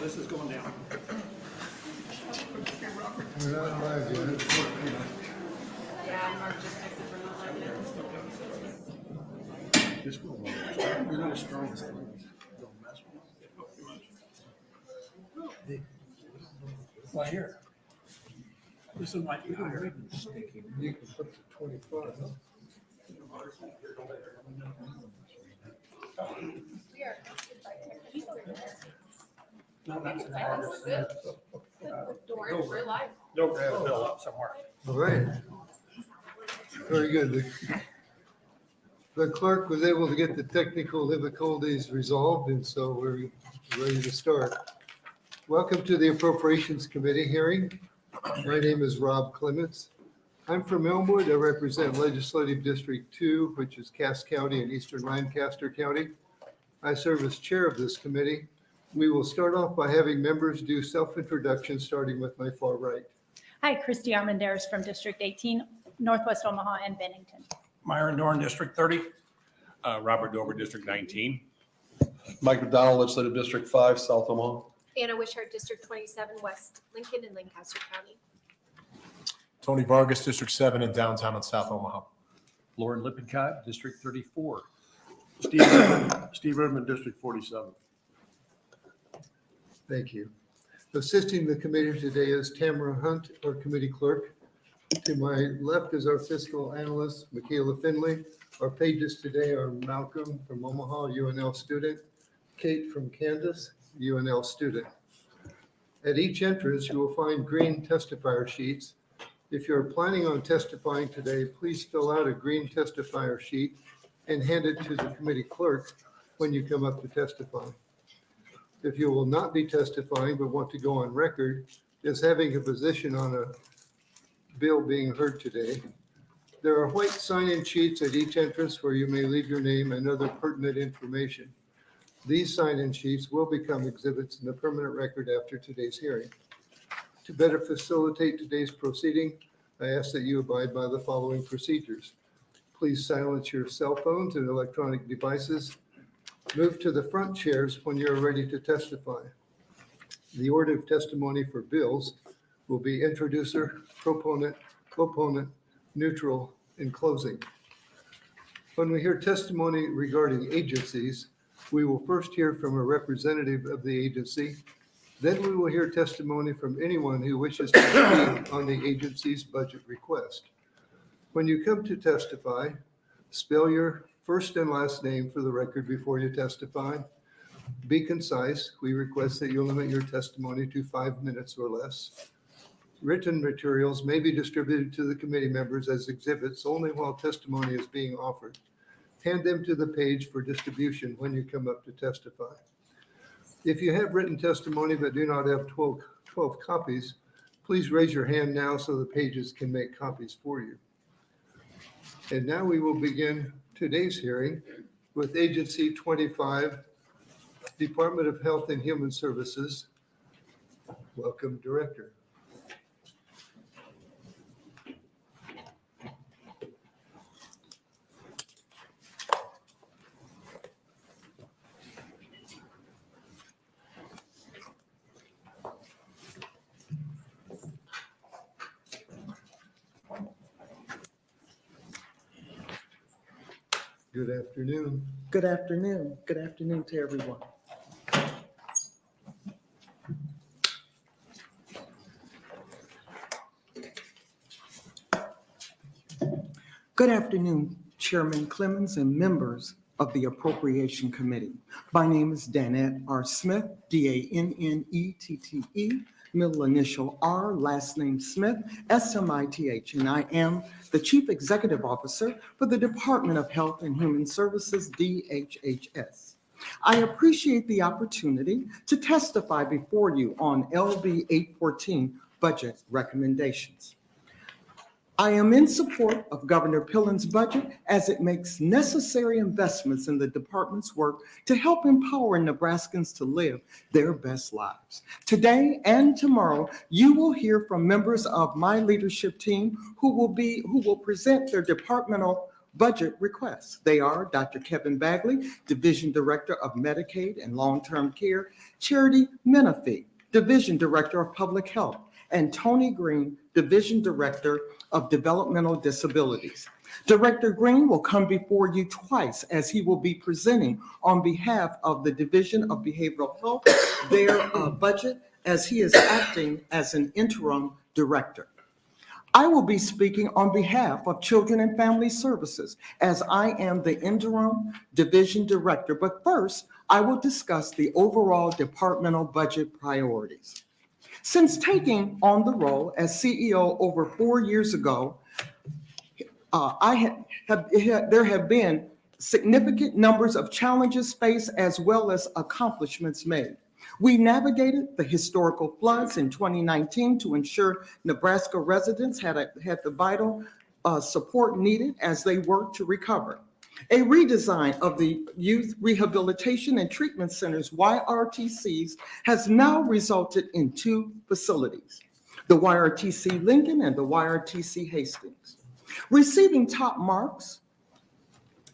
this is going down. We're not live yet. Yeah, Mark just texted from not like it. This will work. You're not as strong as I am. Don't mess with it. Right here. This one might be higher. You can put the 25, huh? We are hosted by technical No, that's Dorn, we're live. Don't grab a bill up somewhere. All right. Very good. The clerk was able to get the technical difficulties resolved, and so we're ready to start. Welcome to the Appropriations Committee hearing. My name is Rob Clements. I'm from Elmwood. I represent Legislative District 2, which is Cass County and Eastern Lancaster County. I serve as chair of this committee. We will start off by having members do self-introduction, starting with my far right. Hi, Christy Armendariz from District 18, Northwest Omaha and Bennington. Myron Dorn, District 30. Robert Dover, District 19. Mike McDonnell, Legislative District 5, South Omaha. Anna Wishart, District 27, West Lincoln and Lancaster County. Tony Vargas, District 7 in downtown and South Omaha. Lauren Lippincott, District 34. Steve Redmond, District 47. Thank you. Assisting the committee today is Tamara Hunt, our committee clerk. To my left is our fiscal analyst, Michaela Finley. Our pages today are Malcolm from Omaha, UNL student, Kate from Kansas, UNL student. At each entrance, you will find green testifier sheets. If you're planning on testifying today, please fill out a green testifier sheet and hand it to the committee clerk when you come up to testify. If you will not be testifying but want to go on record as having a position on a bill being heard today, there are white sign-in sheets at each entrance where you may leave your name and other pertinent information. These sign-in sheets will become exhibits in the permanent record after today's hearing. To better facilitate today's proceeding, I ask that you abide by the following procedures. Please silence your cell phones and electronic devices. Move to the front chairs when you're ready to testify. The order of testimony for bills will be introducer, proponent, opponent, neutral, and closing. When we hear testimony regarding agencies, we will first hear from a representative of the agency. Then we will hear testimony from anyone who wishes to speak on the agency's budget request. When you come to testify, spell your first and last name for the record before you testify. Be concise. We request that you limit your testimony to 5 minutes or less. Written materials may be distributed to the committee members as exhibits only while testimony is being offered. Hand them to the page for distribution when you come up to testify. If you have written testimony but do not have 12 copies, please raise your hand now so the pages can make copies for you. And now we will begin today's hearing with Agency 25, Department of Health and Human Services. Welcome, Director. Good afternoon. Good afternoon. Good afternoon to everyone. Good afternoon, Chairman Clemens and members of the Appropriation Committee. My name is Danette R. Smith, D-A-N-N-E-T-T-E, middle initial R, last name Smith, S-M-I-T-H, and I am the Chief Executive Officer for the Department of Health and Human Services, DHHS. I appreciate the opportunity to testify before you on LB 814 budget recommendations. I am in support of Governor Pillen's budget as it makes necessary investments in the department's work to help empower Nebraskans to live their best lives. Today and tomorrow, you will hear from members of my leadership team who will present their departmental budget requests. They are Dr. Kevin Bagley, Division Director of Medicaid and Long-Term Care, Charity Menifee, Division Director of Public Health, and Tony Green, Division Director of Developmental Disabilities. Director Green will come before you twice as he will be presenting on behalf of the Division of Behavioral Health their budget as he is acting as an interim director. I will be speaking on behalf of Children and Family Services as I am the interim division director. But first, I will discuss the overall departmental budget priorities. Since taking on the role as CEO over 4 years ago, there have been significant numbers of challenges faced as well as accomplishments made. We navigated the historical floods in 2019 to ensure Nebraska residents had the vital support needed as they worked to recover. A redesign of the Youth Rehabilitation and Treatment Centers, YRTCs, has now resulted in 2 facilities, the YRTC Lincoln and the YRTC Hastings. Receiving top marks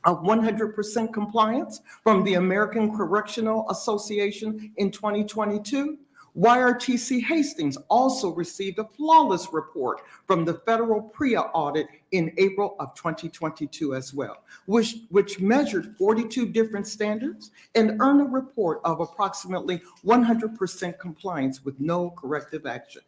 of 100% compliance from the American Correctional Association in 2022, YRTC Hastings also received a flawless report from the federal PREA audit in April of 2022 as well, which measured 42 different standards and earned a report of approximately 100% compliance with no corrective action.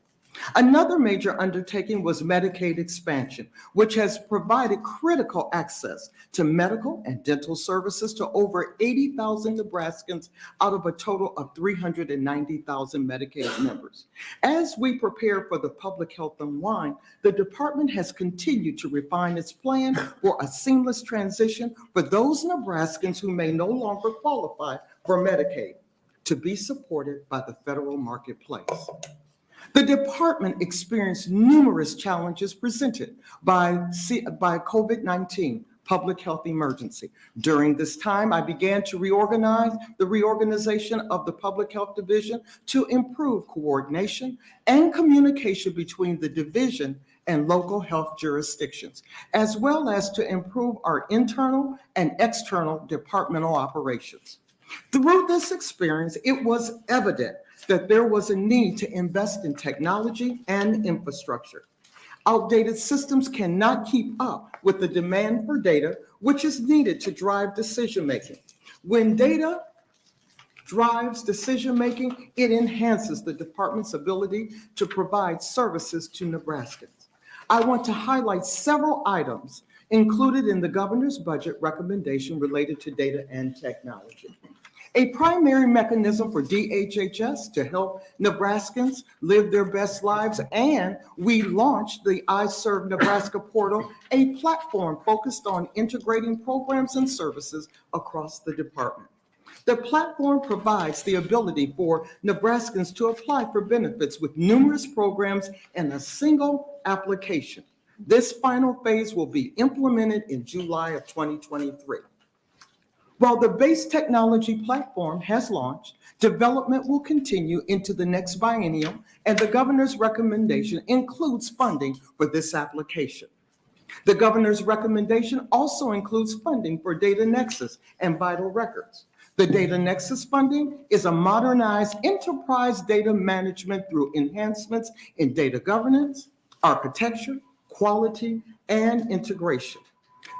Another major undertaking was Medicaid expansion, which has provided critical access to medical and dental services to over 80,000 Nebraskans out of a total of 390,000 Medicaid members. As we prepare for the public health unwind, the department has continued to refine its plan for a seamless transition for those Nebraskans who may no longer qualify for Medicaid to be supported by the federal marketplace. The department experienced numerous challenges presented by COVID-19 public health emergency. During this time, I began to reorganize the reorganization of the public health division to improve coordination and communication between the division and local health jurisdictions, as well as to improve our internal and external departmental operations. Through this experience, it was evident that there was a need to invest in technology and infrastructure. Outdated systems cannot keep up with the demand for data, which is needed to drive decision-making. When data drives decision-making, it enhances the department's ability to provide services to Nebraskans. I want to highlight several items included in the governor's budget recommendation related to data and technology. A primary mechanism for DHHS to help Nebraskans live their best lives, and we launched the I Serve Nebraska portal, a platform focused on integrating programs and services across the department. The platform provides the ability for Nebraskans to apply for benefits with numerous programs in a single application. This final phase will be implemented in July of 2023. While the base technology platform has launched, development will continue into the next biennium, and the governor's recommendation includes funding for this application. The governor's recommendation also includes funding for Data Nexus and Vital Records. The Data Nexus funding is a modernized enterprise data management through enhancements in data governance, architecture, quality, and integration.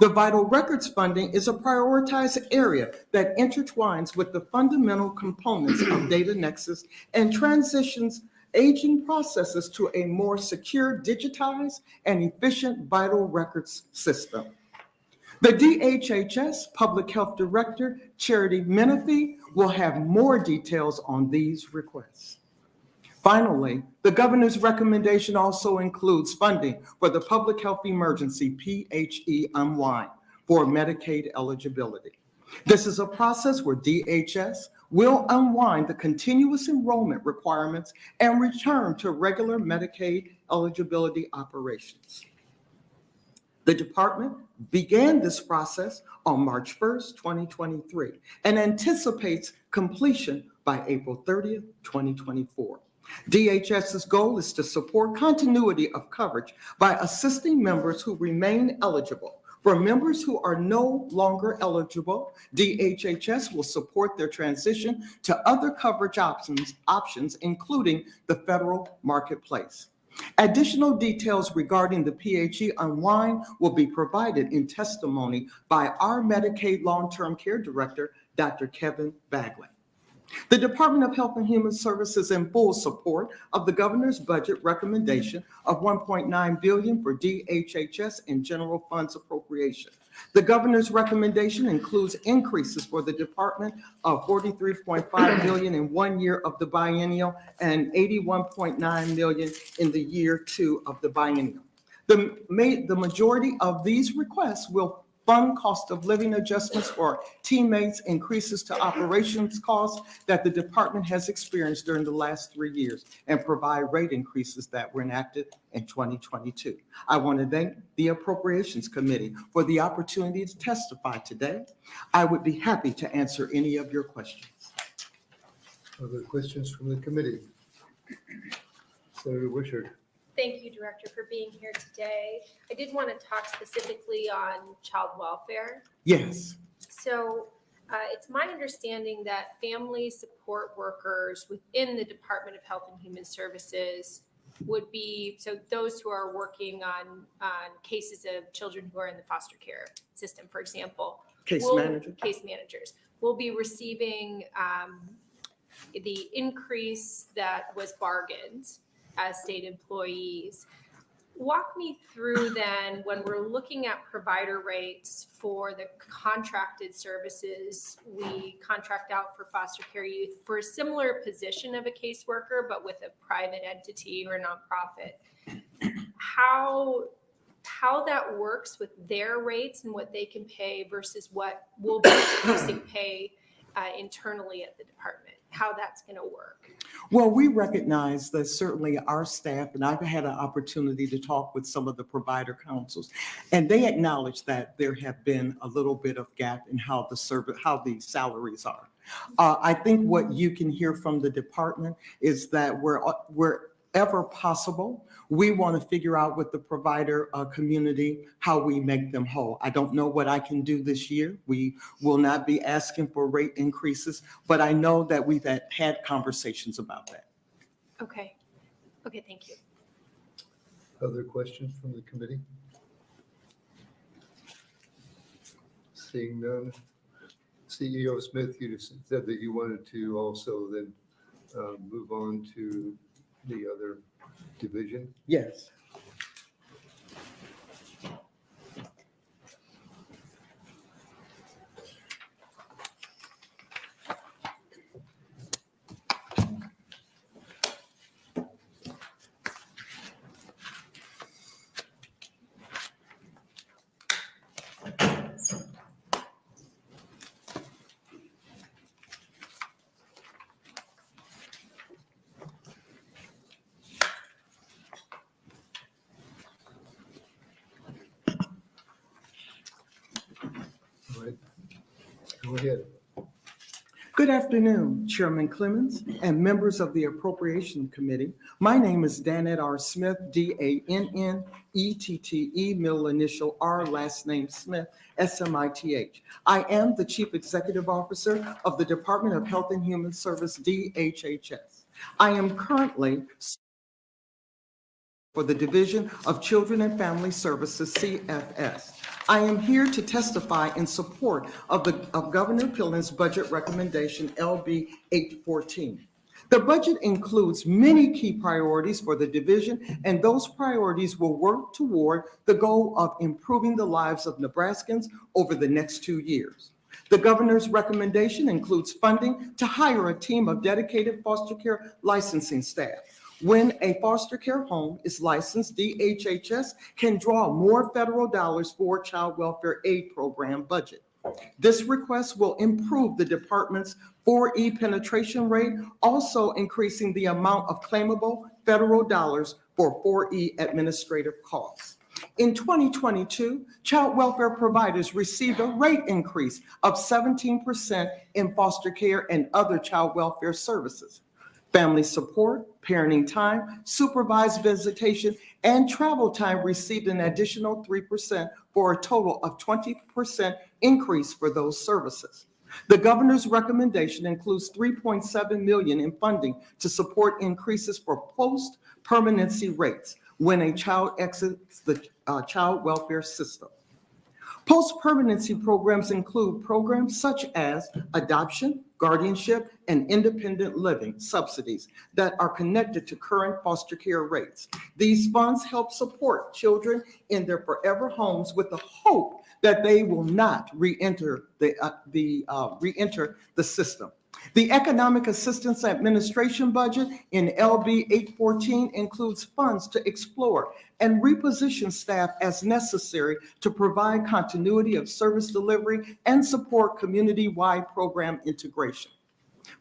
The Vital Records funding is a prioritized area that intertwines with the fundamental components of Data Nexus and transitions aging processes to a more secure, digitized, and efficient Vital Records system. The DHHS Public Health Director, Charity Menifee, will have more details on these requests. Finally, the governor's recommendation also includes funding for the Public Health Emergency PHE unwind for Medicaid eligibility. This is a process where DHS will unwind the continuous enrollment requirements and return to regular Medicaid eligibility operations. The department began this process on March 1st, 2023, and anticipates completion by April 30th, 2024. DHS's goal is to support continuity of coverage by assisting members who remain eligible For members who are no longer eligible, DHHS will support their transition to other coverage options, including the federal marketplace. Additional details regarding the PHE unwind will be provided in testimony by our Medicaid Long-Term Care Director, Dr. Kevin Bagley. The Department of Health and Human Services in full support of the governor's budget recommendation of $1.9 billion for DHHS and general funds appropriation. The governor's recommendation includes increases for the department of $43.5 million in 1 year of the biennial and $81.9 million in the year 2 of the biennial. The majority of these requests will fund cost of living adjustments for teammates, increases to operations costs that the department has experienced during the last 3 years, and provide rate increases that were enacted in 2022. I want to thank the Appropriations Committee for the opportunity to testify today. I would be happy to answer any of your questions. Other questions from the committee? Senator Wishart. Thank you, Director, for being here today. I did want to talk specifically on child welfare. Yes. So it's my understanding that family support workers within the Department of Health and Human Services would be, so those who are working on cases of children who are in the foster care system, for example. Case managers will be receiving the increase that was bargained as state employees. Walk me through then, when we're looking at provider rates for the contracted services we contract out for foster care youth for a similar position of a caseworker, but with a private entity or nonprofit, how that works with their rates and what they can pay versus what will be increasing pay internally at the department, how that's going to work. Well, we recognize that certainly our staff, and I've had an opportunity to talk with some of the provider councils, and they acknowledge that there have been a little bit of gap in how the salaries are. I think what you can hear from the department is that wherever possible, we want to figure out with the provider community how we make them whole. I don't know what I can do this year. We will not be asking for rate increases, but I know that we've had conversations about that. Okay, thank you. Other questions from the committee? Seeing none. CEO Smith, you just said that you wanted to also then move on to the other division. Yes. All right. Go ahead. Good afternoon, Chairman Clemens and members of the Appropriation Committee. My name is Danette R. Smith, Dannette, middle initial R, last name Smith, Smith. I am the Chief Executive Officer of the Department of Health and Human Services, DHHS. I am currently for the Division of Children and Family Services, CFS. I am here to testify in support of Governor Pillen's budget recommendation, LB 814. The budget includes many key priorities for the division, and those priorities will work toward the goal of improving the lives of Nebraskans over the next 2 years. The governor's recommendation includes funding to hire a team of dedicated foster care licensing staff. When a foster care home is licensed, DHHS can draw more federal dollars for child welfare aid program budget. This request will improve the department's 4E penetration rate, also increasing the amount of claimable federal dollars for 4E administrative costs. In 2022, child welfare providers received a rate increase of 17% in foster care and other child welfare services. Family support, parenting time, supervised visitation, and travel time received an additional 3% for a total of 20% increase for those services. The governor's recommendation includes $3.7 million in funding to support increases for post-permanency rates when a child exits the child welfare system. Post-permanency programs include programs such as adoption, guardianship, and independent living subsidies that are connected to current foster care rates. These funds help support children in their forever homes with the hope that they will not re-enter the system. The Economic Assistance Administration budget in LB 814 includes funds to explore and reposition staff as necessary to provide continuity of service delivery and support community-wide program integration.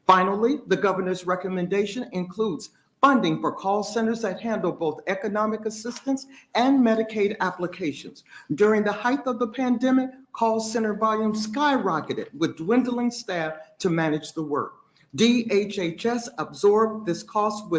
Finally, the governor's recommendation includes funding for call centers that handle both economic assistance and Medicaid applications. During the height of the pandemic, call center volume skyrocketed with dwindling staff to manage the work. DHHS absorbed this cost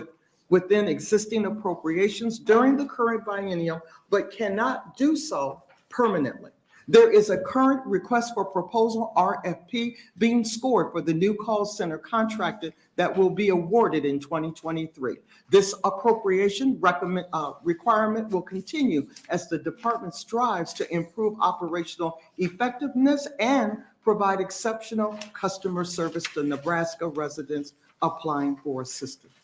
within existing appropriations during the current biennium, but cannot do so permanently. There is a current request for proposal, RFP, being scored for the new call center contracted that will be awarded in 2023. This appropriation requirement will continue as the department strives to improve operational effectiveness and provide exceptional customer service to Nebraska residents applying for assistance.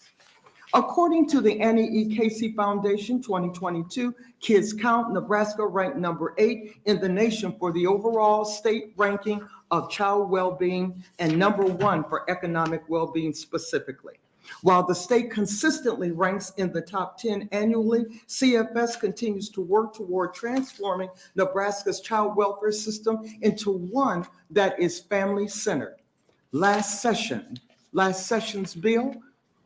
According to the Annie E. Casey Foundation 2022 Kids Count, Nebraska ranked number 8 in the nation for the overall state ranking of child well-being and number 1 for economic well-being specifically. While the state consistently ranks in the top 10 annually, CFS continues to work toward transforming Nebraska's child welfare system into one that is family-centered. Last session's bill,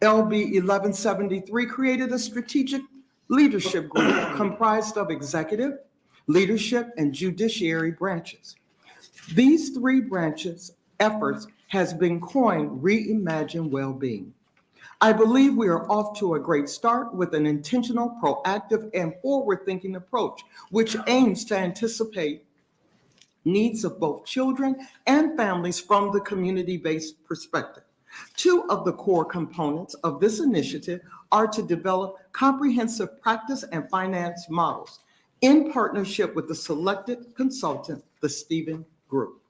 LB 1173, created a strategic leadership group comprised of executive, leadership, and judiciary branches. These 3 branches' efforts has been coined Reimagine Wellbeing. I believe we are off to a great start with an intentional, proactive, and forward-thinking approach, which aims to anticipate needs of both children and families from the community-based perspective. 2 of the core components of this initiative are to develop comprehensive practice and finance models in partnership with the selected consultant, the Stephen Group.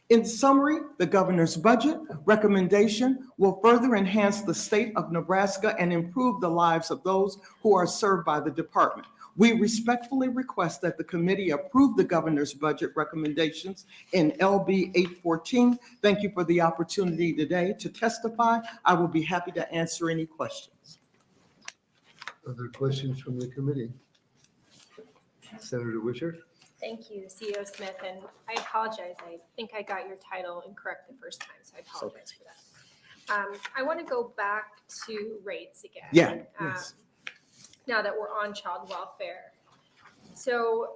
In summary, the governor's budget recommendation will further enhance the state of Nebraska and improve the lives of those who are served by the department. We respectfully request that the committee approve the governor's budget recommendations in LB 814. Thank you for the opportunity today to testify. I will be happy to answer any questions. Other questions from the committee? Senator Wishart? Thank you, CEO Smith, and I apologize. I think I got your title incorrect the first time, so I apologize for that. I want to go back to rates again. Yeah, yes. Now that we're on child welfare. So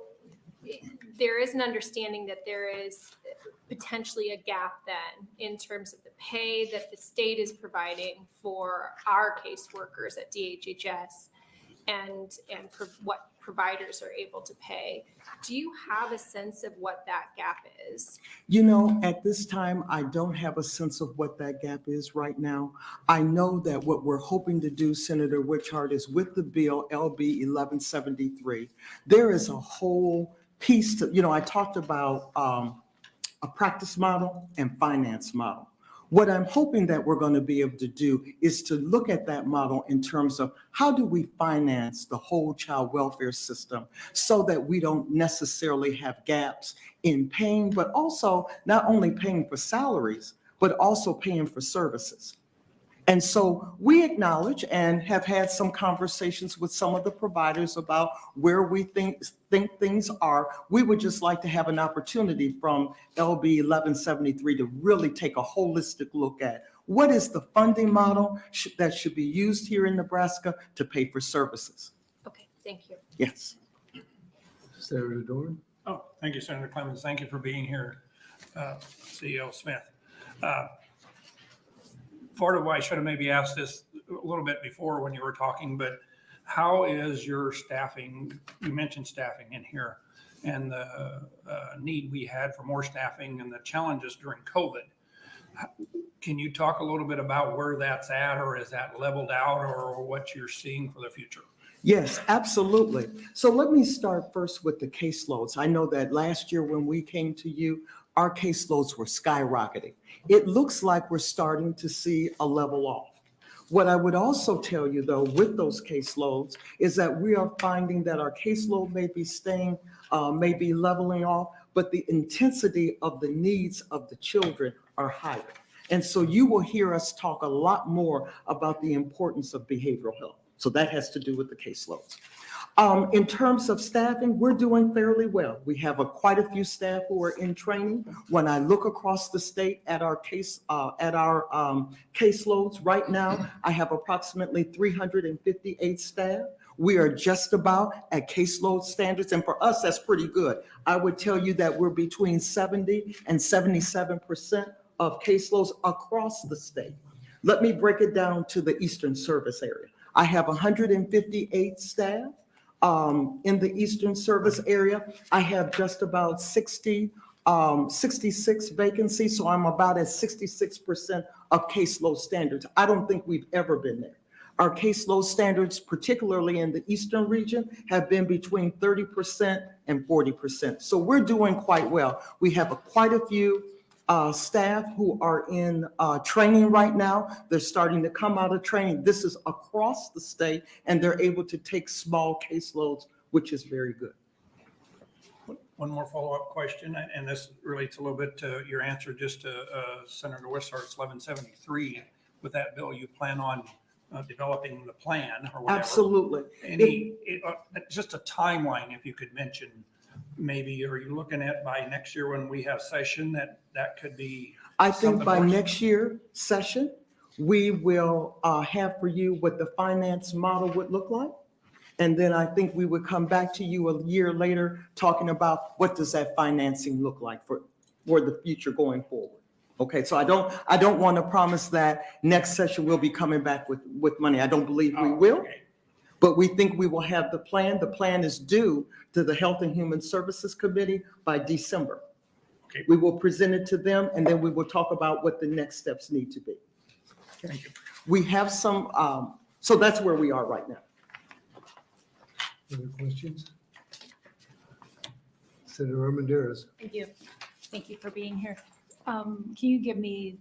there is an understanding that there is potentially a gap then in terms of the pay that the state is providing for our caseworkers at DHHS and what providers are able to pay. Do you have a sense of what that gap is? You know, at this time, I don't have a sense of what that gap is right now. I know that what we're hoping to do, Senator Wishart, is with the bill LB 1173, there is a whole piece to, you know, I talked about a practice model and finance model. What I'm hoping that we're going to be able to do is to look at that model in terms of how do we finance the whole child welfare system so that we don't necessarily have gaps in paying, but also not only paying for salaries, but also paying for services. And so we acknowledge and have had some conversations with some of the providers about where we think things are. We would just like to have an opportunity from LB 1173 to really take a holistic look at what is the funding model that should be used here in Nebraska to pay for services. Okay, thank you. Yes. Senator Dorn? Oh, thank you, Senator Clemens. Thank you for being here, CEO Smith. Part of why I should have maybe asked this a little bit before when you were talking, but how is your staffing? You mentioned staffing in here and the need we had for more staffing and the challenges during COVID. Can you talk a little bit about where that's at, or is that leveled out, or what you're seeing for the future? Yes, absolutely. So let me start first with the caseloads. I know that last year when we came to you, our caseloads were skyrocketing. It looks like we're starting to see a level off. What I would also tell you though, with those caseloads, is that we are finding that our caseload may be staying, may be leveling off, but the intensity of the needs of the children are higher. And so you will hear us talk a lot more about the importance of behavioral health. So that has to do with the caseloads. In terms of staffing, we're doing fairly well. We have quite a few staff who are in training. When I look across the state at our caseloads right now, I have approximately 358 staff. We are just about at caseload standards, and for us, that's pretty good. I would tell you that we're between 70 and 77% of caseloads across the state. Let me break it down to the Eastern Service area. I have 158 staff in the Eastern Service area. I have just about 66 vacancies, so I'm about at 66% of caseload standards. I don't think we've ever been there. Our caseload standards, particularly in the Eastern region, have been between 30% and 40%. So we're doing quite well. We have quite a few staff who are in training right now. They're starting to come out of training. This is across the state, and they're able to take small caseloads, which is very good. One more follow-up question, and this relates a little bit to your answer just to Senator Wishart's 1173. With that bill, you plan on developing the plan or whatever? Absolutely. Just a timeline, if you could mention. Maybe, are you looking at by next year when we have session that could be? I think by next year session, we will have for you what the finance model would look like. And then I think we would come back to you a year later talking about what does that financing look like for the future going forward. Okay, so I don't want to promise that next session we'll be coming back with money. I don't believe we will. Okay. But we think we will have the plan. The plan is due to the Health and Human Services Committee by December. Okay. We will present it to them, and then we will talk about what the next steps need to be. Thank you. We have some, so that's where we are right now. Other questions? Senator Armendariz. Thank you. Thank you for being here. Can you give me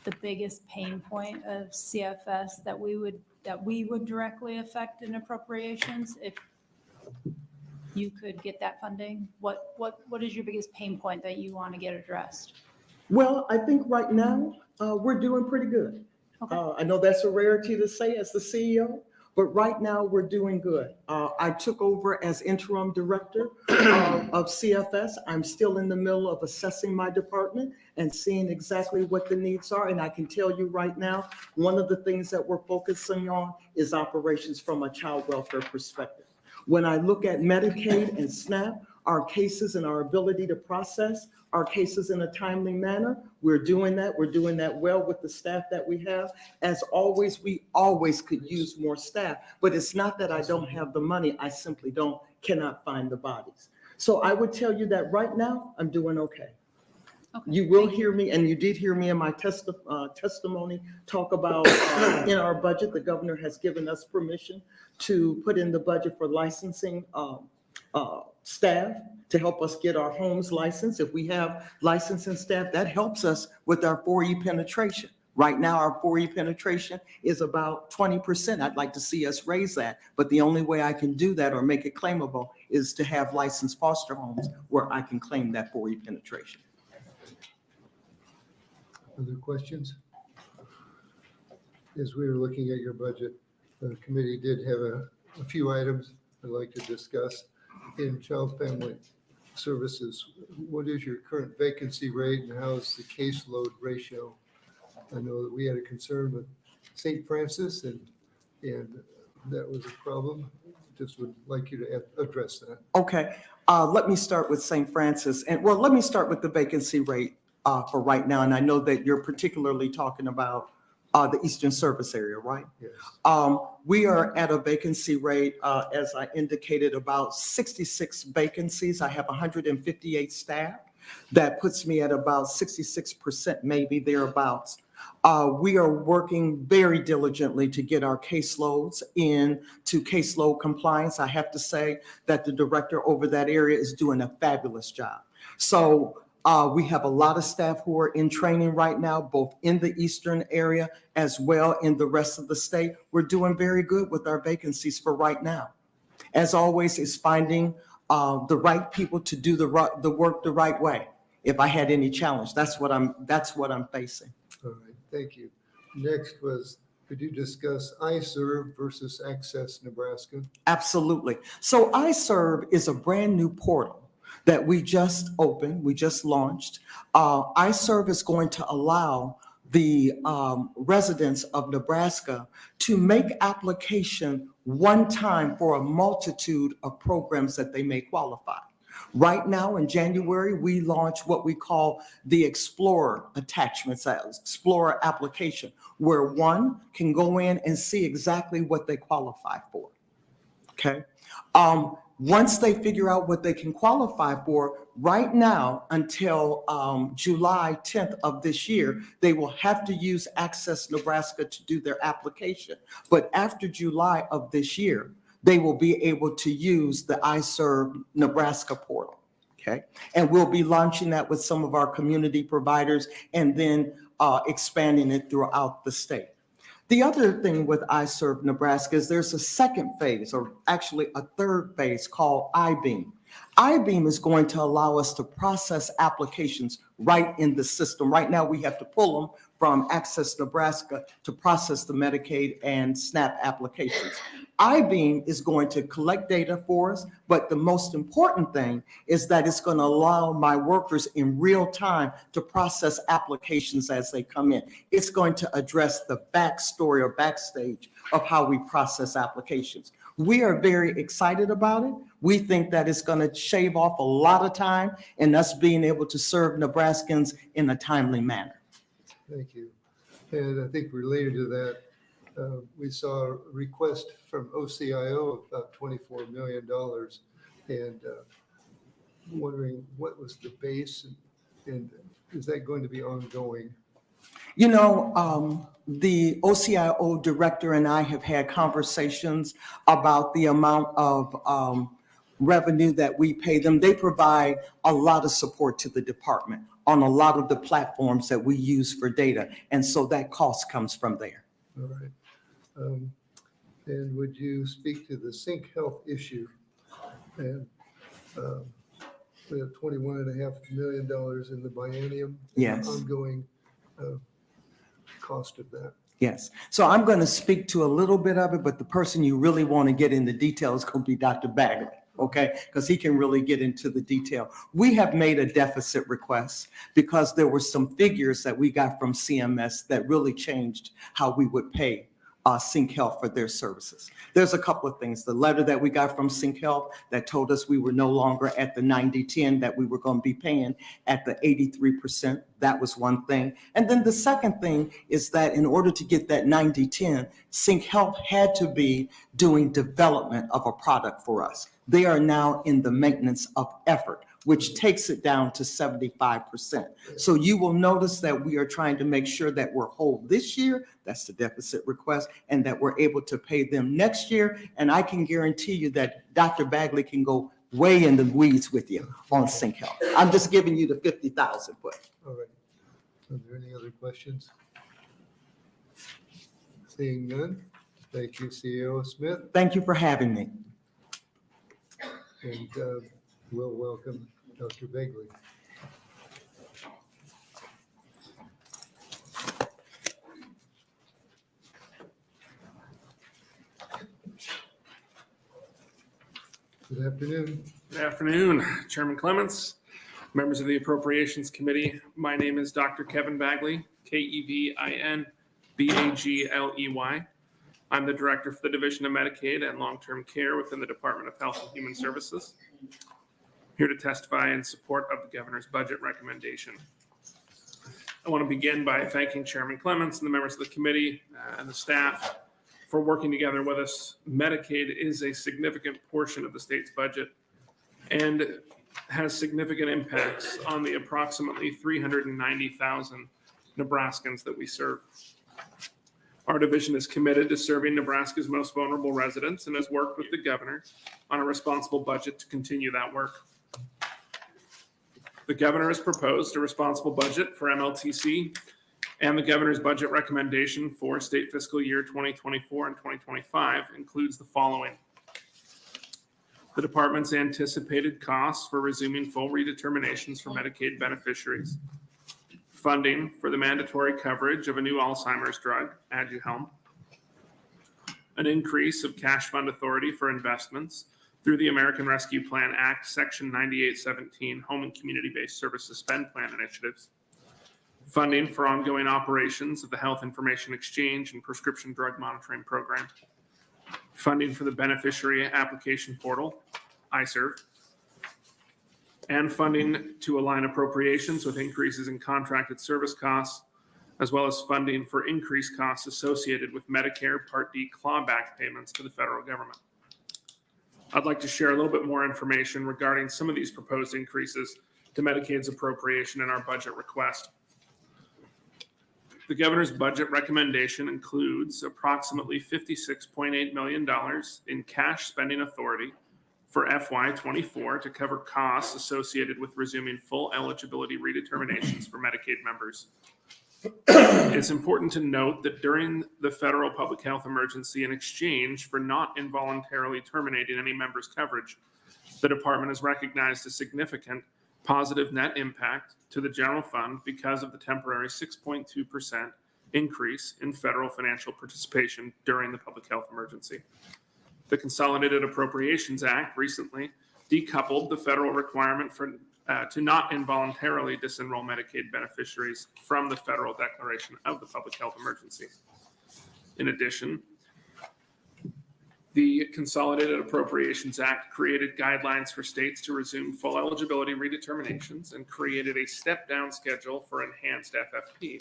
the biggest pain point of CFS that we would directly affect in appropriations if you could get that funding? What is your biggest pain point that you want to get addressed? Well, I think right now, we're doing pretty good. Okay. I know that's a rarity to say as the CEO, but right now we're doing good. I took over as interim director of CFS. I'm still in the middle of assessing my department and seeing exactly what the needs are. And I can tell you right now, one of the things that we're focusing on is operations from a child welfare perspective. When I look at Medicaid and SNAP, our cases and our ability to process our cases in a timely manner, we're doing that. We're doing that well with the staff that we have. As always, we always could use more staff, but it's not that I don't have the money. I simply cannot find the bodies. So I would tell you that right now, I'm doing okay. Okay. You will hear me, and you did hear me in my testimony talk about in our budget, the governor has given us permission to put in the budget for licensing staff to help us get our homes licensed. If we have licensing staff, that helps us with our 4E penetration. Right now, our 4E penetration is about 20%. I'd like to see us raise that, but the only way I can do that or make it claimable is to have licensed foster homes where I can claim that 4E penetration. Other questions? As we were looking at your budget, the committee did have a few items I'd like to discuss. In child family services, what is your current vacancy rate and how is the caseload ratio? I know that we had a concern with St. Francis and that was a problem. Just would like you to address that. Okay, let me start with St. Francis. And well, let me start with the vacancy rate for right now. And I know that you're particularly talking about the Eastern Service Area, right? Yes. We are at a vacancy rate, as I indicated, about 66 vacancies. I have 158 staff. That puts me at about 66%, maybe thereabouts. We are working very diligently to get our caseloads into caseload compliance. I have to say that the director over that area is doing a fabulous job. So we have a lot of staff who are in training right now, both in the Eastern area as well in the rest of the state. We're doing very good with our vacancies for right now. As always, is finding the right people to do the work the right way. If I had any challenge, that's what I'm facing. All right, thank you. Next was, could you discuss iServe versus Access Nebraska? Absolutely. So iServe is a brand new portal that we just opened, we just launched. iServe is going to allow the residents of Nebraska to make application one time for a multitude of programs that they may qualify. Right now in January, we launched what we call the Explorer attachments, Explorer application, where one can go in and see exactly what they qualify for. Okay. Once they figure out what they can qualify for, right now until July 10th of this year, they will have to use Access Nebraska to do their application. But after July of this year, they will be able to use the iServe Nebraska portal. Okay. And we'll be launching that with some of our community providers and then expanding it throughout the state. The other thing with iServe Nebraska is there's a second phase, or actually a third phase, called I-Beam. I-Beam is going to allow us to process applications right in the system. Right now, we have to pull them from Access Nebraska to process the Medicaid and SNAP applications. I-Beam is going to collect data for us, but the most important thing is that it's going to allow my workers in real time to process applications as they come in. It's going to address the backstory or backstage of how we process applications. We are very excited about it. We think that it's going to shave off a lot of time and us being able to serve Nebraskans in a timely manner. Thank you. And I think related to that, we saw a request from OCIO of about $24 million. And wondering what was the base and is that going to be ongoing? You know, the OCIO director and I have had conversations about the amount of revenue that we pay them. They provide a lot of support to the department on a lot of the platforms that we use for data. And so that cost comes from there. All right. And would you speak to the Sync Health issue? And we have $21.5 million in the biennium. Yes. Ongoing cost of that. Yes. So I'm going to speak to a little bit of it, but the person you really want to get in the details is going to be Dr. Bagley. Okay, because he can really get into the detail. We have made a deficit request because there were some figures that we got from CMS that really changed how we would pay Sync Health for their services. There's a couple of things. The letter that we got from Sync Health that told us we were no longer at the 90-10, that we were going to be paying at the 83%. That was one thing. And then the second thing is that in order to get that 90-10, Sync Health had to be doing development of a product for us. They are now in the maintenance of effort, which takes it down to 75%. So you will notice that we are trying to make sure that we're whole this year. That's the deficit request, and that we're able to pay them next year. And I can guarantee you that Dr. Bagley can go way in the weeds with you on Sync Health. I'm just giving you the 50,000 foot. All right. Are there any other questions? Seeing none. Thank you, CEO Smith. Thank you for having me. And we'll welcome Dr. Bagley. Good afternoon. Good afternoon, Chairman Clements, members of the Appropriations Committee. My name is Dr. Kevin Bagley, Kevinbagley. I'm the Director for the Division of Medicaid and Long-Term Care within the Department of Health and Human Services. Here to testify in support of the Governor's budget recommendation. I want to begin by thanking Chairman Clements and the members of the committee and the staff for working together with us. Medicaid is a significant portion of the state's budget and has significant impacts on the approximately 390,000 Nebraskans that we serve. Our division is committed to serving Nebraska's most vulnerable residents and has worked with the governor on a responsible budget to continue that work. The governor has proposed a responsible budget for MLTC, and the governor's budget recommendation for state fiscal year 2024 and 2025 includes the following. The department's anticipated costs for resuming full redeterminations for Medicaid beneficiaries, funding for the mandatory coverage of a new Alzheimer's drug, Aduhelm, an increase of cash fund authority for investments through the American Rescue Plan Act, Section 9817, Home and Community-Based Services Spend Plan initiatives, funding for ongoing operations of the Health Information Exchange and Prescription Drug Monitoring Program, funding for the Beneficiary Application Portal, iServe, and funding to align appropriations with increases in contracted service costs, as well as funding for increased costs associated with Medicare Part D clawback payments to the federal government. I'd like to share a little bit more information regarding some of these proposed increases to Medicaid's appropriation in our budget request. The governor's budget recommendation includes approximately $56.8 million in cash spending authority for FY24 to cover costs associated with resuming full eligibility redeterminations for Medicaid members. It's important to note that during the federal public health emergency, in exchange for not involuntarily terminating any member's coverage, the department has recognized a significant positive net impact to the general fund because of the temporary 6.2% increase in federal financial participation during the public health emergency. The Consolidated Appropriations Act recently decoupled the federal requirement for to not involuntarily disenroll Medicaid beneficiaries from the federal declaration of the public health emergency. In addition, the Consolidated Appropriations Act created guidelines for states to resume full eligibility redeterminations and created a step-down schedule for enhanced FFP.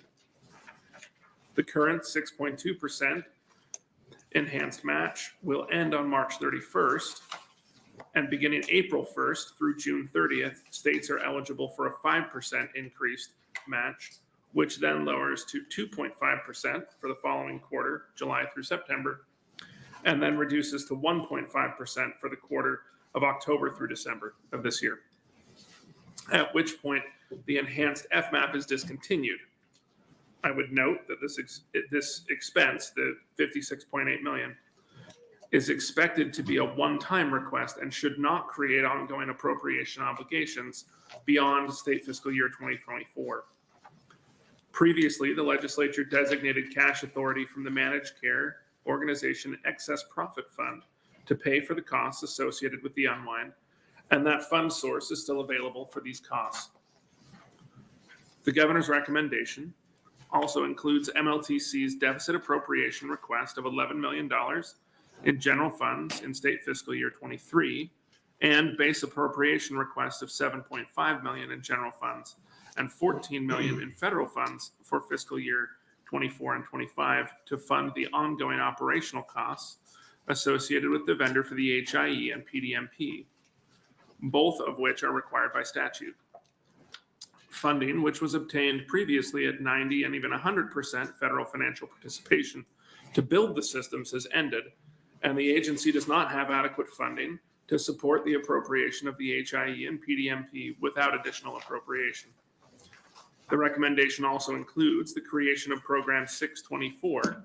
The current 6.2% enhanced match will end on March 31st, and beginning April 1st through June 30th, states are eligible for a 5% increased match, which then lowers to 2.5% for the following quarter, July through September, and then reduces to 1.5% for the quarter of October through December of this year, at which point the enhanced FMAP is discontinued. I would note that this expense, the $56.8 million, is expected to be a one-time request and should not create ongoing appropriation obligations beyond state fiscal year 2024. Previously, the legislature designated cash authority from the Managed Care Organization Excess Profit Fund to pay for the costs associated with the unwind, and that fund source is still available for these costs. The governor's recommendation also includes MLTC's deficit appropriation request of $11 million in general funds in state fiscal year 23 and base appropriation request of $7.5 million in general funds and $14 million in federal funds for fiscal year 24 and 25 to fund the ongoing operational costs associated with the vendor for the HIE and PDMP, both of which are required by statute. Funding, which was obtained previously at 90 and even 100% federal financial participation to build the systems, has ended, and the agency does not have adequate funding to support the appropriation of the HIE and PDMP without additional appropriation. The recommendation also includes the creation of Program 624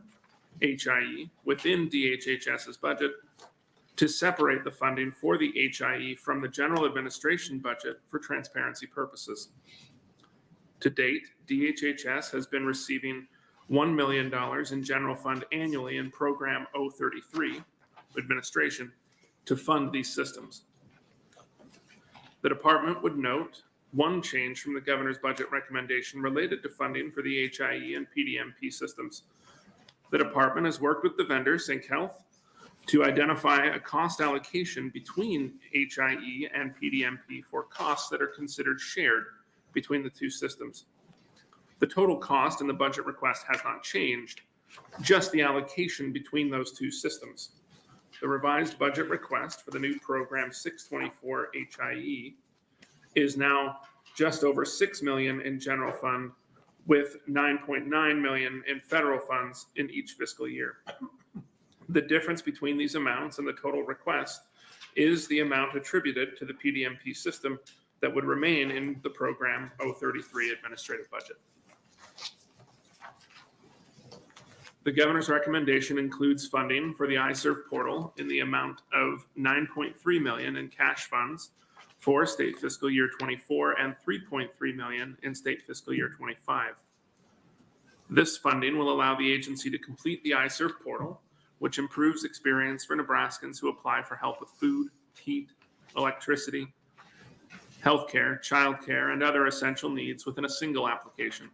HIE within DHHS's budget to separate the funding for the HIE from the general administration budget for transparency purposes. To date, DHHS has been receiving $1 million in general fund annually in Program 033 administration to fund these systems. The department would note one change from the governor's budget recommendation related to funding for the HIE and PDMP systems. The department has worked with the vendor, Sync Health, to identify a cost allocation between HIE and PDMP for costs that are considered shared between the two systems. The total cost in the budget request has not changed, just the allocation between those two systems. The revised budget request for the new program 624 HIE is now just over 6 million in general fund with 9.9 million in federal funds in each fiscal year. The difference between these amounts and the total request is the amount attributed to the PDMP system that would remain in the program 033 administrative budget. The governor's recommendation includes funding for the iServe portal in the amount of 9.3 million in cash funds for state fiscal year 24 and 3.3 million in state fiscal year 25. This funding will allow the agency to complete the iServe portal, which improves experience for Nebraskans who apply for help with food, heat, electricity, healthcare, childcare, and other essential needs within a single application.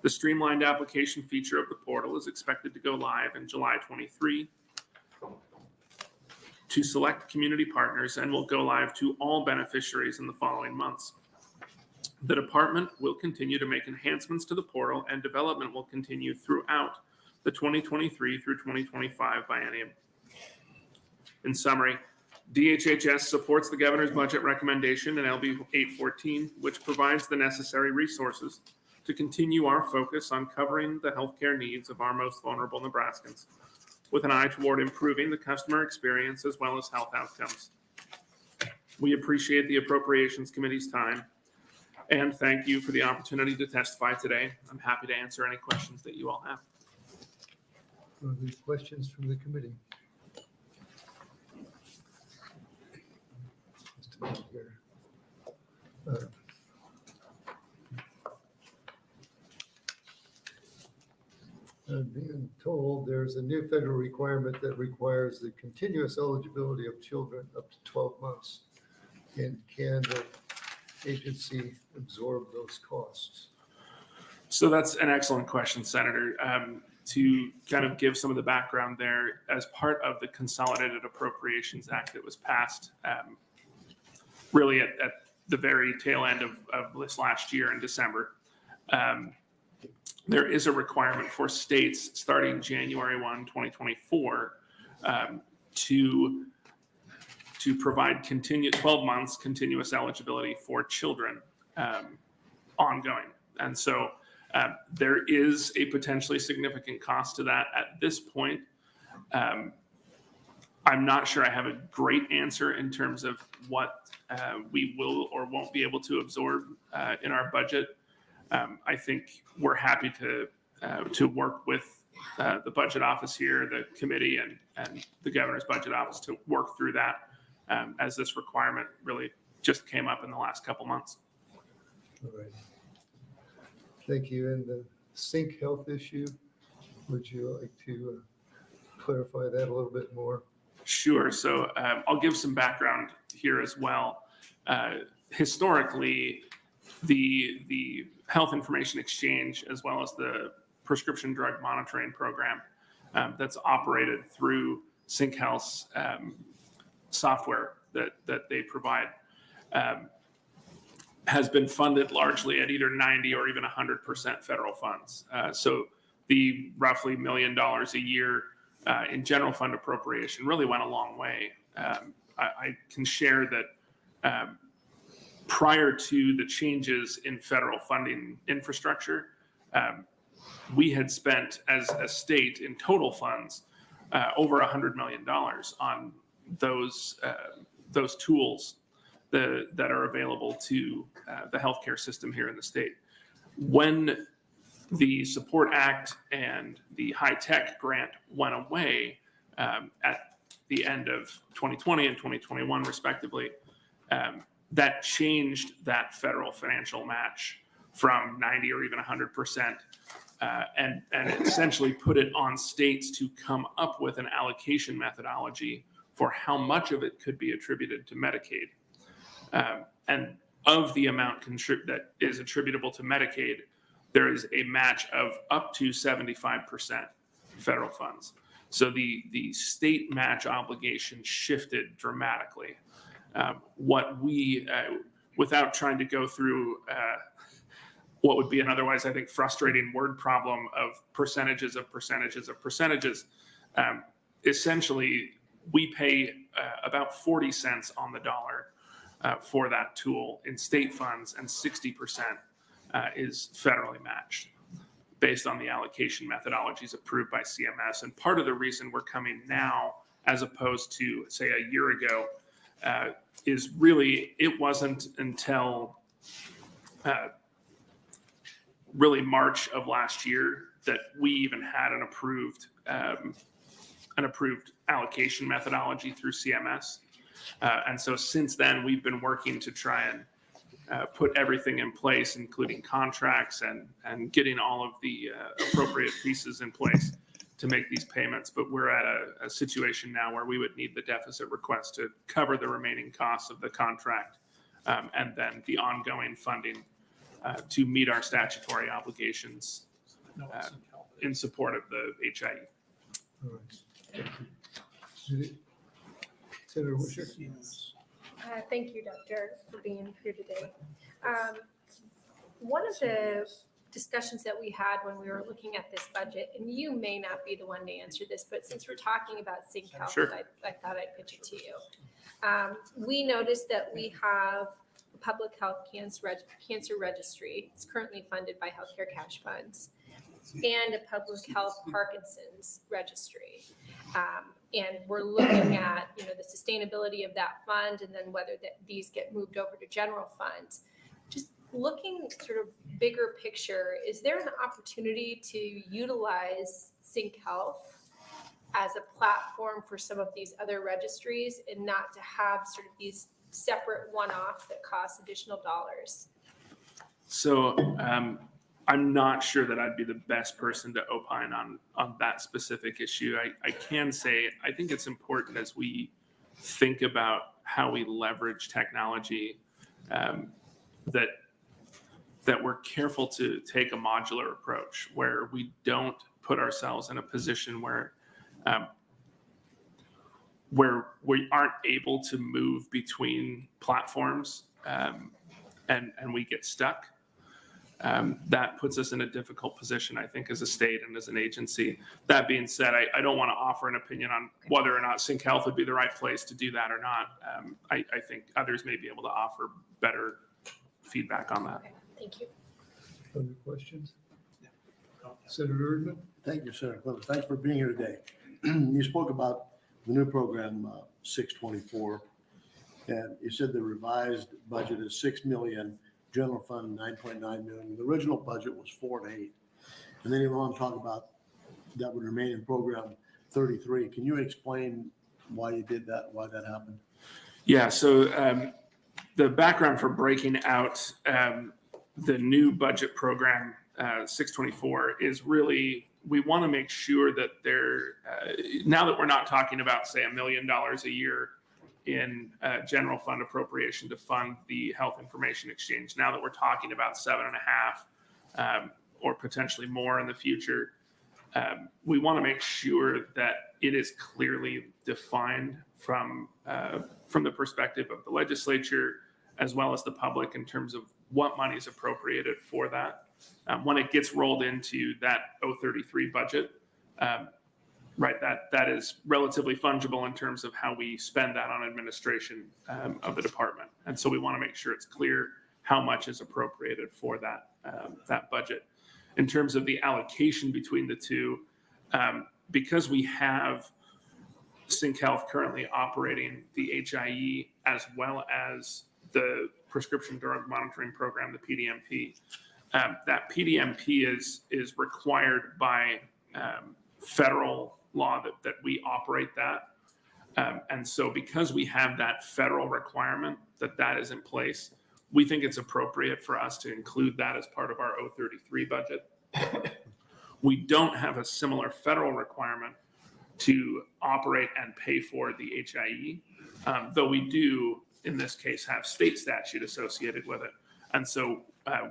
The streamlined application feature of the portal is expected to go live in July 23 to select community partners and will go live to all beneficiaries in the following months. The department will continue to make enhancements to the portal, and development will continue throughout the 2023 through 2025 biennium. In summary, DHHS supports the governor's budget recommendation in LB 814, which provides the necessary resources to continue our focus on covering the healthcare needs of our most vulnerable Nebraskans, with an eye toward improving the customer experience as well as health outcomes. We appreciate the Appropriations Committee's time and thank you for the opportunity to testify today. I'm happy to answer any questions that you all have. Are there questions from the committee? Just a minute here. I'm being told there's a new federal requirement that requires the continuous eligibility of children up to 12 months. And can the agency absorb those costs? So that's an excellent question, Senator. To kind of give some of the background there, as part of the Consolidated Appropriations Act that was passed really at the very tail end of this last year in December, there is a requirement for states starting January 1, 2024 to provide 12 months continuous eligibility for children ongoing. And so there is a potentially significant cost to that at this point. I'm not sure I have a great answer in terms of what we will or won't be able to absorb in our budget. I think we're happy to work with the budget office here, the committee, and the governor's budget office to work through that as this requirement really just came up in the last couple months. All right. Thank you. And the sync health issue, would you like to clarify that a little bit more? Sure. So I'll give some background here as well. Historically, the Health Information Exchange, as well as the Prescription Drug Monitoring Program that's operated through Sync Health's software that they provide, has been funded largely at either 90 or even 100% federal funds. So the roughly $1 million a year in general fund appropriation really went a long way. I can share that prior to the changes in federal funding infrastructure, we had spent as a state in total funds over $100 million on those tools that are available to the healthcare system here in the state. When the Support Act and the High Tech Grant went away at the end of 2020 and 2021, respectively, that changed that federal financial match from 90 or even 100%, and essentially put it on states to come up with an allocation methodology for how much of it could be attributed to Medicaid. And of the amount that is attributable to Medicaid, there is a match of up to 75% federal funds. So the state match obligation shifted dramatically. What we, without trying to go through what would be an otherwise, I think, frustrating word problem of percentages of percentages of percentages. Essentially, we pay about 40 cents on the dollar for that tool in state funds, and 60% is federally matched based on the allocation methodologies approved by CMS. And part of the reason we're coming now, as opposed to, say, a year ago, is really, it wasn't until really March of last year that we even had an approved allocation methodology through CMS. And so since then, we've been working to try and put everything in place, including contracts and getting all of the appropriate pieces in place to make these payments. But we're at a situation now where we would need the deficit request to cover the remaining costs of the contract, and then the ongoing funding to meet our statutory obligations in support of the HIE. All right. Thank you. Senator Wisher? Thank you, Doctor, for being here today. One of the discussions that we had when we were looking at this budget, and you may not be the one to answer this, but since we're talking about Sync Health, Sure. I thought I'd pitch it to you. We noticed that we have a public health cancer registry. It's currently funded by healthcare cash funds, and a public health Parkinson's registry. And we're looking at, the sustainability of that fund, and then whether these get moved over to general funds. Just looking sort of bigger picture, is there an opportunity to utilize Sync Health as a platform for some of these other registries, and not to have sort of these separate one-offs that cost additional dollars? So I'm not sure that I'd be the best person to opine on that specific issue. I can say, I think it's important as we think about how we leverage technology, that we're careful to take a modular approach where we don't put ourselves in a position where we aren't able to move between platforms, and we get stuck. That puts us in a difficult position, I think, as a state and as an agency. That being said, I don't want to offer an opinion on whether or not Sync Health would be the right place to do that or not. I think others may be able to offer better feedback on that. Okay, thank you. Other questions? Senator Erdman? Thank you, Senator Clemens. Thanks for being here today. You spoke about the new program, 624, and you said the revised budget is 6 million, general fund 9.9 million. The original budget was 4 to 8. And then you want to talk about that would remain in program 33. Can you explain why you did that, why that happened? Yeah, so the background for breaking out the new budget program 624 is really, we want to make sure that now that we're not talking about, say, $1 million a year in general fund appropriation to fund the health information exchange, now that we're talking about 7.5 or potentially more in the future, we want to make sure that it is clearly defined from the perspective of the legislature as well as the public in terms of what money is appropriated for that. When it gets rolled into that 033 budget, right, that is relatively fungible in terms of how we spend that on administration of the department. And so we want to make sure it's clear how much is appropriated for that budget. In terms of the allocation between the two, because we have Sync Health currently operating the HIE as well as the prescription drug monitoring program, the PDMP, that PDMP is required by federal law that we operate that. And so because we have that federal requirement that is in place, we think it's appropriate for us to include that as part of our 033 budget. We don't have a similar federal requirement to operate and pay for the HIE, though we do, in this case, have state statute associated with it. And so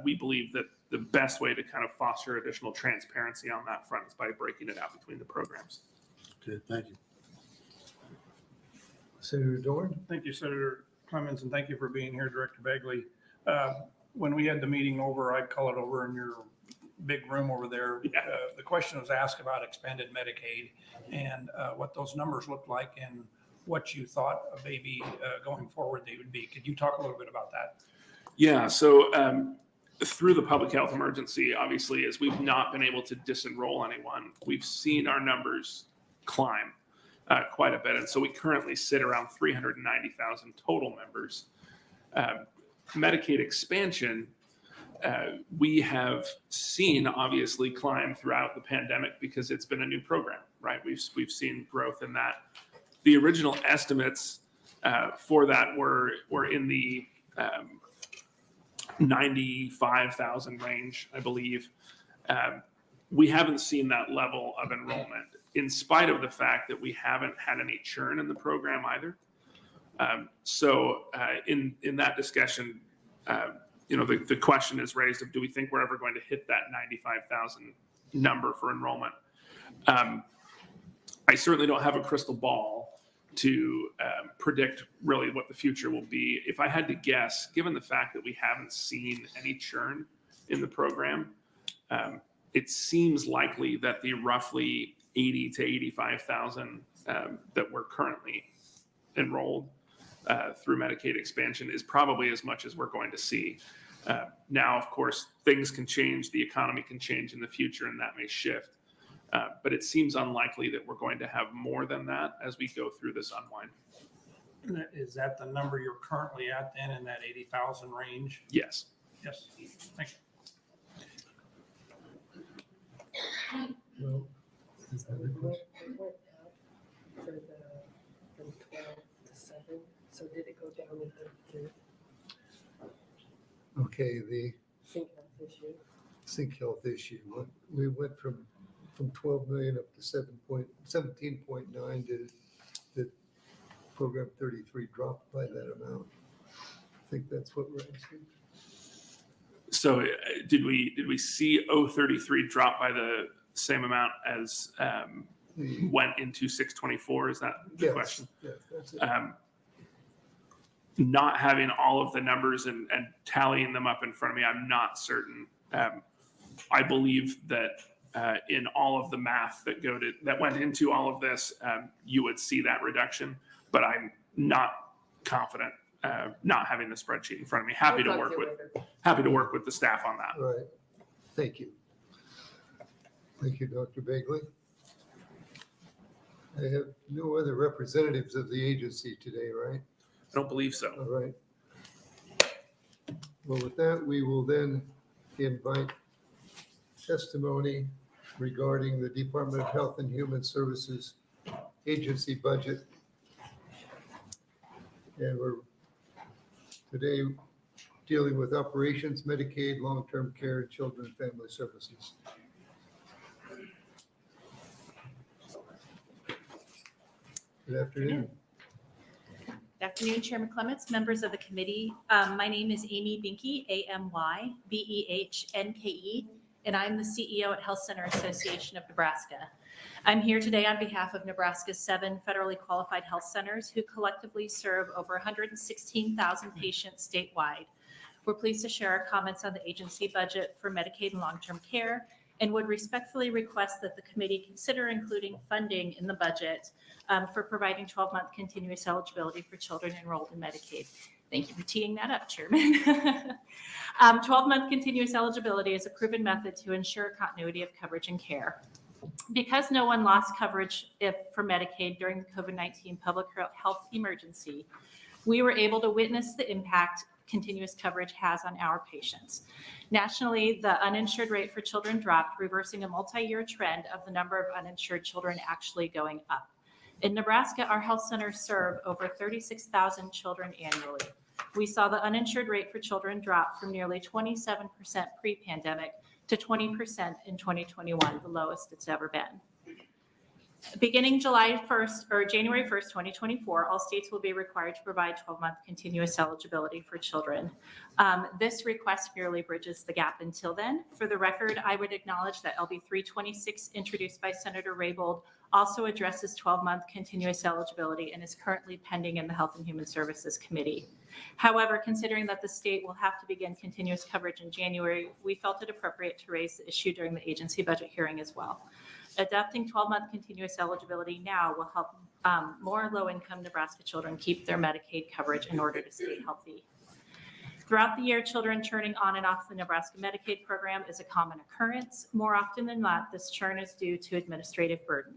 we believe that the best way to kind of foster additional transparency on that front is by breaking it out between the programs. Okay, thank you. Senator Dorn? Thank you, Senator Clemens, and thank you for being here, Director Begley. when we had the meeting over, I'd call it over in your big room over there. Yeah. The question was asked about expanded Medicaid and what those numbers looked like and what you thought maybe going forward they would be. Could you talk a little bit about that? Yeah, so through the public health emergency, obviously, as we've not been able to disenroll anyone, we've seen our numbers climb quite a bit. And so we currently sit around 390,000 total members. Medicaid expansion, we have seen obviously climb throughout the pandemic because it's been a new program, right? We've seen growth in that. The original estimates for that were in the 95,000 range, I believe. We haven't seen that level of enrollment, in spite of the fact that we haven't had any churn in the program either. So in that discussion, the question is raised of, do we think we're ever going to hit that 95,000 number for enrollment? I certainly don't have a crystal ball to predict really what the future will be. If I had to guess, given the fact that we haven't seen any churn in the program, it seems likely that the roughly 80 to 85,000 that we're currently enrolled through Medicaid expansion is probably as much as we're going to see. Now, of course, things can change, the economy can change in the future, and that may shift. But it seems unlikely that we're going to have more than that as we go through this unwind. Is that the number you're currently at then, in that 80,000 range? Yes. Yes. Thank you. Well, is that the question? It went up for from 12 to 7, so did it go down in the Okay, the sync health issue? sync health issue. We went from 12 million up to 17.9. Did the program 33 drop by that amount? I think that's what we're asking. So did we see 033 drop by the same amount as went into 624? Is that the Yes, question? yes, that's it. Not having all of the numbers and tallying them up in front of me, I'm not certain. I believe that in all of the math that went into all of this, you would see that reduction, but I'm not confident, not having the spreadsheet in front of me. Happy to work with the staff on that. Right. Thank you. Thank you, Dr. Bagley. I have no other representatives of the agency today, right? I don't believe so. All right. Well, with that, we will then invite testimony regarding the Department of Health and Human Services agency budget. And we're today dealing with operations, Medicaid, long-term care, and children and family services. Good afternoon. Good afternoon, Chairman Clements, members of the committee. My name is Amy Binke, AMYBEHNKE, and I'm the CEO at Health Center Association of Nebraska. I'm here today on behalf of Nebraska's 7 federally qualified health centers who collectively serve over 116,000 patients statewide. We're pleased to share our comments on the agency budget for Medicaid and long-term care, and would respectfully request that the committee consider including funding in the budget for providing 12-month continuous eligibility for children enrolled in Medicaid. Thank you for teeing that up, Chairman. 12-month continuous eligibility is a proven method to ensure continuity of coverage and care. Because no one lost coverage for Medicaid during the COVID-19 public health emergency, we were able to witness the impact continuous coverage has on our patients. Nationally, the uninsured rate for children dropped, reversing a multi-year trend of the number of uninsured children actually going up. In Nebraska, our health centers serve over 36,000 children annually. We saw the uninsured rate for children drop from nearly 27% pre-pandemic to 20% in 2021, the lowest it's ever been. Beginning July 1st or January 1st, 2024, all states will be required to provide 12-month continuous eligibility for children. This request merely bridges the gap until then. For the record, I would acknowledge that LB 326, introduced by Senator Raybould, also addresses 12-month continuous eligibility and is currently pending in the Health and Human Services Committee. However, considering that the state will have to begin continuous coverage in January, we felt it appropriate to raise the issue during the agency budget hearing as well. Adopting 12-month continuous eligibility now will help more low-income Nebraska children keep their Medicaid coverage in order to stay healthy. Throughout the year, children churning on and off the Nebraska Medicaid program is a common occurrence. More often than not, this churn is due to administrative burden.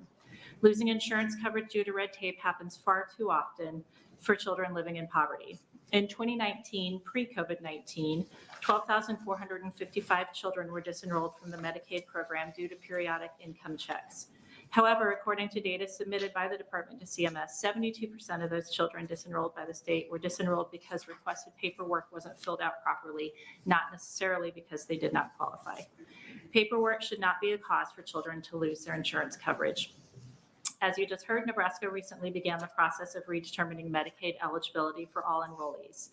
Losing insurance coverage due to red tape happens far too often for children living in poverty. In 2019, pre-COVID-19, 12,455 children were disenrolled from the Medicaid program due to periodic income checks. However, according to data submitted by the department to CMS, 72% of those children disenrolled by the state were disenrolled because requested paperwork wasn't filled out properly, not necessarily because they did not qualify. Paperwork should not be a cause for children to lose their insurance coverage. As you just heard, Nebraska recently began the process of redetermining Medicaid eligibility for all enrollees.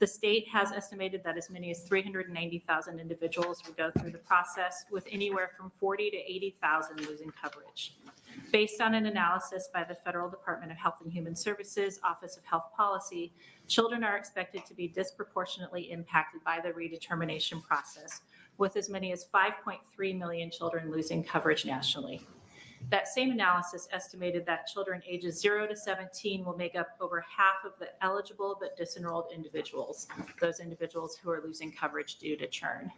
The state has estimated that as many as 390,000 individuals will go through the process, with anywhere from 40 to 80,000 losing coverage. Based on an analysis by the Federal Department of Health and Human Services Office of Health Policy, children are expected to be disproportionately impacted by the redetermination process, with as many as 5.3 million children losing coverage nationally. That same analysis estimated that children ages 0 to 17 will make up over half of the eligible but disenrolled individuals, those individuals who are losing coverage due to churn.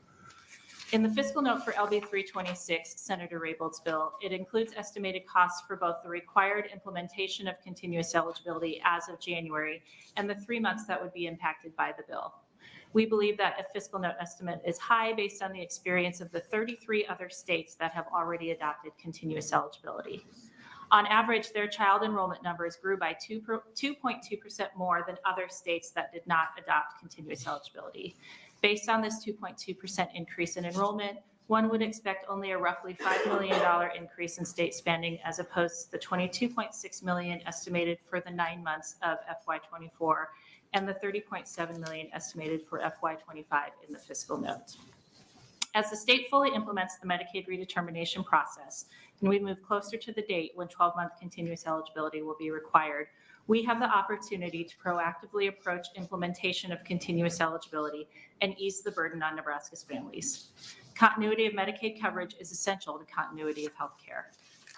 In the fiscal note for LB 326, Senator Raybould's bill, it includes estimated costs for both the required implementation of continuous eligibility as of January and the 3 months that would be impacted by the bill. We believe that a fiscal note estimate is high based on the experience of the 33 other states that have already adopted continuous eligibility. On average, their child enrollment numbers grew by 2.2% more than other states that did not adopt continuous eligibility. Based on this 2.2% increase in enrollment, one would expect only a roughly $5 million increase in state spending as opposed to the $22.6 million estimated for the 9 months of FY24 and the $30.7 million estimated for FY25 in the fiscal note. As the state fully implements the Medicaid redetermination process, and we move closer to the date when 12-month continuous eligibility will be required, we have the opportunity to proactively approach implementation of continuous eligibility and ease the burden on Nebraska's families. Continuity of Medicaid coverage is essential to continuity of health care.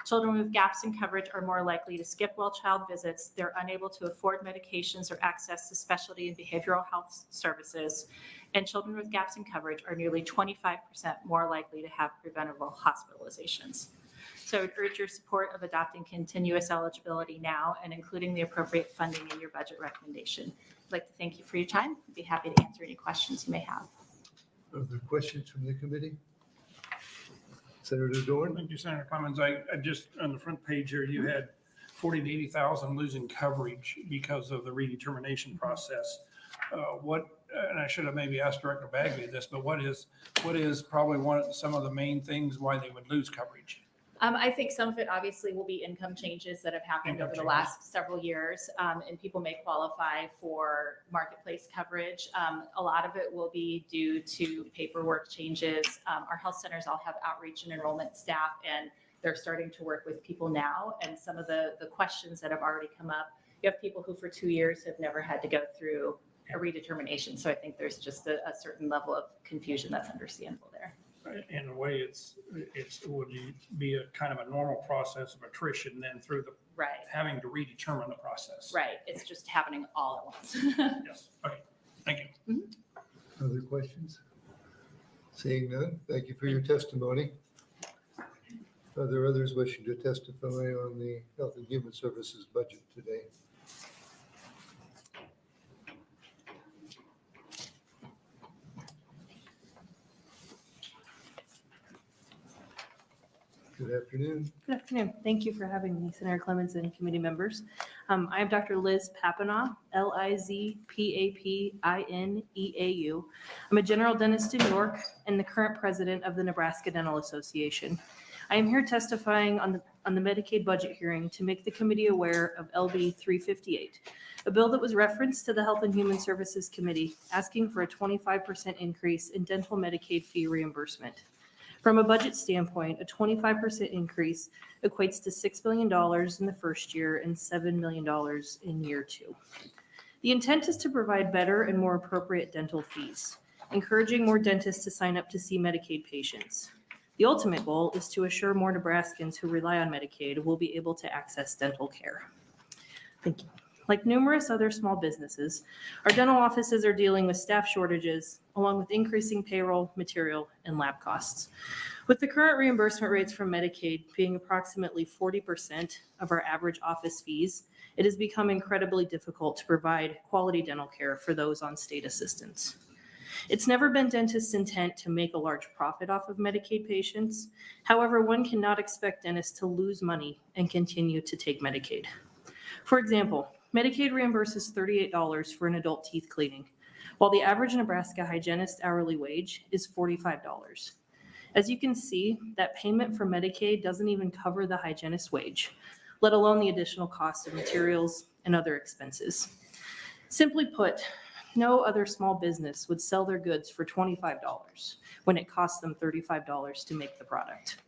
Children with gaps in coverage are more likely to skip well-child visits, they're unable to afford medications or access to specialty and behavioral health services, and children with gaps in coverage are nearly 25% more likely to have preventable hospitalizations. So I would urge your support of adopting continuous eligibility now and including the appropriate funding in your budget recommendation. I'd like to thank you for your time. I'd be happy to answer any questions you may have. Other questions from the committee? Senator Dorn? Thank you, Senator Clemens. I just, on the front page here, you had 40 to 80,000 losing coverage because of the redetermination process. And I should have maybe asked Director Bagley this, but what is probably some of the main things why they would lose coverage? I think some of it obviously will be income changes that have happened over the last several years, and people may qualify for marketplace coverage. A lot of it will be due to paperwork changes. Our health centers all have outreach and enrollment staff, and they're starting to work with people now. And some of the questions that have already come up, you have people who for 2 years have never had to go through a redetermination. So I think there's just a certain level of confusion that's understandable there. In a way, it would be a kind of a normal process of attrition then through the having to redetermine the process. Right. It's just happening all at once. Yes. Okay. Thank you. Mm-hmm. Other questions? Seeing none, thank you for your testimony. Are there others wishing to testify on the Health and Human Services budget today? Good afternoon. Good afternoon. Thank you for having me, Senator Clemens and committee members. I am Dr. Liz Papanaugh, Lizpapineau. I'm a general dentist in York and the current president of the Nebraska Dental Association. I am here testifying on the Medicaid budget hearing to make the committee aware of LB 358, a bill that was referenced to the Health and Human Services Committee asking for a 25% increase in dental Medicaid fee reimbursement. From a budget standpoint, a 25% increase equates to $6 billion in the first year and $7 million in year 2. The intent is to provide better and more appropriate dental fees, encouraging more dentists to sign up to see Medicaid patients. The ultimate goal is to assure more Nebraskans who rely on Medicaid will be able to access dental care. Thank you. Like numerous other small businesses, our dental offices are dealing with staff shortages, along with increasing payroll, material, and lab costs. With the current reimbursement rates from Medicaid being approximately 40% of our average office fees, it has become incredibly difficult to provide quality dental care for those on state assistance. It's never been dentists' intent to make a large profit off of Medicaid patients. However, one cannot expect dentists to lose money and continue to take Medicaid. For example, Medicaid reimburses $38 for an adult teeth cleaning, while the average Nebraska hygienist hourly wage is $45. As you can see, that payment for Medicaid doesn't even cover the hygienist's wage, let alone the additional cost of materials and other expenses. Simply put, no other small business would sell their goods for $25 when it costs them $35 to make the product.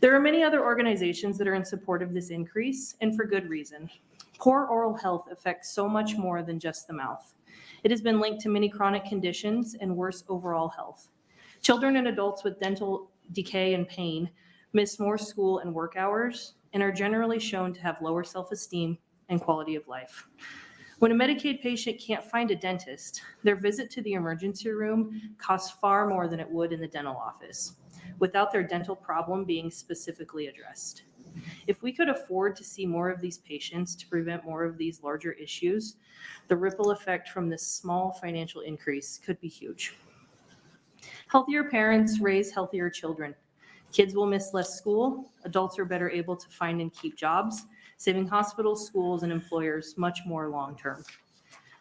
There are many other organizations that are in support of this increase, and for good reason. Poor oral health affects so much more than just the mouth. It has been linked to many chronic conditions and worse overall health. Children and adults with dental decay and pain miss more school and work hours and are generally shown to have lower self-esteem and quality of life. When a Medicaid patient can't find a dentist, their visit to the emergency room costs far more than it would in the dental office, without their dental problem being specifically addressed. If we could afford to see more of these patients to prevent more of these larger issues, the ripple effect from this small financial increase could be huge. Healthier parents raise healthier children. Kids will miss less school, adults are better able to find and keep jobs, saving hospitals, schools, and employers much more long-term.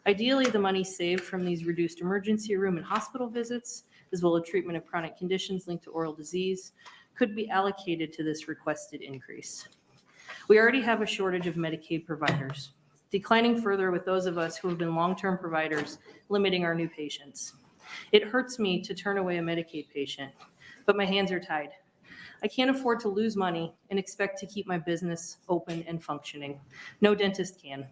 Ideally, the money saved from these reduced emergency room and hospital visits, as well as treatment of chronic conditions linked to oral disease, could be allocated to this requested increase. We already have a shortage of Medicaid providers, declining further with those of us who have been long-term providers, limiting our new patients. It hurts me to turn away a Medicaid patient, but my hands are tied. I can't afford to lose money and expect to keep my business open and functioning. No dentist can.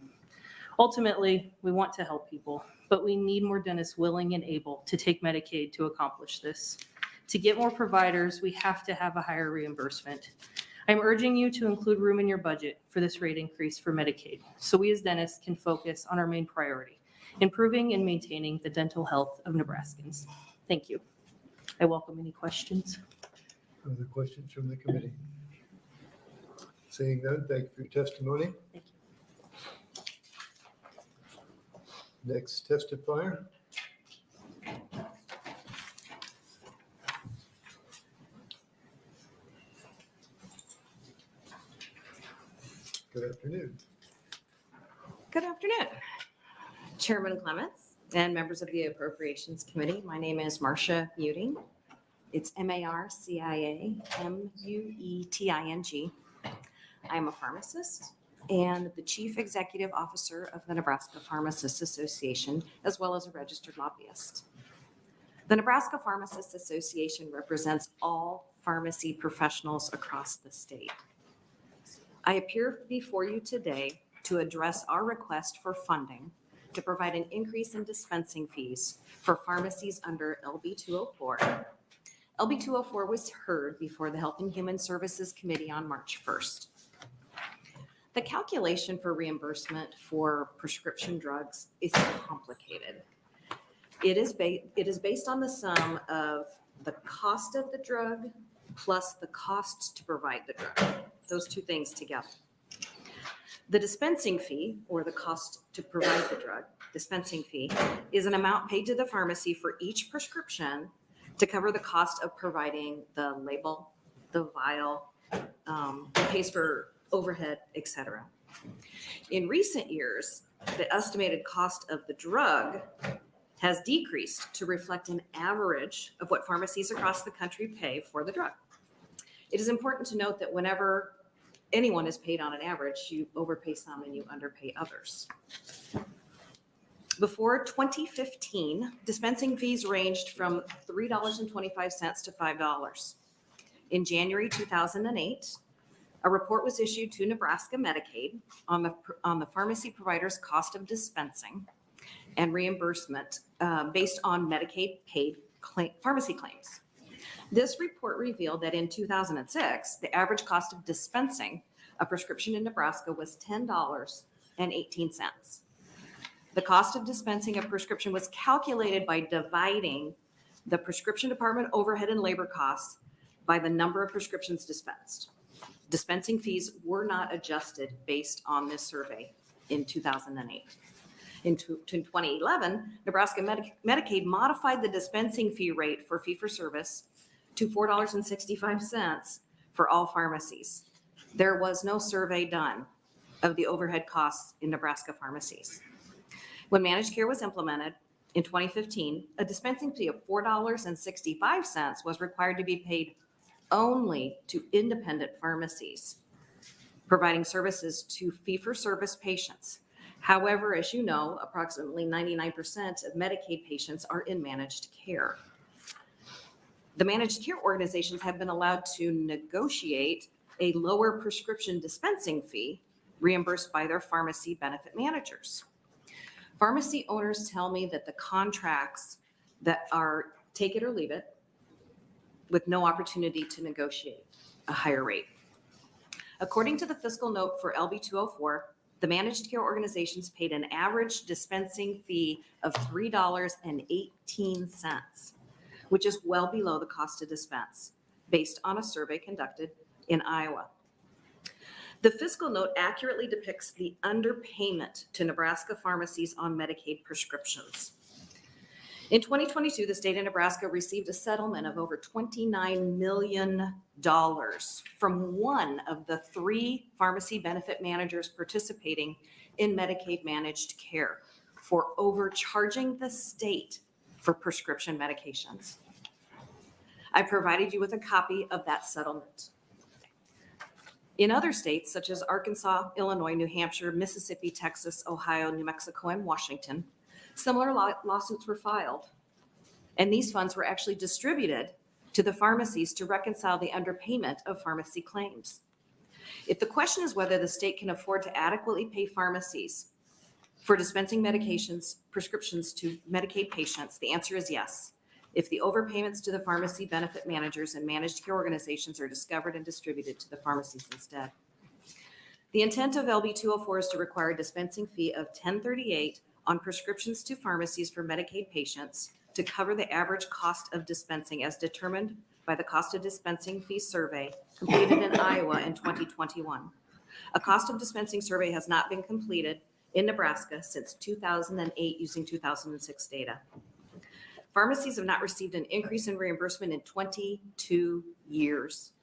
Ultimately, we want to help people, but we need more dentists willing and able to take Medicaid to accomplish this. To get more providers, we have to have a higher reimbursement. I'm urging you to include room in your budget for this rate increase for Medicaid, so we as dentists can focus on our main priority, improving and maintaining the dental health of Nebraskans. Thank you. I welcome any questions. Other questions from the committee? Seeing none, thank you for your testimony. Thank you. Next testifier. Good afternoon. Good afternoon, Chairman Clements and members of the Appropriations Committee. My name is Marcia Muting. It's MarciaMueting. I'm a pharmacist and the Chief Executive Officer of the Nebraska Pharmacists Association, as well as a registered lobbyist. The Nebraska Pharmacists Association represents all pharmacy professionals across the state. I appear before you today to address our request for funding to provide an increase in dispensing fees for pharmacies under LB 204. LB 204 was heard before the Health and Human Services Committee on March 1st. The calculation for reimbursement for prescription drugs is complicated. It is based on the sum of the cost of the drug plus the cost to provide the drug, those two things together. The dispensing fee, or the cost to provide the drug, dispensing fee, is an amount paid to the pharmacy for each prescription to cover the cost of providing the label, the vial, pays for overhead, etc. In recent years, the estimated cost of the drug has decreased to reflect an average of what pharmacies across the country pay for the drug. It is important to note that whenever anyone is paid on an average, you overpay some and you underpay others. Before 2015, dispensing fees ranged from $3.25 to $5. In January 2008, a report was issued to Nebraska Medicaid on the pharmacy provider's cost of dispensing and reimbursement based on Medicaid paid pharmacy claims. This report revealed that in 2006, the average cost of dispensing a prescription in Nebraska was $10.18. The cost of dispensing a prescription was calculated by dividing the prescription department overhead and labor costs by the number of prescriptions dispensed. Dispensing fees were not adjusted based on this survey in 2008. In 2011, Nebraska Medicaid modified the dispensing fee rate for fee-for-service to $4.65 for all pharmacies. There was no survey done of the overhead costs in Nebraska pharmacies. When managed care was implemented in 2015, a dispensing fee of $4.65 was required to be paid only to independent pharmacies providing services to fee-for-service patients. However, as you know, approximately 99% of Medicaid patients are in managed care. The managed care organizations have been allowed to negotiate a lower prescription dispensing fee reimbursed by their pharmacy benefit managers. Pharmacy owners tell me that the contracts that are take it or leave it with no opportunity to negotiate a higher rate. According to the fiscal note for LB 204, the managed care organizations paid an average dispensing fee of $3.18, which is well below the cost to dispense, based on a survey conducted in Iowa. The fiscal note accurately depicts the underpayment to Nebraska pharmacies on Medicaid prescriptions. In 2022, the state of Nebraska received a settlement of over $29 million from one of the 3 pharmacy benefit managers participating in Medicaid managed care for overcharging the state for prescription medications. I provided you with a copy of that settlement. In other states, such as Arkansas, Illinois, New Hampshire, Mississippi, Texas, Ohio, New Mexico, and Washington, similar lawsuits were filed, and these funds were actually distributed to the pharmacies to reconcile the underpayment of pharmacy claims. If the question is whether the state can afford to adequately pay pharmacies for dispensing prescriptions to Medicaid patients, the answer is yes. If the overpayments to the pharmacy benefit managers and managed care organizations are discovered and distributed to the pharmacies instead. The intent of LB 204 is to require a dispensing fee of $10.38 on prescriptions to pharmacies for Medicaid patients to cover the average cost of dispensing as determined by the cost of dispensing fee survey completed in Iowa in 2021. A cost of dispensing survey has not been completed in Nebraska since 2008 using 2006 data. Pharmacies have not received an increase in reimbursement in 22 years,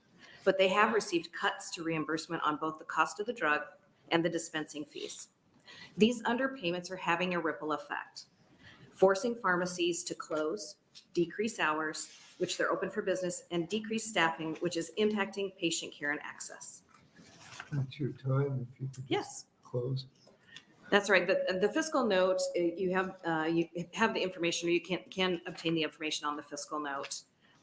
but they have received cuts to reimbursement on both the cost of the drug and the dispensing fees. These underpayments are having a ripple effect, forcing pharmacies to close, decrease hours, which they're open for business, and decrease staffing, which is impacting patient care and access. That's your time, if you could Yes. close. That's right. The fiscal note, you have the information, or you can obtain the information on the fiscal note.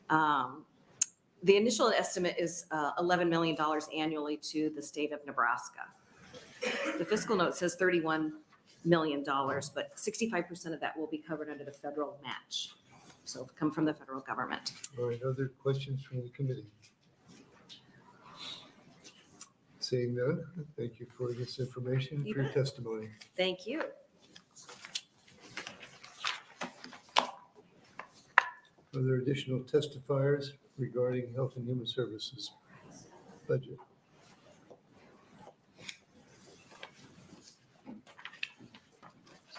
The initial estimate is $11 million annually to the state of Nebraska. The fiscal note says $31 million, but 65% of that will be covered under the federal match. So it'll come from the federal government. All right, other questions from the committee? Seeing none, thank you for this information, and You for your bet. testimony. Thank you. Are there additional testifiers regarding Health and Human Services budget?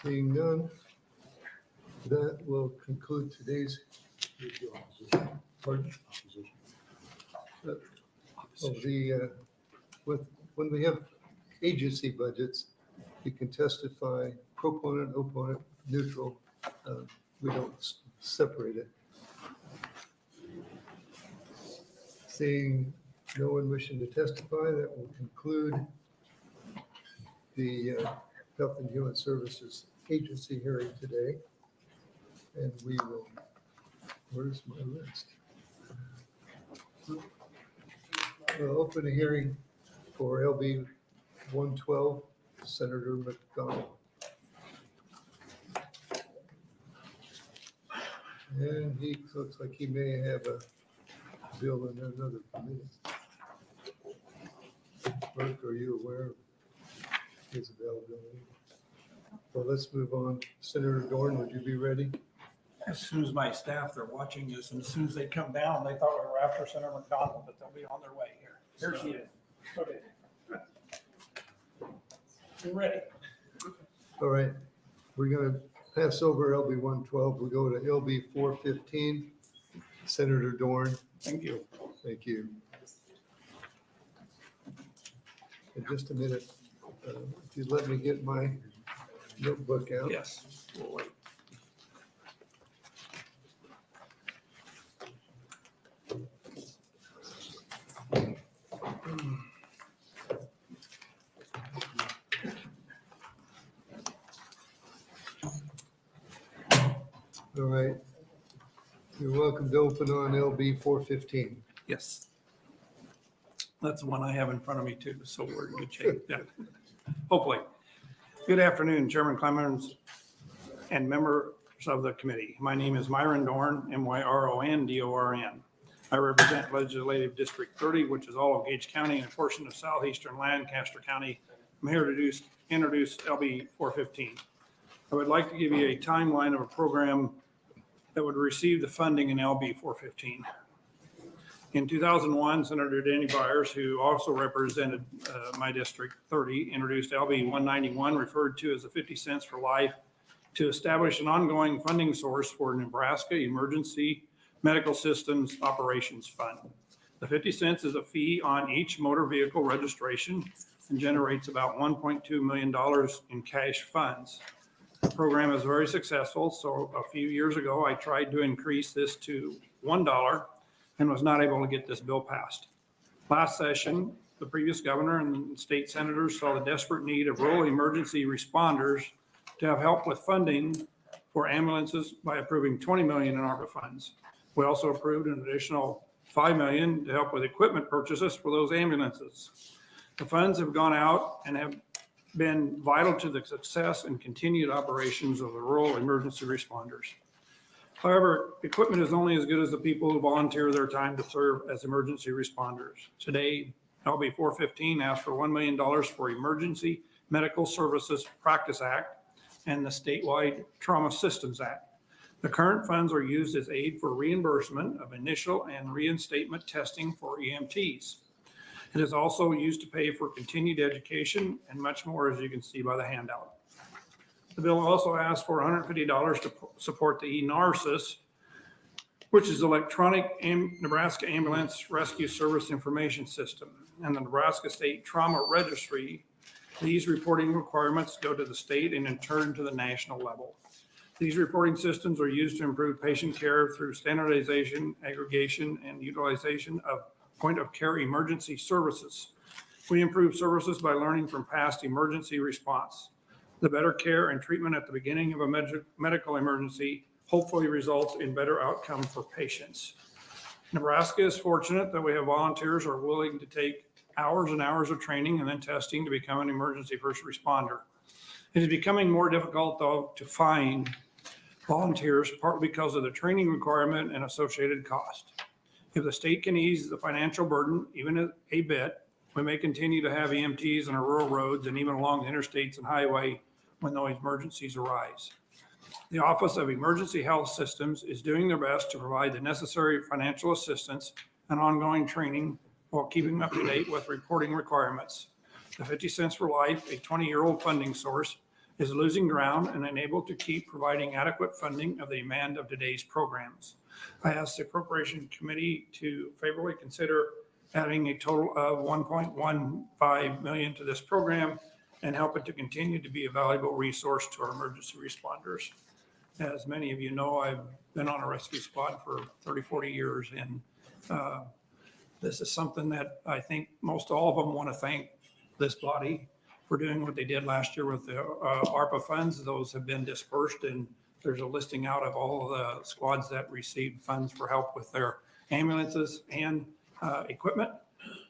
Seeing none, that will conclude today's. Pardon? When we have agency budgets, you can testify proponent, opponent, neutral. We don't separate it. Seeing No one wishing to testify. That will conclude the Health and Human Services Agency hearing today. And we will, where's my list? We'll open a hearing for LB 112, Senator McDonnell. And he looks like he may have a bill in another committee. Clerk, are you aware of his availability? Well, let's move on. Senator Dorn, would you be ready? As soon as my staff, they're watching this, and as soon as they come down, they thought we were after Senator McDonnell, but they'll be on their way here. Here she is. Okay. You ready? All right, we're gonna pass over LB 112. We'll go to LB 415. Senator Dorn, Thank you. thank you. In just a minute, if you let me get my notebook out. Yes. We'll wait. All right. You're welcome to open on LB 415. Yes. That's the one I have in front of me too, so we're in good shape. Yeah. Hopefully. Good afternoon, Chairman Clemens and members of the committee. My name is Myron Dorn, M-Y-R-O-N-D-O-R-N. I represent Legislative District 30, which is all of Gage County and a portion of southeastern Lancaster County. I'm here to introduce LB 415. I would like to give you a timeline of a program that would receive the funding in LB 415. In 2001, Senator Danny Byers, who also represented my District 30, introduced LB 191, referred to as the 50 cents for life, to establish an ongoing funding source for Nebraska Emergency Medical Systems Operations Fund. The 50 cents is a fee on each motor vehicle registration and generates about $1.2 million in cash funds. The program is very successful, so a few years ago, I tried to increase this to $1 and was not able to get this bill passed. Last session, the previous governor and state senators saw the desperate need of rural emergency responders to have help with funding for ambulances by approving $20 million in ARPA funds. We also approved an additional $5 million to help with equipment purchases for those ambulances. The funds have gone out and have been vital to the success and continued operations of the rural emergency responders. However, equipment is only as good as the people who volunteer their time to serve as emergency responders. Today, LB 415 asks for $1 million for Emergency Medical Services Practice Act and the statewide Trauma Systems Act. The current funds are used as aid for reimbursement of initial and reinstatement testing for EMTs. It is also used to pay for continued education and much more, as you can see by the handout. The bill also asks for $150 to support the eNARSIS, which is Electronic Nebraska Ambulance Rescue Service Information System, and the Nebraska State Trauma Registry. These reporting requirements go to the state and in turn to the national level. These reporting systems are used to improve patient care through standardization, aggregation, and utilization of point-of-care emergency services. We improve services by learning from past emergency response. The better care and treatment at the beginning of a medical emergency hopefully results in better outcome for patients. Nebraska is fortunate that we have volunteers who are willing to take hours and hours of training and then testing to become an emergency first responder. It is becoming more difficult, though, to find volunteers, partly because of the training requirement and associated cost. If the state can ease the financial burden even a bit, we may continue to have EMTs on our rural roads and even along the interstates and highway when those emergencies arise. The Office of Emergency Health Systems is doing their best to provide the necessary financial assistance and ongoing training while keeping up to date with reporting requirements. The 50 cents for life, a 20-year-old funding source, is losing ground and unable to keep providing adequate funding of the demand of today's programs. I asked the Appropriation Committee to favorably consider adding a total of $1.15 million to this program and help it to continue to be a valuable resource to our emergency responders. As many of you know, I've been on a rescue squad for 30, 40 years, and This is something that I think most all of them want to thank this body for doing what they did last year with the ARPA funds. Those have been dispersed, and there's a listing out of all the squads that received funds for help with their ambulances and equipment.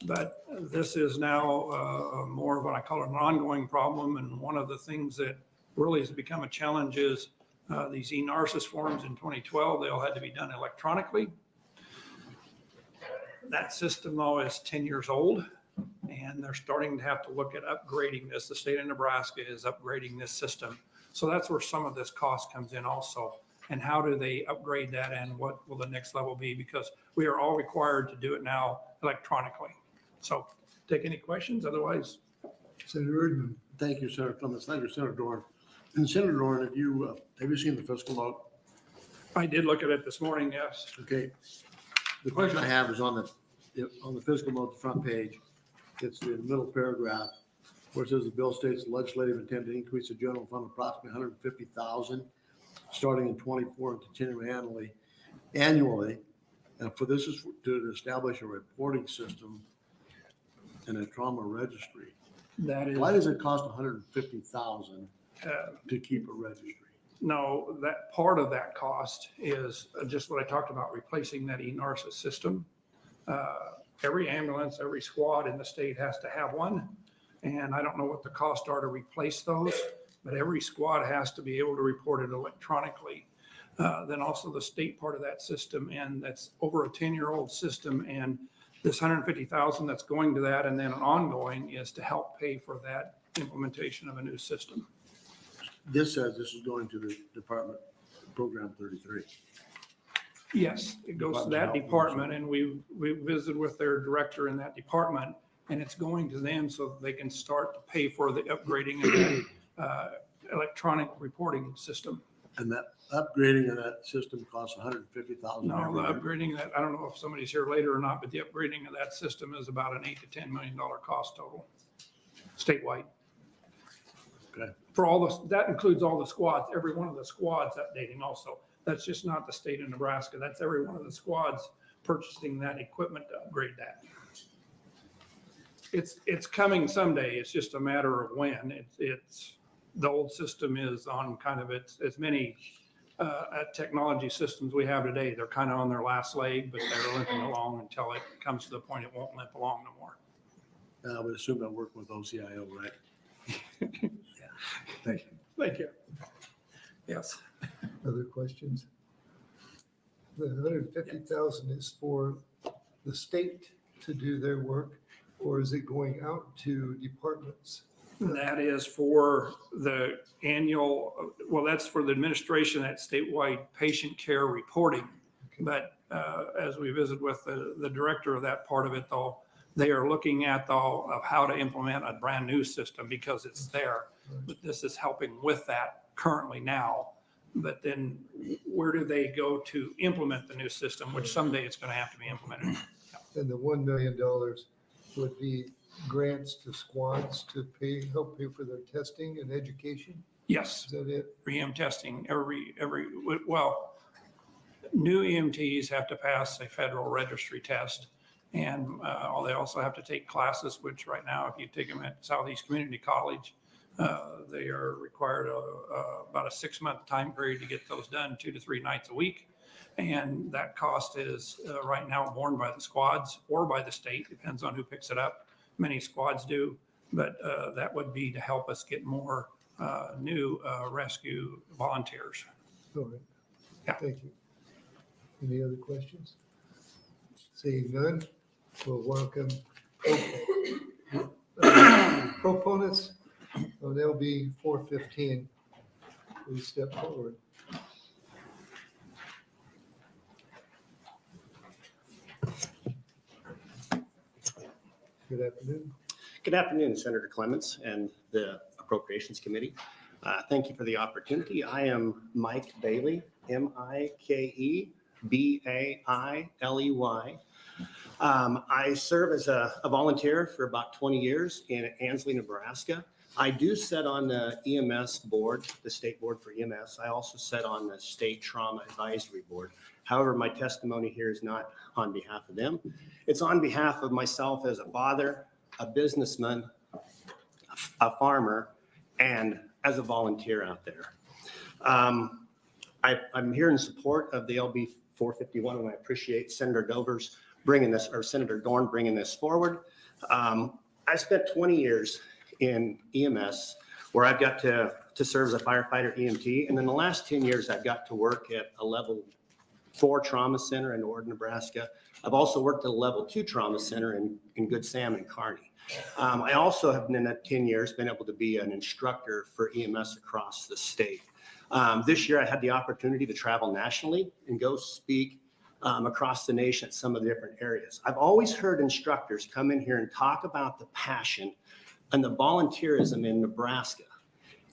But this is now more of what I call an ongoing problem. And one of the things that really has become a challenge is these e-narcissist forms in 2012, they all had to be done electronically. That system though is 10 years old, and they're starting to have to look at upgrading this. The state of Nebraska is upgrading this system. So that's where some of this cost comes in also. And how do they upgrade that, and what will the next level be? Because we are all required to do it now electronically. So take any questions, otherwise. Senator Erdman. Thank you, Senator Clements. Thank you, Senator Dorn. And Senator Dorn, have you seen the fiscal note? I did look at it this morning, yes. Okay. The question I have is on the fiscal note, the front page. It's the middle paragraph where it says the bill states the legislative intent to increase the general fund approximately 150,000 starting in 24 and continuing annually. And for this is to establish a reporting system and a trauma registry. That is. Why does it cost 150,000 to keep a registry? No, that part of that cost is just what I talked about, replacing that e-narcissist system. Every ambulance, every squad in the state has to have one. And I don't know what the costs are to replace those, but every squad has to be able to report it electronically. Then also the state part of that system, and that's over a 10-year-old system. And this 150,000 that's going to that and then ongoing is to help pay for that implementation of a new system. This says this is going to the Department Program 33. Yes, it goes to that department, and we visited with their director in that department, and it's going to them so that they can start to pay for the upgrading of that electronic reporting system. And that upgrading of that system costs 150,000. No, the upgrading of that, I don't know if somebody's here later or not, but the upgrading of that system is about an $8 to $10 million cost total, statewide. Okay. For all this, that includes all the squads, every one of the squads updating also. That's just not the state of Nebraska. That's every one of the squads purchasing that equipment to upgrade that. It's coming someday. It's just a matter of when. It's the old system is on kind of as many technology systems we have today. They're kind of on their last leg, but they're limping along until it comes to the point it won't limp along no more. I would assume they're working with OCIO, right? Yeah. Thank you. Thank you. Yes. Other questions? The 150,000 is for the state to do their work, or is it going out to departments? That is for the annual, well, that's for the administration, that statewide patient care reporting. But as we visit with the director of that part of it, though, they are looking at though of how to implement a brand new system because it's there. But this is helping with that currently now. But then where do they go to implement the new system, which someday it's going to have to be implemented. And the $1 million would be grants to squads to help pay for their testing and education? Yes. Is that it? Re-EM testing, well, new EMTs have to pass a federal registry test. And they also have to take classes, which right now, if you take them at Southeast Community College, they are required about a 6-month time period to get those done 2 to 3 nights a week. And that cost is right now borne by the squads or by the state, depends on who picks it up. Many squads do, but that would be to help us get more new rescue volunteers. All right. Yeah. Thank you. Any other questions? Seeing none, we'll welcome proponents on LB 415. Please step forward. Good afternoon. Good afternoon, Senator Clements and the Appropriations Committee. Thank you for the opportunity. I am Mike Bailey, Mikebailey. I serve as a volunteer for about 20 years in Ansley, Nebraska. I do sit on the EMS board, the state board for EMS. I also sit on the state trauma advisory board. However, my testimony here is not on behalf of them. It's on behalf of myself as a father, a businessman, a farmer, and as a volunteer out there. I'm here in support of the LB 451, and I appreciate Senator Dover's bringing this, or Senator Dorn bringing this forward. I spent 20 years in EMS where I've got to serve as a firefighter EMT. And then the last 10 years, I've got to work at a level 4 trauma center in Dorn, Nebraska. I've also worked at a level 2 trauma center in Good Sam and Kearney. I also have been at 10 years been able to be an instructor for EMS across the state. This year, I had the opportunity to travel nationally and go speak across the nation at some of the different areas. I've always heard instructors come in here and talk about the passion and the volunteerism in Nebraska.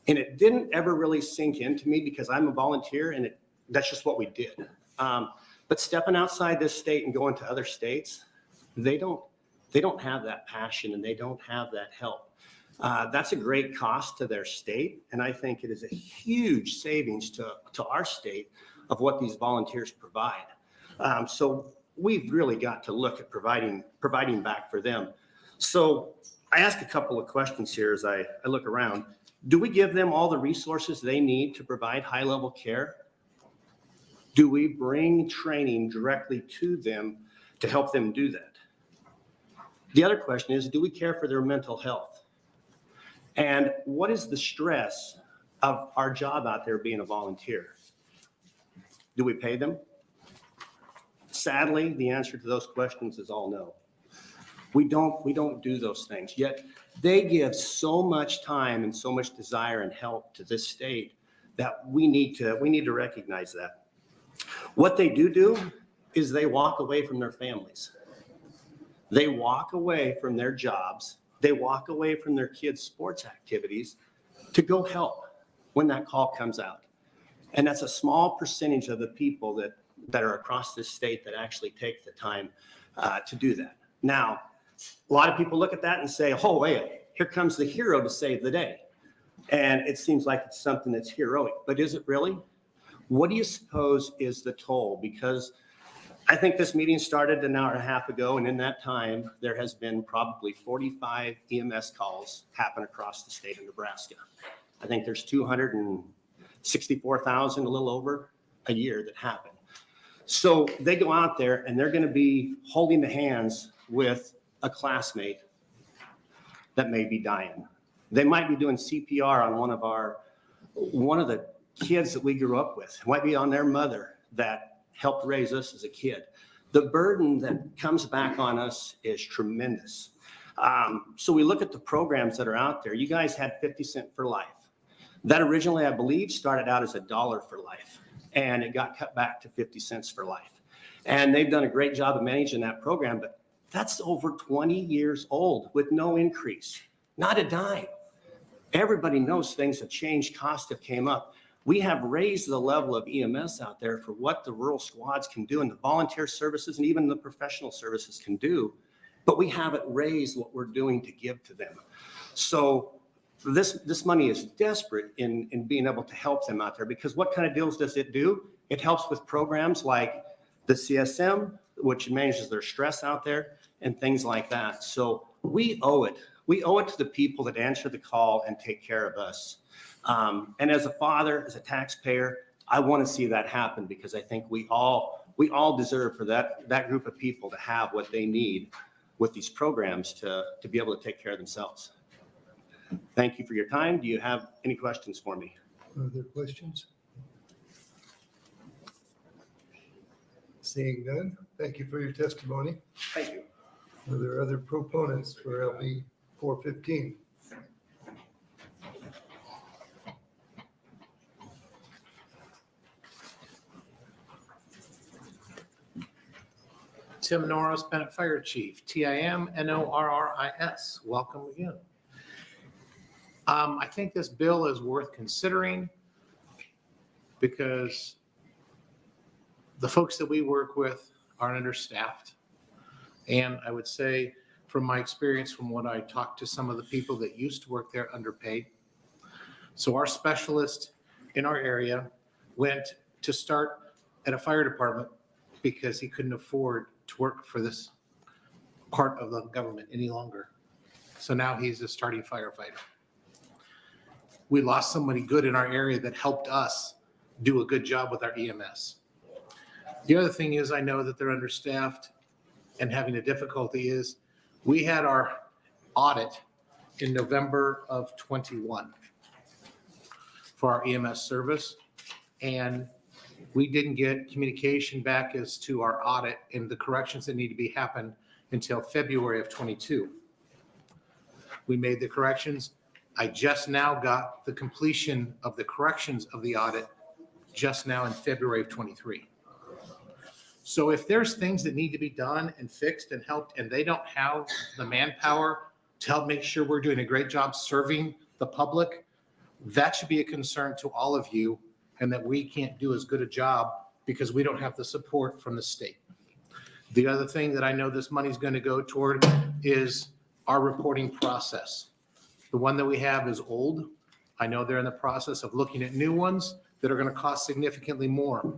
And it didn't ever really sink into me because I'm a volunteer and that's just what we did. But stepping outside this state and going to other states, they don't have that passion and they don't have that help. That's a great cost to their state. And I think it is a huge savings to our state of what these volunteers provide. So we've really got to look at providing back for them. So I ask a couple of questions here as I look around. Do we give them all the resources they need to provide high-level care? Do we bring training directly to them to help them do that? The other question is, do we care for their mental health? And what is the stress of our job out there being a volunteer? Do we pay them? Sadly, the answer to those questions is all no. We don't do those things, yet they give so much time and so much desire and help to this state that we need to recognize that. What they do is they walk away from their families. They walk away from their jobs. They walk away from their kids' sports activities to go help when that call comes out. And that's a small percentage of the people that are across this state that actually take the time to do that. Now, a lot of people look at that and say, oh, wait, here comes the hero to save the day. And it seems like it's something that's heroic, but is it really? What do you suppose is the toll? Because I think this meeting started an hour and a half ago, and in that time, there has been probably 45 EMS calls happen across the state of Nebraska. I think there's 264,000, a little over a year that happen. So they go out there and they're going to be holding the hands with a classmate that may be dying. They might be doing CPR on one of the kids that we grew up with. It might be on their mother that helped raise us as a kid. The burden that comes back on us is tremendous. So we look at the programs that are out there. You guys had 50 cents for life. That originally, I believe, started out as $1 for life, and it got cut back to 50 cents for life. And they've done a great job of managing that program, but that's over 20 years old with no increase, not a dime. Everybody knows things have changed, costs have came up. We have raised the level of EMS out there for what the rural squads can do and the volunteer services and even the professional services can do, but we haven't raised what we're doing to give to them. So this money is desperate in being able to help them out there, because what kind of deals does it do? It helps with programs like the CSM, which manages their stress out there and things like that. So we owe it. We owe it to the people that answer the call and take care of us. And as a father, as a taxpayer, I want to see that happen, because I think we all deserve for that group of people to have what they need with these programs to be able to take care of themselves. Thank you for your time. Do you have any questions for me? Other questions? Seeing none, thank you for your testimony. Thank you. Are there other proponents for LB 415? Tim Norris, Bennett Fire Chief, TIM-NORRIS. Welcome again. I think this bill is worth considering because the folks that we work with are understaffed. And I would say from my experience, from what I talked to some of the people that used to work there, underpaid. So our specialist in our area went to start at a fire department because he couldn't afford to work for this part of the government any longer. So now he's a starting firefighter. We lost somebody good in our area that helped us do a good job with our EMS. The other thing is, I know that they're understaffed and having a difficulty is, we had our audit in November of 21 for our EMS service, and we didn't get communication back as to our audit and the corrections that need to be happened until February of 22. We made the corrections. I just now got the completion of the corrections of the audit just now in February of 23. So if there's things that need to be done and fixed and helped, and they don't have the manpower to help make sure we're doing a great job serving the public, that should be a concern to all of you, and that we can't do as good a job because we don't have the support from the state. The other thing that I know this money's going to go toward is our reporting process. The one that we have is old. I know they're in the process of looking at new ones that are going to cost significantly more.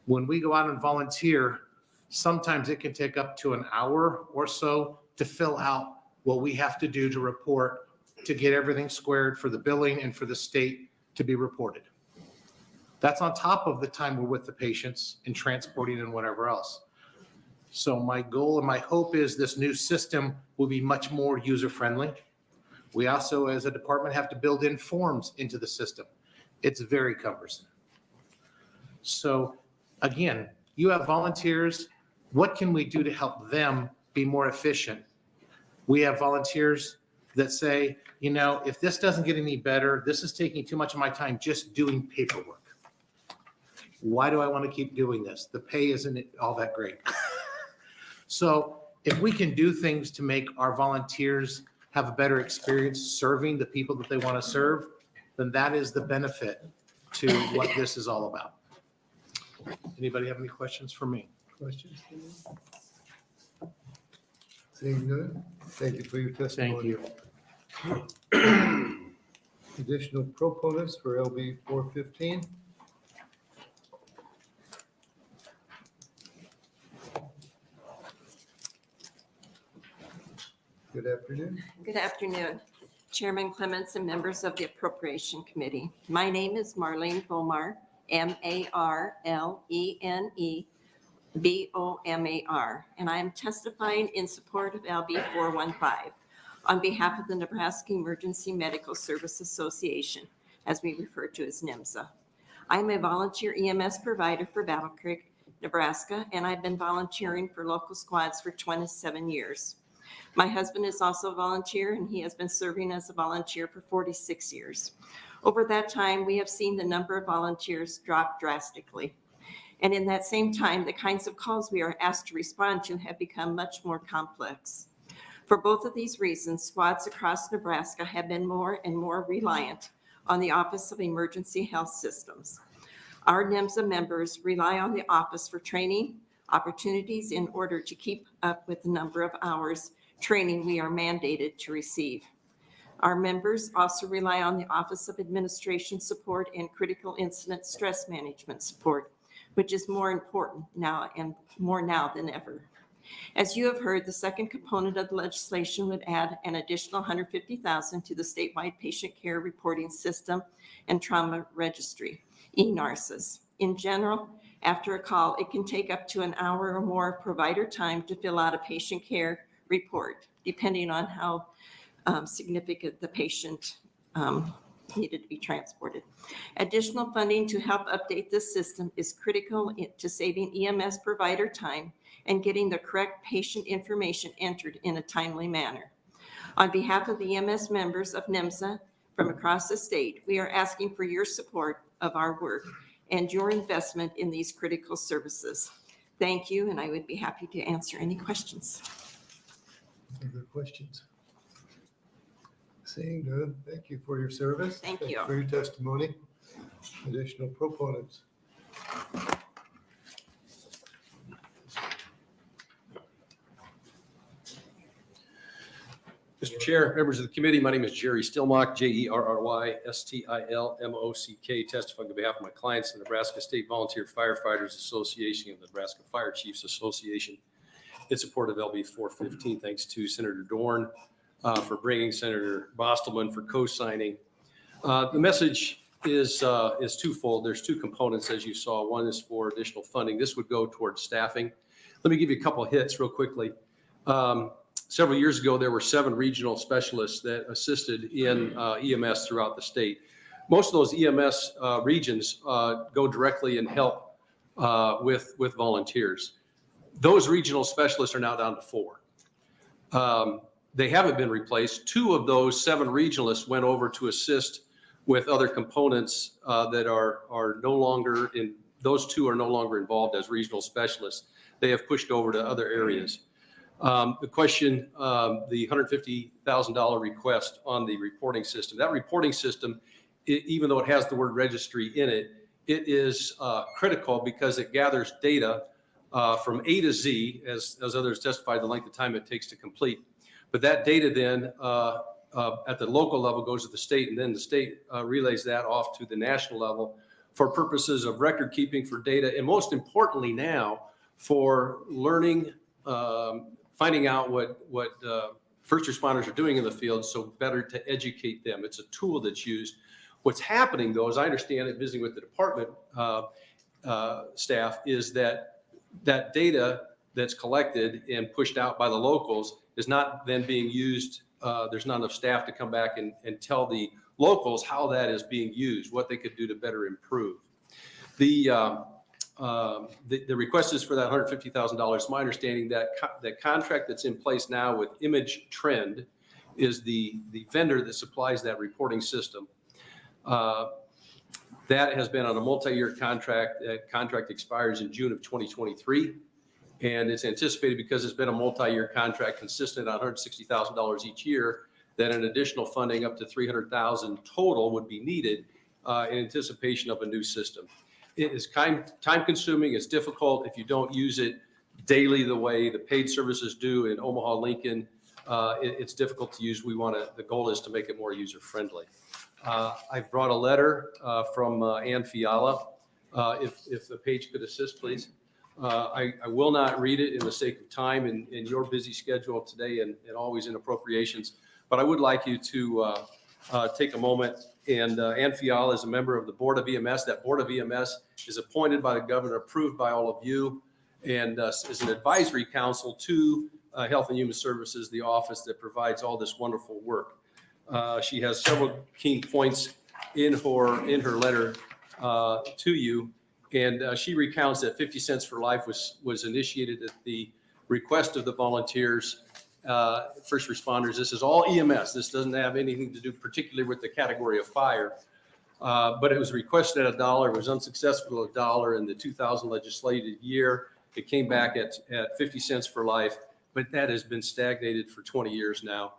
When we go out and volunteer, sometimes it can take up to an hour or so to fill out what we have to do to report, to get everything squared for the billing and for the state to be reported. That's on top of the time we're with the patients and transporting and whatever else. So my goal and my hope is this new system will be much more user-friendly. We also, as a department, have to build in forms into the system. It's very cumbersome. So again, you have volunteers. What can we do to help them be more efficient? We have volunteers that say, you know, if this doesn't get any better, this is taking too much of my time just doing paperwork. Why do I want to keep doing this? The pay isn't all that great. So if we can do things to make our volunteers have a better experience serving the people that they want to serve, then that is the benefit to what this is all about. Anybody have any questions for me? Questions? Seeing none, thank you for your testimony. Thank you. Additional proponents for LB 415. Good afternoon. Good afternoon, Chairman Clements and members of the Appropriation Committee. My name is Marlene Bomar, MarleneBomar, and I am testifying in support of LB 415 on behalf of the Nebraska Emergency Medical Service Association, as we refer to as NEMSA. I am a volunteer EMS provider for Battle Creek, Nebraska, and I've been volunteering for local squads for 27 years. My husband is also a volunteer, and he has been serving as a volunteer for 46 years. Over that time, we have seen the number of volunteers drop drastically. And in that same time, the kinds of calls we are asked to respond to have become much more complex. For both of these reasons, squads across Nebraska have been more and more reliant on the Office of Emergency Health Systems. Our NEMSA members rely on the office for training opportunities in order to keep up with the number of hours training we are mandated to receive. Our members also rely on the Office of Administration Support and Critical Incident Stress Management Support, which is more important now and more now than ever. As you have heard, the second component of the legislation would add an additional $150,000 to the statewide patient care reporting system and trauma registry, eNARSIS. In general, after a call, it can take up to an hour or more of provider time to fill out a patient care report, depending on how significant the patient needed to be transported. Additional funding to help update this system is critical to saving EMS provider time and getting the correct patient information entered in a timely manner. On behalf of the EMS members of NEMSA from across the state, we are asking for your support of our work and your investment in these critical services. Thank you, and I would be happy to answer any questions. Other questions? Seeing none, thank you for your service. Thank you. For your testimony. Additional proponents. Mr. Chair, members of the committee, my name is Jerry Stillmock, Jerrystilmock, testifying on behalf of my clients, the Nebraska State Volunteer Firefighters Association and the Nebraska Fire Chiefs Association, in support of LB 415. Thanks to Senator Dorn for bringing, Senator Bostelman for co-signing. The message is twofold. There's two components, as you saw. One is for additional funding. This would go towards staffing. Let me give you a couple of hits real quickly. Several years ago, there were 7 regional specialists that assisted in EMS throughout the state. Most of those EMS regions go directly and help with volunteers. Those regional specialists are now down to 4. They haven't been replaced. 2 of those 7 regionalists went over to assist with other components that are no longer in. Those 2 are no longer involved as regional specialists. They have pushed over to other areas. The question, the $150,000 request on the reporting system. That reporting system, even though it has the word registry in it, it is critical because it gathers data from A to Z, as others testified, the length of time it takes to complete. But that data then at the local level goes to the state, and then the state relays that off to the national level for purposes of record keeping, for data, and most importantly now for learning, finding out what first responders are doing in the field, so better to educate them. It's a tool that's used. What's happening, though, as I understand it, visiting with the department staff, is that data that's collected and pushed out by the locals is not then being used. There's not enough staff to come back and tell the locals how that is being used, what they could do to better improve. The request is for that $150,000. It's my understanding that the contract that's in place now with Image Trend is the vendor that supplies that reporting system. That has been on a multi-year contract. That contract expires in June of 2023. And it's anticipated, because it's been a multi-year contract consistent on $160,000 each year, that an additional funding up to $300,000 total would be needed in anticipation of a new system. It is time consuming. It's difficult if you don't use it daily the way the paid services do in Omaha, Lincoln. It's difficult to use. The goal is to make it more user friendly. I've brought a letter from Ann Fiala. If the page could assist, please. I will not read it in the sake of time and your busy schedule today and always in appropriations, but I would like you to take a moment. And Ann Fiala is a member of the Board of EMS. That Board of EMS is appointed by the governor, approved by all of you, and is an advisory council to Health and Human Services, the office that provides all this wonderful work. She has several key points in her letter to you. And she recounts that 50 Cents for Life was initiated at the request of the volunteers, first responders. This is all EMS. This doesn't have anything to do particularly with the category of fire. But it was requested at $1. It was unsuccessful at $1 in the 2000 legislative year. It came back at 50 Cents for Life, but that has been stagnated for 20 years now.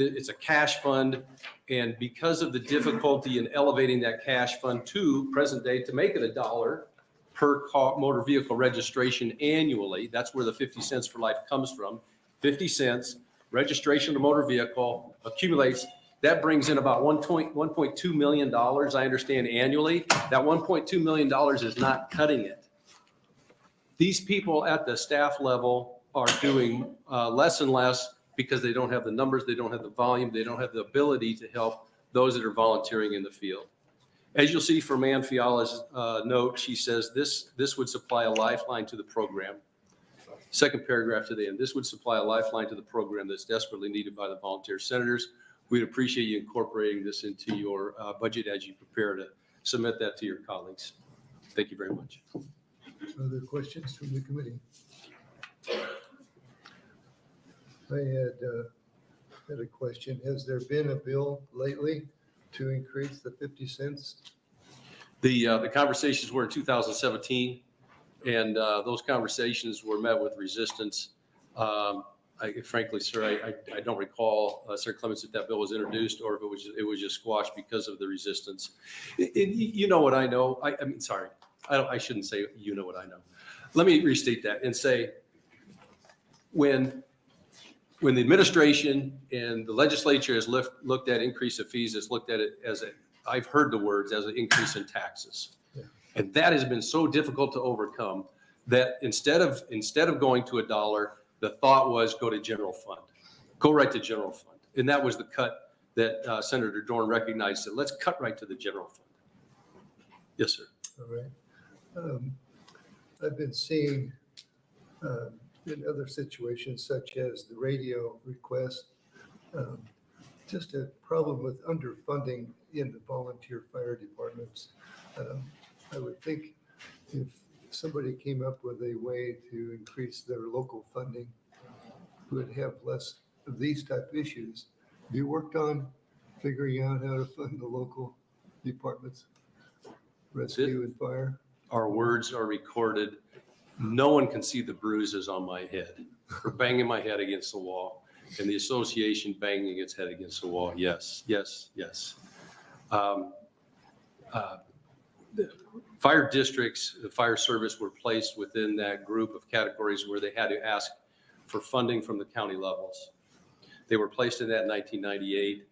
It's a cash fund, and because of the difficulty in elevating that cash fund to present day to make it $1 per motor vehicle registration annually, that's where the 50 Cents for Life comes from. 50 cents, registration of a motor vehicle accumulates. That brings in about $1.2 million, I understand, annually. That $1.2 million is not cutting it. These people at the staff level are doing less and less because they don't have the numbers, they don't have the volume, they don't have the ability to help those that are volunteering in the field. As you'll see from Ann Fiala's note, she says this would supply a lifeline to the program. Second paragraph to the end, this would supply a lifeline to the program that's desperately needed by the volunteer senators. We'd appreciate you incorporating this into your budget as you prepare to submit that to your colleagues. Thank you very much. Other questions from the committee? I had a question. Has there been a bill lately to increase the 50 cents? The conversations were in 2017, and those conversations were met with resistance. Frankly, sir, I don't recall, Sir Clements, if that bill was introduced or if it was just squashed because of the resistance. You know what I know. I mean, sorry, I shouldn't say you know what I know. Let me restate that and say when when the administration and the legislature has looked at increase of fees, it's looked at it as I've heard the words, as an increase in taxes. And that has been so difficult to overcome that instead of going to $1, the thought was go to general fund, go right to general fund. And that was the cut that Senator Dorn recognized, that let's cut right to the general fund. Yes, sir. All right. I've been seeing in other situations, such as the radio request, just a problem with underfunding in the volunteer fire departments. I would think if somebody came up with a way to increase their local funding, we would have less of these type of issues. Have you worked on figuring out how to fund the local departments, rescue and fire? Our words are recorded. No one can see the bruises on my head for banging my head against the wall, and the association banging its head against the wall. Yes, yes, yes. The fire districts, the fire service were placed within that group of categories where they had to ask for funding from the county levels. They were placed in that in 1998,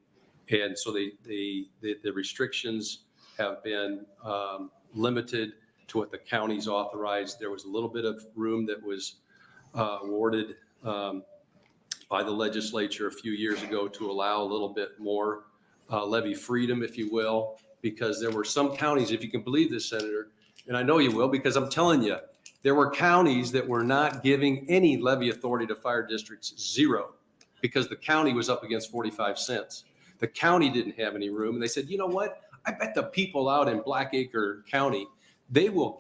and so the restrictions have been limited to what the counties authorized. There was a little bit of room that was awarded by the legislature a few years ago to allow a little bit more levy freedom, if you will, because there were some counties, if you can believe this, Senator, and I know you will, because I'm telling you, there were counties that were not giving any levy authority to fire districts, zero, because the county was up against 45 cents. The county didn't have any room, and they said, you know what? I bet the people out in Blackacre County, they will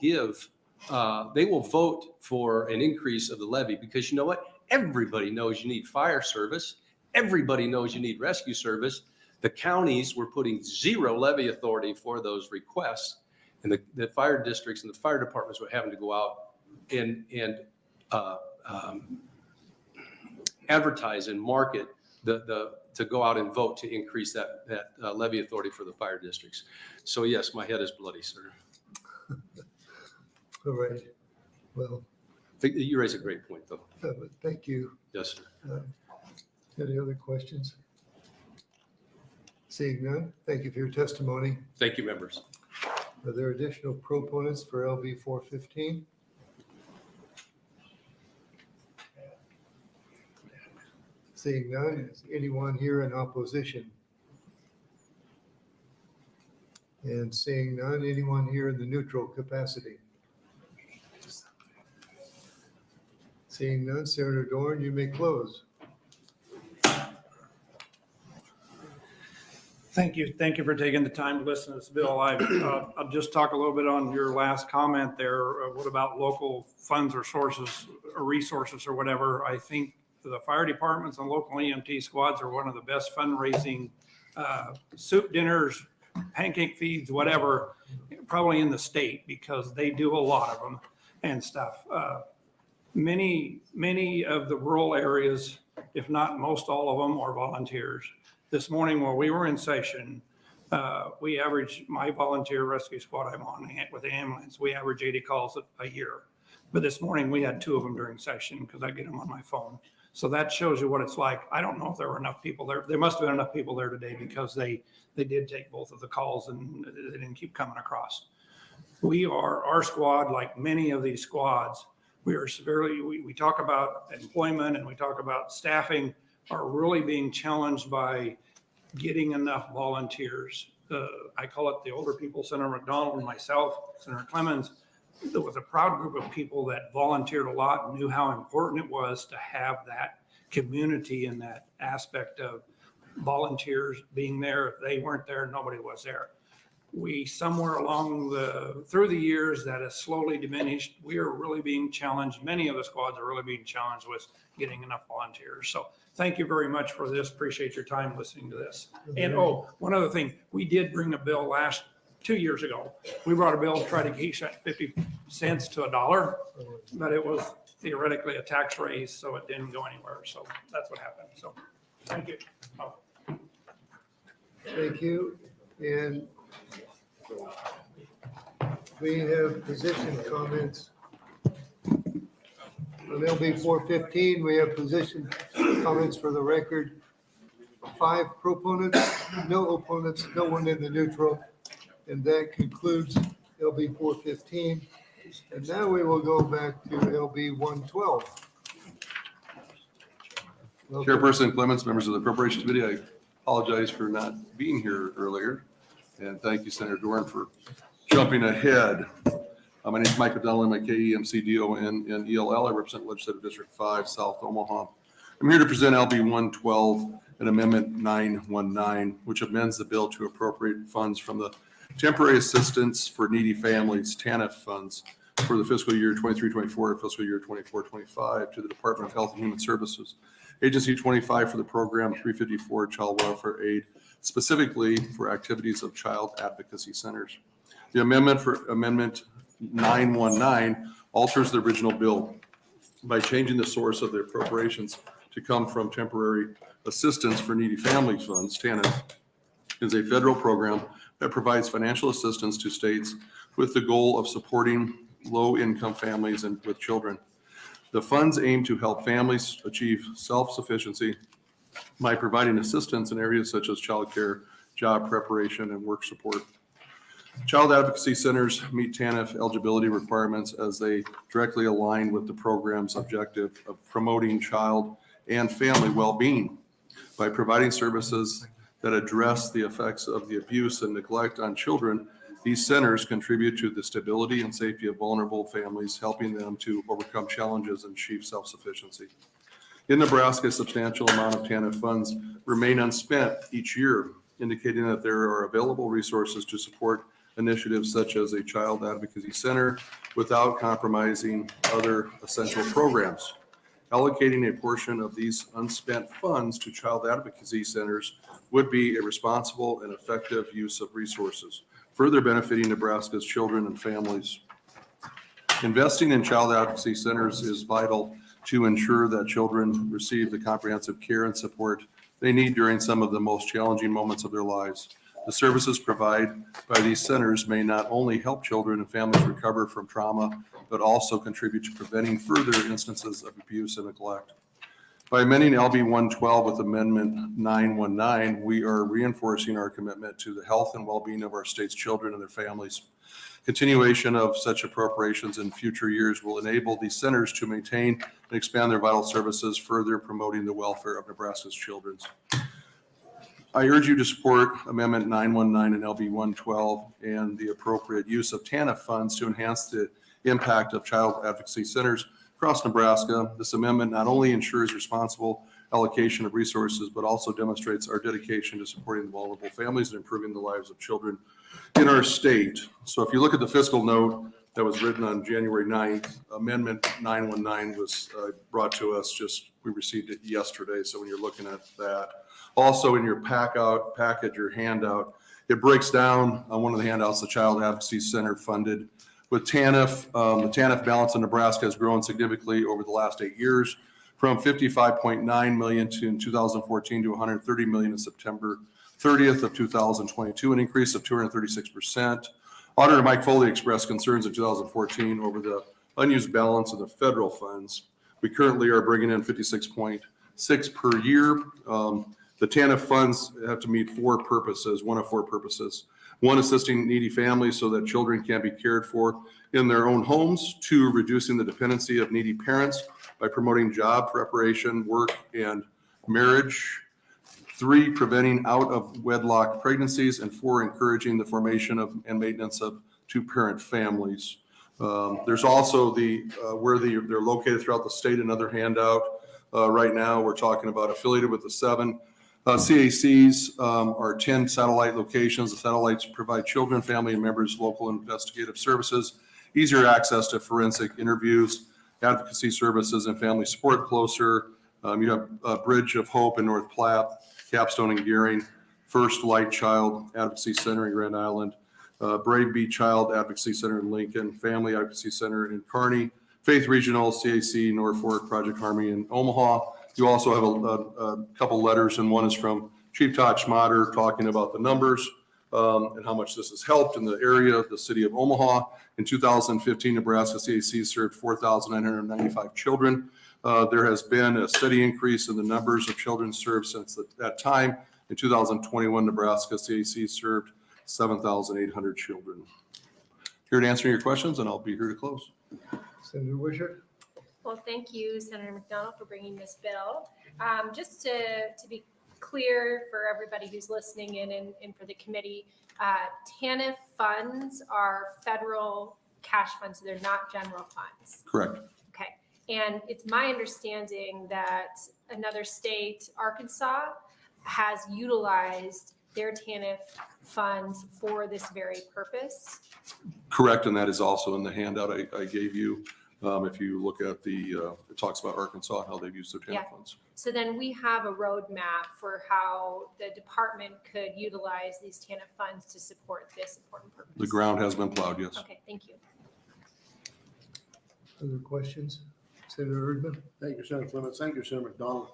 vote for an increase of the levy, because you know what? Everybody knows you need fire service. Everybody knows you need rescue service. The counties were putting zero levy authority for those requests, and the fire districts and the fire departments were having to go out and advertise and market to go out and vote to increase that levy authority for the fire districts. So yes, my head is bloody, sir. All right. Well, you raise a great point, though. Thank you. Yes, sir. Any other questions? Seeing none, thank you for your testimony. Thank you, members. Are there additional proponents for LB 415? Seeing none, is anyone here in opposition? And seeing none, anyone here in the neutral capacity? Seeing none, Senator Dorn, you may close. Thank you. Thank you for taking the time to listen to this bill. I'll just talk a little bit on your last comment there. What about local funds or sources or resources or whatever? I think the fire departments and local EMT squads are one of the best fundraising soup dinners, pancake feeds, whatever, probably in the state, because they do a lot of them and stuff. Many of the rural areas, if not most all of them, are volunteers. This morning while we were in session, we average, my volunteer rescue squad I'm on with the ambulance, we average 80 calls a year. But this morning we had 2 of them during session because I get them on my phone. So that shows you what it's like. I don't know if there were enough people there. There must have been enough people there today because they did take both of the calls and they didn't keep coming across. Our squad, like many of these squads, we talk about employment and we talk about staffing, are really being challenged by getting enough volunteers. I call it the older people, Senator McDonnell and myself, Senator Clemens. There was a proud group of people that volunteered a lot and knew how important it was to have that community and that aspect of volunteers being there. If they weren't there, nobody was there. We somewhere along through the years that has slowly diminished. We are really being challenged. Many of the squads are really being challenged with getting enough volunteers. So thank you very much for this. Appreciate your time listening to this. And one other thing, we did bring a bill 2 years ago. We brought a bill to try to get 50 cents to $1, but it was theoretically a tax raise, so it didn't go anywhere. So that's what happened. So thank you. Thank you. And we have position comments. On LB 415, we have position Comments for the record. 5 proponents, no opponents, no one in the neutral. And that concludes LB 415. And now we will go back to LB 112. Chairperson Clements, members of the Appropriations Committee, I apologize for not being here earlier. And thank you, Senator Dorn, for jumping ahead. My name is Mike McDonnell. I'm a KEMCDO and ELL. I represent Legislative District 5, South Omaha. I'm here to present LB 112 and Amendment 919, which amends the bill to appropriate funds from the Temporary Assistance for Needy Families, TANF funds, for the fiscal year 23-24 and fiscal year 24-25 to the Department of Health and Human Services. Agency 25 for the program 354 Child Welfare Aid, specifically for activities of child advocacy centers. The amendment for Amendment 919 alters the original bill by changing the source of the appropriations to come from Temporary Assistance for Needy Families Funds. TANF is a federal program that provides financial assistance to states with the goal of supporting low-income families and with children. The funds aim to help families achieve self-sufficiency by providing assistance in areas such as childcare, job preparation, and work support. Child advocacy centers meet TANF eligibility requirements as they directly align with the program's objective of promoting child and family well-being by providing services that address the effects of the abuse and neglect on children. These centers contribute to the stability and safety of vulnerable families, helping them to overcome challenges and achieve self-sufficiency. In Nebraska, a substantial amount of TANF funds remain unspent each year, indicating that there are available resources to support initiatives such as a child advocacy center without compromising other essential programs. Allocating a portion of these unspent funds to child advocacy centers would be a responsible and effective use of resources, further benefiting Nebraska's children and families. Investing in child advocacy centers is vital to ensure that children receive the comprehensive care and support they need during some of the most challenging moments of their lives. The services provided by these centers may not only help children and families recover from trauma, but also contribute to preventing further instances of abuse and neglect. By amending LB 112 with Amendment 919, we are reinforcing our commitment to the health and well-being of our state's children and their families. Continuation of such appropriations in future years will enable these centers to maintain and expand their vital services, further promoting the welfare of Nebraska's children. I urge you to support Amendment 919 and LB 112 and the appropriate use of TANF funds to enhance the impact of child advocacy centers across Nebraska. This amendment not only ensures responsible allocation of resources, but also demonstrates our dedication to supporting the vulnerable families and improving the lives of children in our state. So if you look at the fiscal note that was written on January 9th, Amendment 919 was brought to us we received it yesterday. So when you're looking at that, also in your package, your handout, it breaks down on one of the handouts, the Child Advocacy Center funded with TANF. The TANF balance in Nebraska has grown significantly over the last 8 years, from 55.9 million in 2014 to 130 million in September 30th of 2022, an increase of 236%. Auditor Mike Foley expressed concerns in 2014 over the unused balance of the federal funds. We currently are bringing in 56.6 per year. The TANF funds have to meet one of four purposes. One, assisting needy families so that children can be cared for in their own homes. Two, reducing the dependency of needy parents by promoting job preparation, work, and marriage. Three, preventing out of wedlock pregnancies. And four, encouraging the formation of and maintenance of two-parent families. There's also where they're located throughout the state, another handout. Right now, we're talking about affiliated with the 7 CACs are 10 satellite locations. The satellites provide children, family, and members local investigative services, easier access to forensic interviews, advocacy services, and family support closer. You have Bridge of Hope in North Platte, Capstone and Gearing, First Light Child Advocacy Center in Grand Island, Brave Bee Child Advocacy Center in Lincoln, Family Advocacy Center in Kearney, Faith Regional, CAC, Norfolk, Project Harmony in Omaha. You also have a couple letters, and one is from Chief Todd Schmatter talking about the numbers and how much this has helped in the area of the city of Omaha. In 2015, Nebraska CAC served 4,995 children. There has been a steady increase in the numbers of children served since that time. In 2021, Nebraska CAC served 7,800 children. Here to answer your questions, and I'll be here to close. Senator Wishart? Well, thank you, Senator McDonnell, for bringing this bill. Just to be clear for everybody who's listening in and for the committee, TANF funds are federal cash funds, so they're not general funds. Correct. Okay. And it's my understanding that another state, Arkansas, has utilized their TANF funds for this very purpose. Correct, and that is also in the handout I gave you. If you look at it talks about Arkansas, how they've used their TANF funds. So then we have a roadmap for how the department could utilize these TANF funds to support this important purpose. The ground has been plowed, yes. Okay, thank you. Other questions? Senator Erdman? Thank you, Senator Clements. Thank you, Senator McDonnell.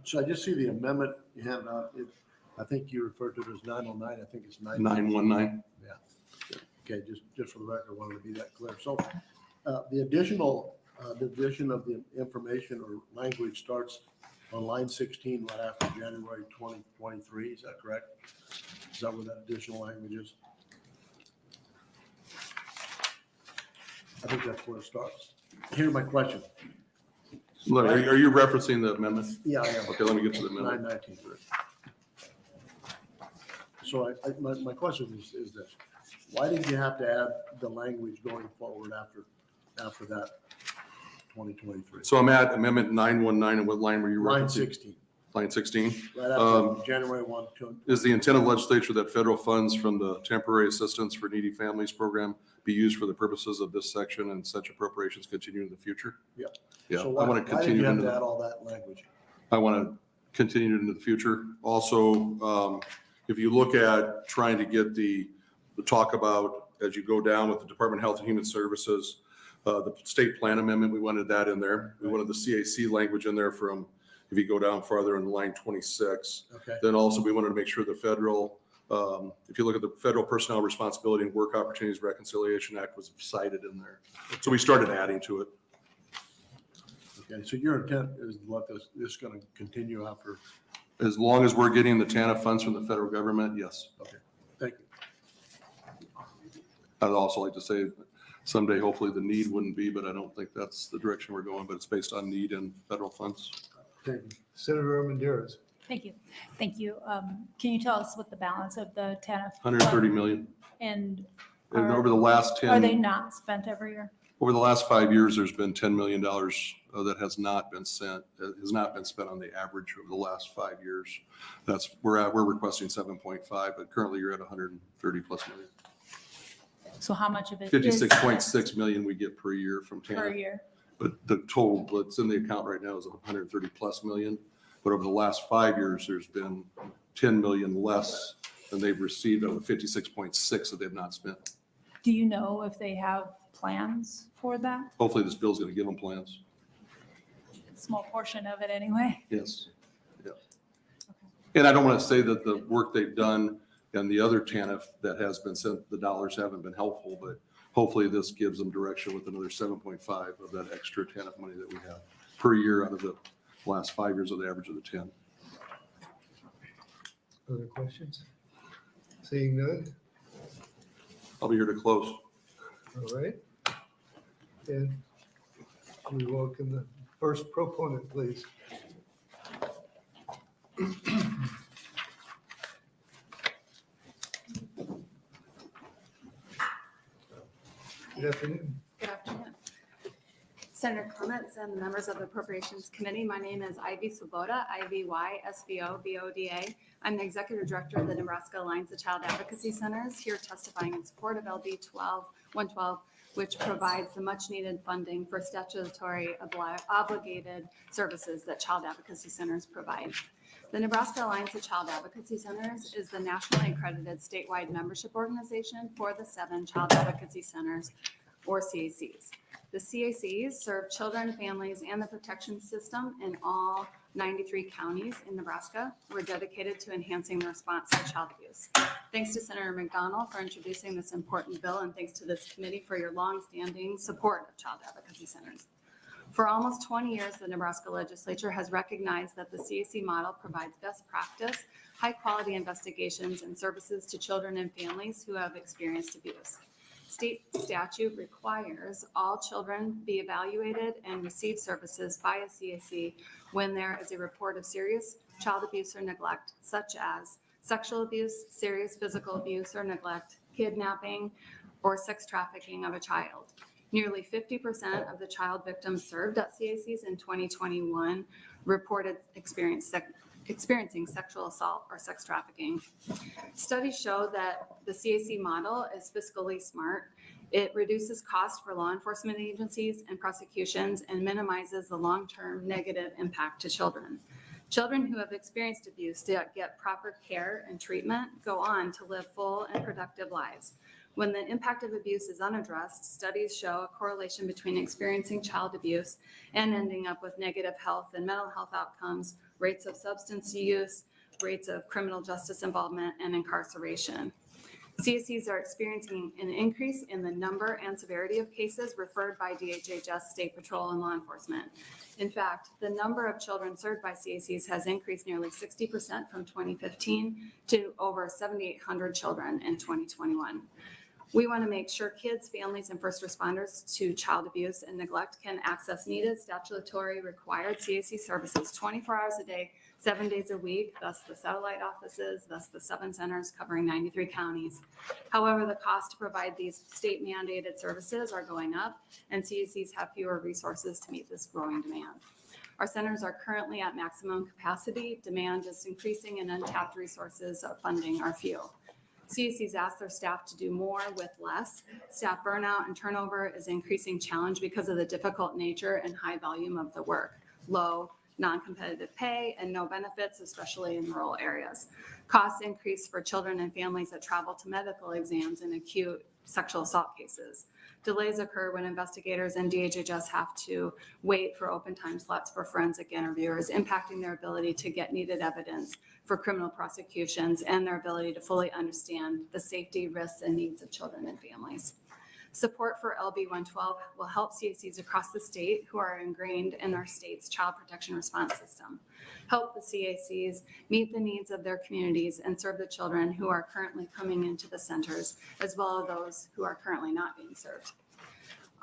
So I just see the amendment you have out. I think you referred to it as 909. I think it's 919. Yeah. Okay, just for the record, I wanted to be that clear. So the addition of the information or language starts on line 16 right after January 2023. Is that correct? Is that where that additional language is? I think that's where it starts. Here's my question. Look, are you referencing the amendment? Yeah, I am. Okay, let me get to the amendment. 919. So my question is this. Why did you have to add the language going forward after that 2023? So I'm at amendment 919, and what line were you referencing? Line 16. Line 16. Right after January 1. Is the intent of the legislature that federal funds from the Temporary Assistance for Needy Families Program be used for the purposes of this section and such appropriations continue in the future? Yeah. Yeah, So I want to why did continue you have into to add all that language? I want to continue into the future. Also, if you look at trying to get the talk about, as you go down with the Department of Health and Human Services, the state plan amendment, we wanted that in there. We wanted the CAC language in there from, if you go down farther in line 26. Okay. Then also we wanted to make sure the federal, if you look at the Federal Personnel Responsibility and Work Opportunities Reconciliation Act was cited in there. So we started adding to it. Okay, so your intent is what this is going to continue after? As long as we're getting the TANF funds from the federal government, yes. Okay, thank you. I'd also like to say someday, hopefully the need wouldn't be, but I don't think that's the direction we're going, but it's based on need and federal funds. Thank you. Senator Armendariz? Thank you. Thank you. Can you tell us what the balance of the TANF? 130 million. And over the last 10. are they not spent every year? Over the last 5 years, there's been $10 million that has not been spent on the average over the last 5 years. We're requesting 7.5, but currently you're at 130 plus million. So how much of it is 56.6 million we get per year from TANF. per year? But the total that's in the account right now is 130 plus million. But over the last 5 years, there's been 10 million less than they've received of the 56.6 that they've not spent. Do you know if they have plans for that? Hopefully this bill's going to give them plans. A small portion of it anyway. Yes. Yeah. And I don't want to say that the work they've done and the other TANF that has been sent, the dollars haven't been helpful, but hopefully this gives them direction with another 7.5 of that extra TANF money that we have per year out of the last 5 years of the average of the 10. Other questions? Seeing none? I'll be here to close. All right. And we welcome the first proponent, please. Good afternoon. Good afternoon. Senator Clements and members of the Appropriations Committee, my name is Ivy Svoboda, IVY-SVOBODA. I'm the Executive Director of the Nebraska Alliance of Child Advocacy Centers, here testifying in support of LB 112, which provides the much-needed funding for statutory obligated services that child advocacy centers provide. The Nebraska Alliance of Child Advocacy Centers is the nationally accredited statewide membership organization for the 7 child advocacy centers, or CACs. The CACs serve children, families, and the protection system in all 93 counties in Nebraska were dedicated to enhancing the response to child abuse. Thanks to Senator McDonnell for introducing this important bill, and thanks to this committee for your longstanding support of child advocacy centers. For almost 20 years, the Nebraska Legislature has recognized that the CAC model provides best practice, high-quality investigations and services to children and families who have experienced abuse. State statute requires all children be evaluated and receive services by a CAC when there is a report of serious child abuse or neglect, such as sexual abuse, serious physical abuse or neglect, kidnapping, or sex trafficking of a child. Nearly 50% of the child victims served at CACs in 2021 reported experiencing sexual assault or sex trafficking. Studies show that the CAC model is fiscally smart. It reduces costs for law enforcement agencies and prosecutions and minimizes the long-term negative impact to children. Children who have experienced abuse that get proper care and treatment go on to live full and productive lives. When the impact of abuse is unaddressed, studies show a correlation between experiencing child abuse and ending up with negative health and mental health outcomes, rates of substance use, rates of criminal justice involvement, and incarceration. CACs are experiencing an increase in the number and severity of cases referred by DHHS, State Patrol, and law enforcement. In fact, the number of children served by CACs has increased nearly 60% from 2015 to over 7,800 children in 2021. We want to make sure kids, families, and first responders to child abuse and neglect can access needed statutory required CAC services 24 hours a day, 7 days a week, thus the satellite offices, thus the 7 centers covering 93 counties. However, the cost to provide these state mandated services are going up, and CACs have fewer resources to meet this growing demand. Our centers are currently at maximum capacity. Demand is increasing, and untapped resources of funding are few. CACs ask their staff to do more with less. Staff burnout and turnover is an increasing challenge because of the difficult nature and high volume of the work, low non-competitive pay, and no benefits, especially in rural areas. Costs increase for children and families that travel to medical exams and acute sexual assault cases. Delays occur when investigators and DHHS have to wait for open time slots for forensic interviewers, impacting their ability to get needed evidence for criminal prosecutions and their ability to fully understand the safety, risks, and needs of children and families. Support for LB 112 will help CACs across the state who are ingrained in our state's child protection response system, help the CACs meet the needs of their communities and serve the children who are currently coming into the centers, as well as those who are currently not being served.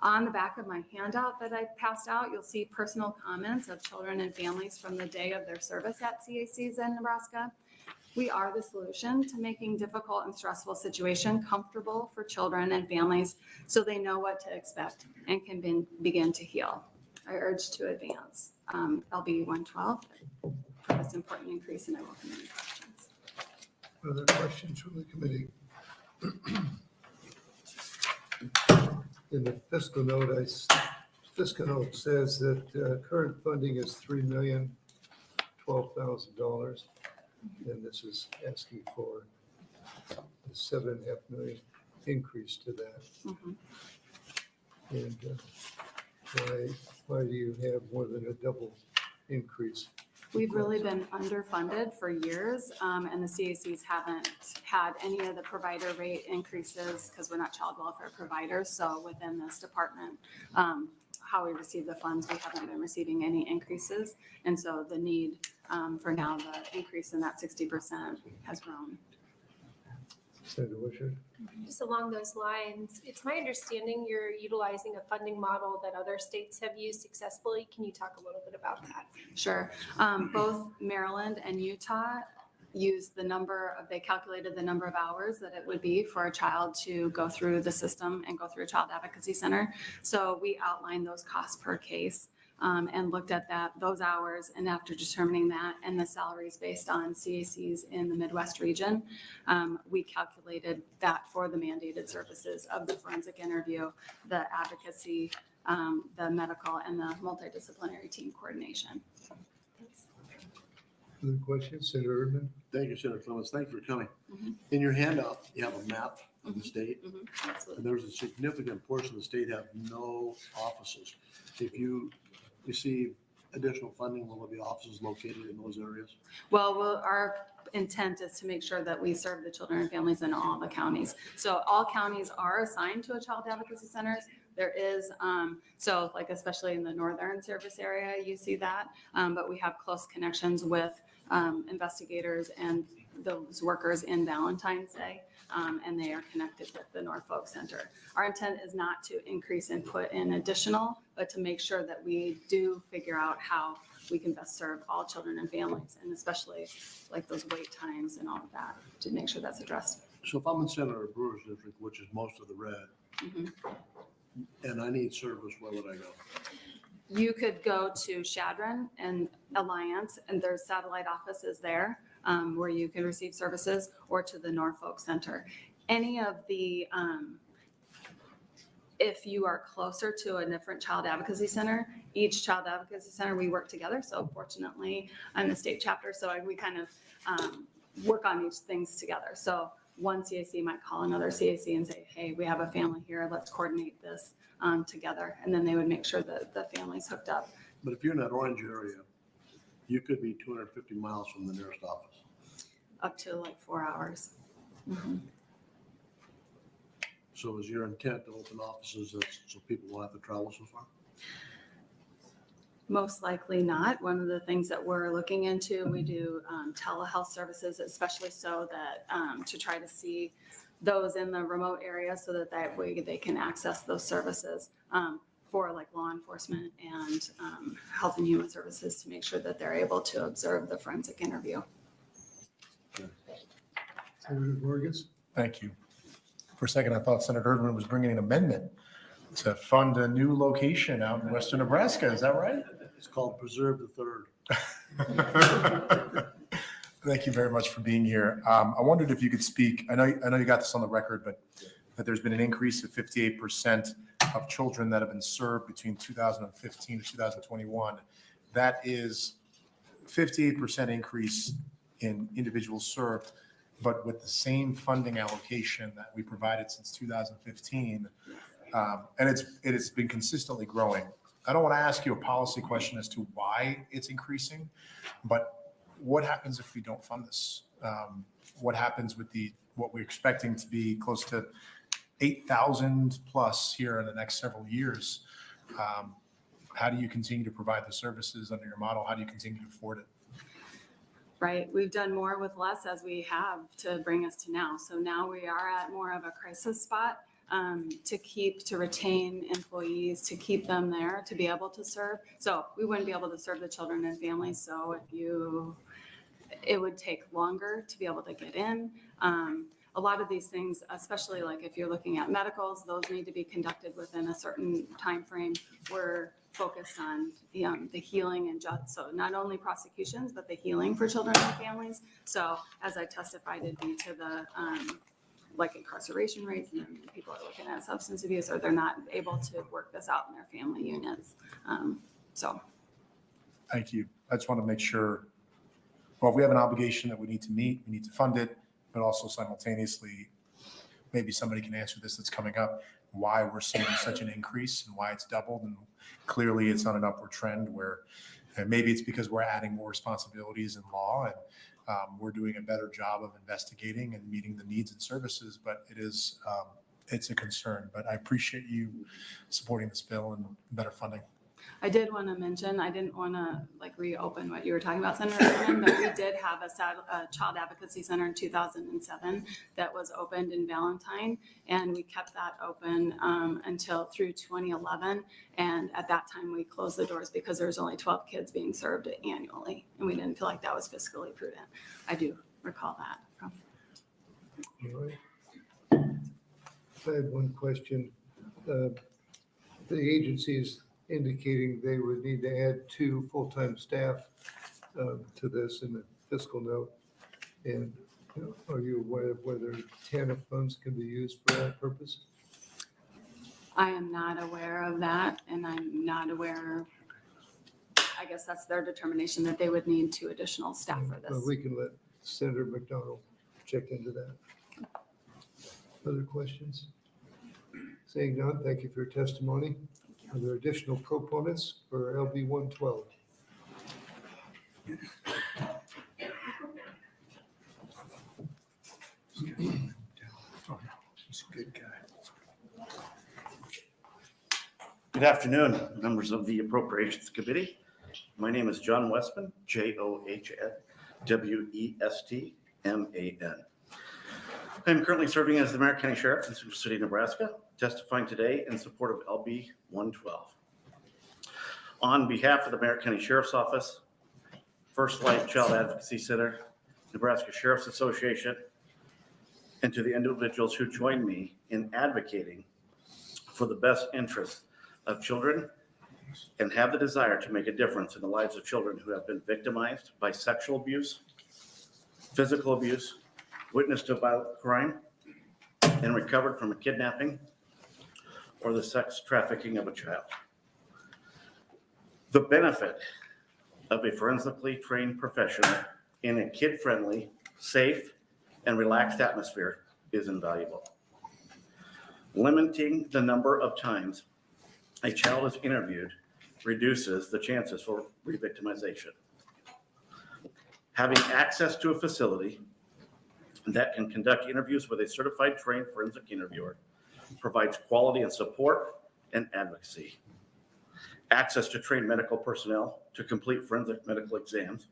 On the back of my handout that I passed out, you'll see personal comments of children and families from the day of their service at CACs in Nebraska. We are the solution to making difficult and stressful situations comfortable for children and families so they know what to expect and can begin to heal. I urge to advance LB 112 for this important increase, and I welcome any questions. Other questions from the committee? In the fiscal note, says that current funding is $3,012,000. And this is asking for a $7.5 million increase to that. Mm-hmm. And why do you have more than a double increase? We've really been underfunded for years, and the CACs haven't had any of the provider rate increases because we're not child welfare providers. So within this department, how we receive the funds, we haven't been receiving any increases. And so the need for now, the increase in that 60% has grown. Senator Wishart? Just along those lines, it's my understanding you're utilizing a funding model that other states have used successfully. Can you talk a little bit about that? Sure. Both Maryland and Utah used they calculated the number of hours that it would be for a child to go through the system and go through a child advocacy center. So we outlined those costs per case. And looked at those hours, and after determining that and the salaries based on CACs in the Midwest region, we calculated that for the mandated services of the forensic interview, the advocacy, the medical, and the multidisciplinary team coordination. Other questions? Senator Erdman? Thank you, Senator Clemens. Thank you for coming. Mm-hmm. In your handout, you have a map of the state. Mm-hmm. Absolutely. And there's a significant portion of the state have no offices. If you receive additional funding? Will there be offices located in those areas? Well, our intent is to make sure that we serve the children and families in all the counties. So all counties are assigned to a child advocacy centers. There is, so like especially in the northern service area, you see that. But we have close connections with investigators and those workers in Valentine's Day. And they are connected with the Norfolk Center. Our intent is not to increase and put in additional, but to make sure that we do figure out how we can best serve all children and families, and especially like those wait times and all of that, to make sure that's addressed. So if I'm in Senator Brewer's district, which is most of the red, and I need service, where would I go? You could go to Shadron and Alliance, and there's satellite offices there where you can receive services, or to the Norfolk Center. Any of the, if you are closer to a different child advocacy center, each child advocacy center, we work together. So fortunately, I'm the state chapter, so we kind of work on these things together. So one CAC might call another CAC and say, hey, we have a family here, let's coordinate this together. And then they would make sure that the family's hooked up. But if you're in that orange area, you could be 250 miles from the nearest office. Up to like 4 hours. So is your intent to open offices so people will have to travel so far? Most likely not. One of the things that we're looking into, we do telehealth services, especially so that to try to see those in the remote areas so that that way they can access those services for like law enforcement and health and human services to make sure that they're able to observe the forensic interview. Senator Vargas? Thank you. For a second, I thought Senator Erdman was bringing an amendment to fund a new location out in western Nebraska. Is that right? It's called Preserve the Third. Thank you very much for being here. I wondered if you could speak, I know you got this on the record, but that there's been an increase of 58% of children that have been served between 2015 and 2021. That is 58% increase in individuals served, but with the same funding allocation that we provided since 2015. And it has been consistently growing. I don't want to ask you a policy question as to why it's increasing, but what happens if we don't fund this? What happens with what we're expecting to be close to 8,000 plus here in the next several years? How do you continue to provide the services under your model? How do you continue to afford it? Right. We've done more with less as we have to bring us to now. So now we are at more of a crisis spot to retain employees, to keep them there, to be able to serve. So we wouldn't be able to serve the children and families. So it would take longer to be able to get in. A lot of these things, especially like if you're looking at medicals, those need to be conducted within a certain time frame. We're focused on the healing and so not only prosecutions, but the healing for children and families. So as I testified, it'd be to the like incarceration rates, and people are looking at substance abuse, or they're not able to work this out in their family units. So. Thank you. I just want to make sure, well, if we have an obligation that we need to meet, we need to fund it, but also simultaneously, maybe somebody can answer this that's coming up, why we're seeing such an increase and why it's doubled. And clearly it's on an upward trend where maybe it's because we're adding more responsibilities in law and we're doing a better job of investigating and meeting the needs and services, but it's a concern. But I appreciate you supporting this bill and better funding. I did want to mention, I didn't want to like reopen what you were talking about, Senator Dorn, but we did have a child advocacy center in 2007 that was opened in Valentine, and we kept that open until through 2011. And at that time, we closed the doors because there was only 12 kids being served annually, and we didn't feel like that was fiscally prudent. I do recall that. All right. I have one question. The agencies indicating they would need to add 2 full-time staff to this in the fiscal note. And are you aware of whether TANF funds can be used for that purpose? I am not aware of that, and I'm not aware, I guess that's their determination that they would need 2 additional staff for this. Well, we can let Senator McDonnell check into that. Other questions? Saying none, thank you for your testimony. Are there additional proponents for LB 112? Good guy. Good afternoon, members of the Appropriations Committee. My name is John Westman, John-Westman. I'm currently serving as the Merritt County Sheriff in Central City, Nebraska, testifying today in support of LB 112. On behalf of the Merritt County Sheriff's Office, First Light Child Advocacy Center, Nebraska Sheriff's Association, and to the individuals who join me in advocating for the best interests of children and have the desire to make a difference in the lives of children who have been victimized by sexual abuse, physical abuse, witnessed to violent crime, and recovered from a kidnapping or the sex trafficking of a child. The benefit of a forensically trained professional in a kid-friendly, safe, and relaxed atmosphere is invaluable. Limiting the number of times a child is interviewed reduces the chances for re-victimization. Having access to a facility that can conduct interviews with a certified trained forensic interviewer provides quality and support and advocacy. Access to trained medical personnel to complete forensic medical exams,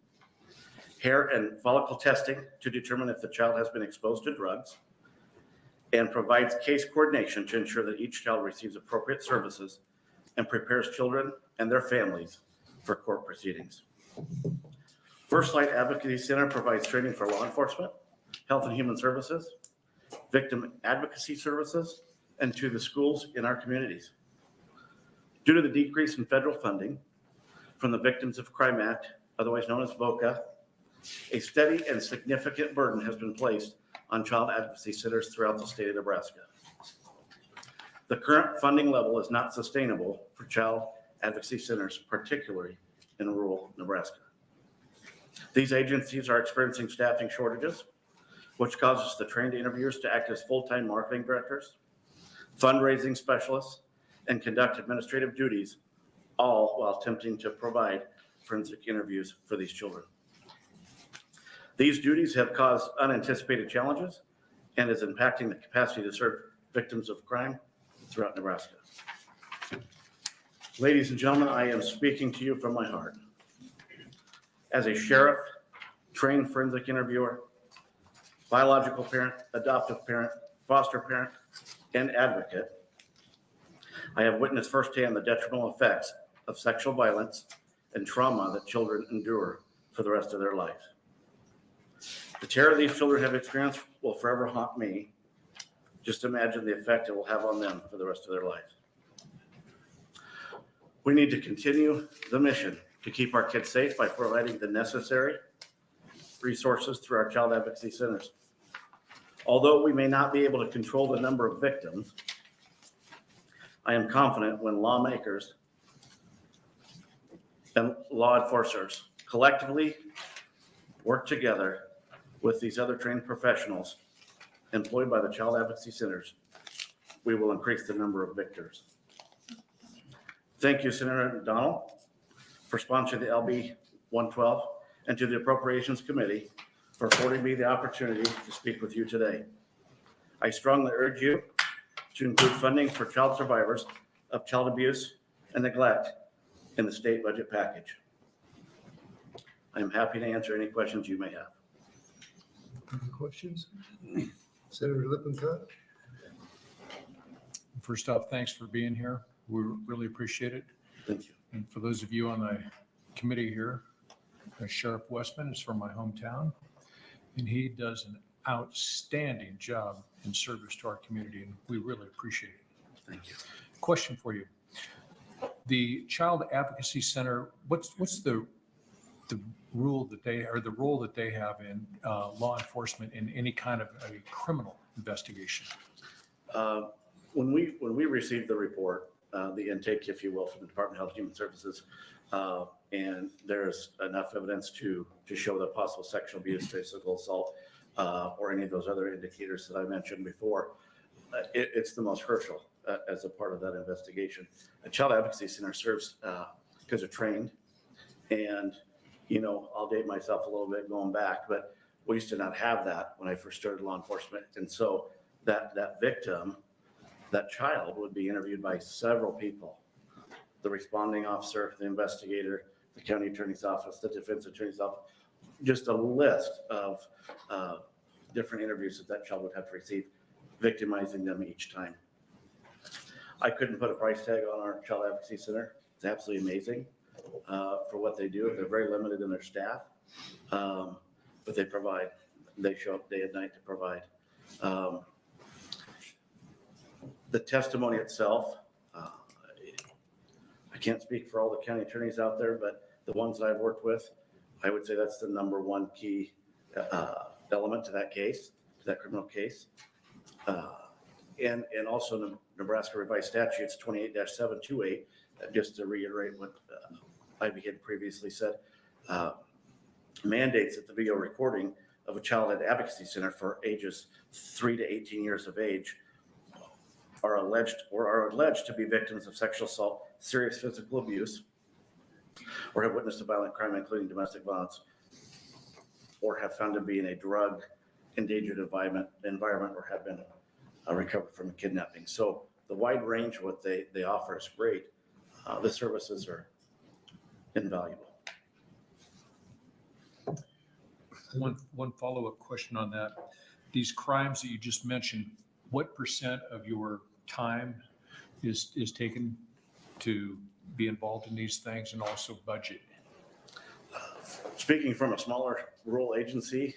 hair and follicle testing to determine if the child has been exposed to drugs, and provides case coordination to ensure that each child receives appropriate services and prepares children and their families for court proceedings. First Light Advocacy Center provides training for law enforcement, health and human services, victim advocacy services, and to the schools in our communities. Due to the decrease in federal funding from the Victims of Crime Act, otherwise known as VOCA, a steady and significant burden has been placed on child advocacy centers throughout the state of Nebraska. The current funding level is not sustainable for child advocacy centers, particularly in rural Nebraska. These agencies are experiencing staffing shortages, which causes the trained interviewers to act as full-time marketing directors, fundraising specialists, and conduct administrative duties, all while attempting to provide forensic interviews for these children. These duties have caused unanticipated challenges and is impacting the capacity to serve victims of crime throughout Nebraska. Ladies and gentlemen, I am speaking to you from my heart. As a sheriff, trained forensic interviewer, biological parent, adoptive parent, foster parent, and advocate, I have witnessed firsthand the detrimental effects of sexual violence and trauma that children endure for the rest of their lives. The terror these children have experienced will forever haunt me. Just imagine the effect it will have on them for the rest of their life. We need to continue the mission to keep our kids safe by providing the necessary resources through our child advocacy centers. Although we may not be able to control the number of victims, I am confident when lawmakers and law enforcers collectively work together with these other trained professionals employed by the child advocacy centers, we will increase the number of victors. Thank you, Senator McDonnell, for sponsoring the LB 112 and to the Appropriations Committee for affording me the opportunity to speak with you today. I strongly urge you to include funding for child survivors of child abuse and neglect in the state budget package. I am happy to answer any questions you may have. Any questions? Senator Lippincott? First off, thanks for being here. We really appreciate it. Thank you. And for those of you on the committee here, Sheriff Westman is from my hometown, and he does an outstanding job in service to our community, and we really appreciate it. Thank you. Question for you. The Child Advocacy Center, what's the rule that they, or the role that they have in law enforcement in any kind of a criminal investigation? When we received the report, the intake, if you will, from the Department of Health and Human Services, and there's enough evidence to show the possible sexual abuse, physical assault, or any of those other indicators that I mentioned before, it's the most crucial as a part of that investigation. A Child Advocacy Center serves because they're trained and I'll date myself a little bit going back, but we used to not have that when I first started law enforcement. And so that victim, that child would be interviewed by several people. The responding officer, the investigator, the county attorney's office, the defense attorney's office, just a list of different interviews that child would have to receive, victimizing them each time. I couldn't put a price tag on our Child Advocacy Center. It's absolutely amazing for what they do. They're very limited in their staff, but they provide. They show up day and night to provide. The testimony itself, I can't speak for all the county attorneys out there, but the ones that I've worked with, I would say that's the number one key element to that case, to that criminal case. And also Nebraska Revised Statutes 28-728, just to reiterate what Ivy had previously said, mandates that the video recording of a child advocacy center for ages 3 to 18 years of age are alleged to be victims of sexual assault, serious physical abuse, or have witnessed a violent crime, including domestic violence, or have found to be in a drug endangered environment or have been recovered from a kidnapping. So the wide range of what they offer is great. The services are invaluable. One follow-up question on that. These crimes that you just mentioned, what percent of your time is taken to be involved in these things, and also budget? Speaking from a smaller rural agency,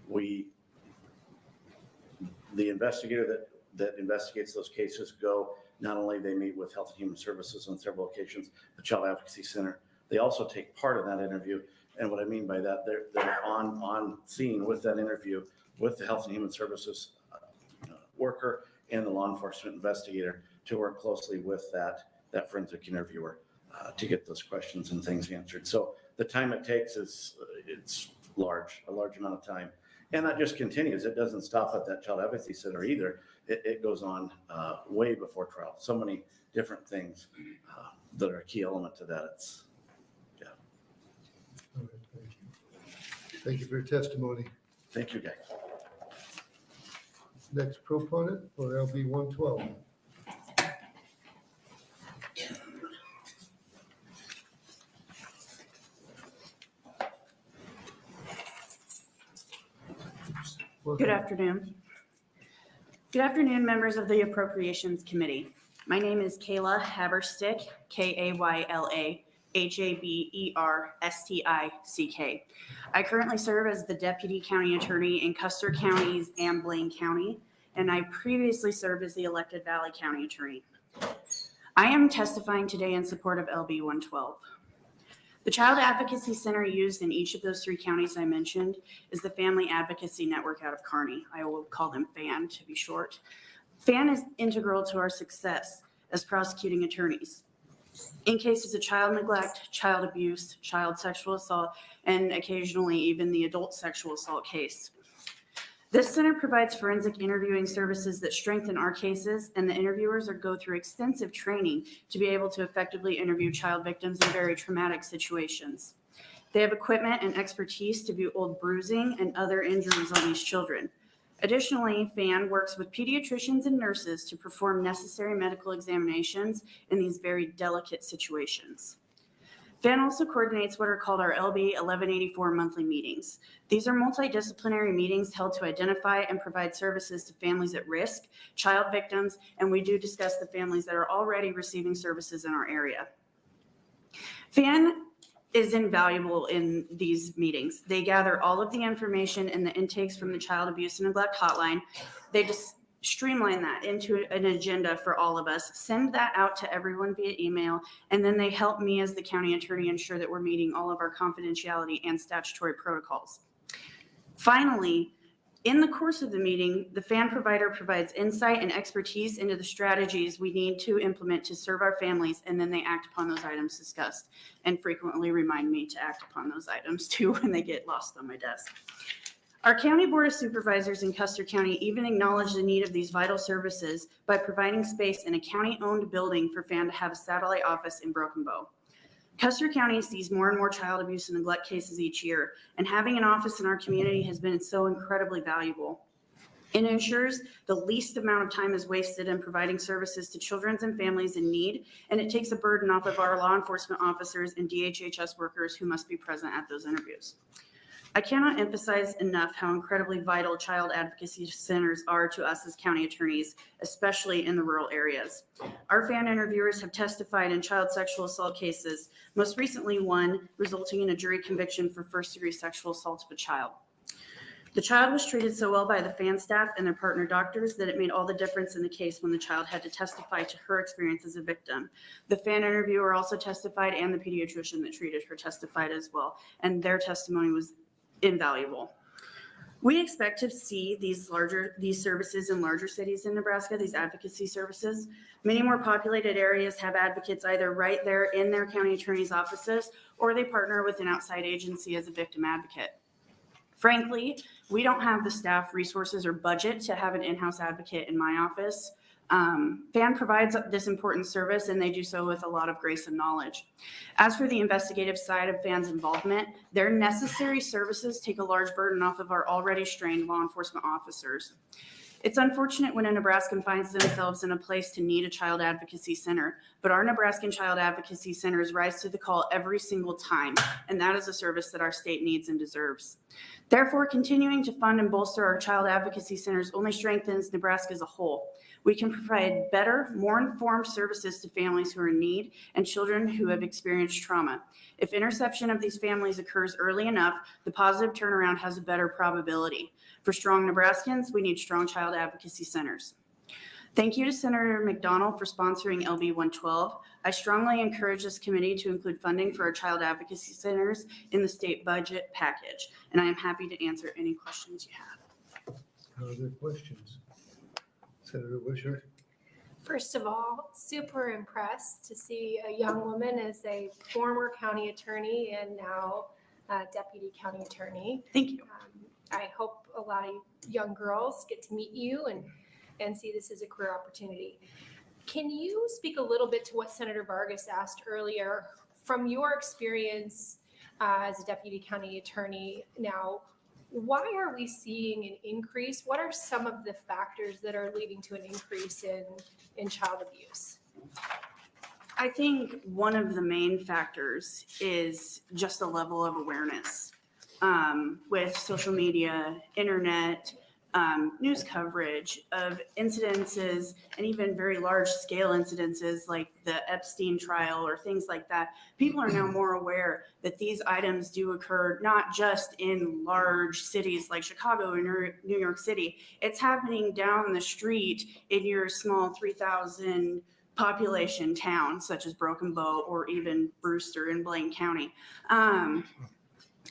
the investigator that investigates those cases not only they meet with Health and Human Services on several occasions, the Child Advocacy Center, they also take part in that interview. And what I mean by that, they're on scene with that interview with the Health and Human Services worker and the law enforcement investigator to work closely with that forensic interviewer to get those questions and things answered. So the time it takes it's a large amount of time. And that just continues. It doesn't stop at that Child Advocacy Center either. It goes on way before trial. So many different things that are a key element to that. All right, thank you. Thank you for your testimony. Thank you, guys. Next proponent for LB 112. Good afternoon. Good afternoon, members of the Appropriations Committee. My name is Kayla Haberstick, Kayla Haberstick. I currently serve as the Deputy County Attorney in Custer Counties and Blaine County, and I previously served as the elected Valley County Attorney. I am testifying today in support of LB 112. The Child Advocacy Center used in each of those 3 counties I mentioned is the Family Advocacy Network out of Kearney. I will call them FAN to be short. FAN is integral to our success as prosecuting attorneys in cases of child neglect, child abuse, child sexual assault, and occasionally even the adult sexual assault case. This center provides forensic interviewing services that strengthen our cases, and the interviewers go through extensive training to be able to effectively interview child victims in very traumatic situations. They have equipment and expertise to view old bruising and other injuries on these children. Additionally, FAN works with pediatricians and nurses to perform necessary medical examinations in these very delicate situations. FAN also coordinates what are called our LB 1184 monthly meetings. These are multidisciplinary meetings held to identify and provide services to families at risk, child victims, and we do discuss the families that are already receiving services in our area. FAN is invaluable in these meetings. They gather all of the information and the intakes from the Child Abuse and Neglect Hotline. They just streamline that into an agenda for all of us, send that out to everyone via email, and then they help me as the county attorney ensure that we're meeting all of our confidentiality and statutory protocols. Finally, in the course of the meeting, the FAN provider provides insight and expertise into the strategies we need to implement to serve our families, and then they act upon those items discussed and frequently remind me to act upon those items too when they get lost on my desk. Our County Board of Supervisors in Custer County even acknowledge the need of these vital services by providing space in a county-owned building for FAN to have a satellite office in Broken Bow. Custer County sees more and more child abuse and neglect cases each year, and having an office in our community has been so incredibly valuable. It ensures the least amount of time is wasted in providing services to children and families in need, and it takes a burden off of our law enforcement officers and DHHS workers who must be present at those interviews. I cannot emphasize enough how incredibly vital child advocacy centers are to us as county attorneys, especially in the rural areas. Our fan interviewers have testified in child sexual assault cases, most recently one resulting in a jury conviction for first-degree sexual assault of a child. The child was treated so well by the fan staff and their partner doctors that it made all the difference in the case when the child had to testify to her experience as a victim. The fan interviewer also testified, and the pediatrician that treated her testified as well, and their testimony was invaluable. We expect to see these services in larger cities in Nebraska, these advocacy services. Many more populated areas have advocates either right there in their county attorney's offices, or they partner with an outside agency as a victim advocate. Frankly, we don't have the staff, resources, or budget to have an in-house advocate in my office. FAN provides this important service, and they do so with a lot of grace and knowledge. As for the investigative side of FAN's involvement, their necessary services take a large burden off of our already strained law enforcement officers. It's unfortunate when a Nebraskan finds themselves in a place to need a child advocacy center, but our Nebraskan child advocacy centers rise to the call every single time, and that is a service that our state needs and deserves. Therefore, continuing to fund and bolster our child advocacy centers only strengthens Nebraska as a whole. We can provide better, more informed services to families who are in need and children who have experienced trauma. If interception of these families occurs early enough, the positive turnaround has a better probability. For strong Nebraskans, we need strong child advocacy centers. Thank you to Senator McDonnell for sponsoring LB 112. I strongly encourage this committee to include funding for our child advocacy centers in the state budget package, and I am happy to answer any questions you have. Other questions? Senator Wishart? First of all, super impressed to see a young woman as a former county attorney and now deputy county attorney. Thank you. I hope a lot of young girls get to meet you and see this as a career opportunity. Can you speak a little bit to what Senator Vargas asked earlier? From your experience as a deputy county attorney now, why are we seeing an increase? What are some of the factors that are leading to an increase in child abuse? I think one of the main factors is just a level of awareness with social media, internet, news coverage of incidences, and even very large scale incidences like the Epstein trial or things like that. People are now more aware that these items do occur not just in large cities like Chicago or New York City. It's happening down the street in your small 3,000 population town such as Broken Bow or even Brewster in Blaine County.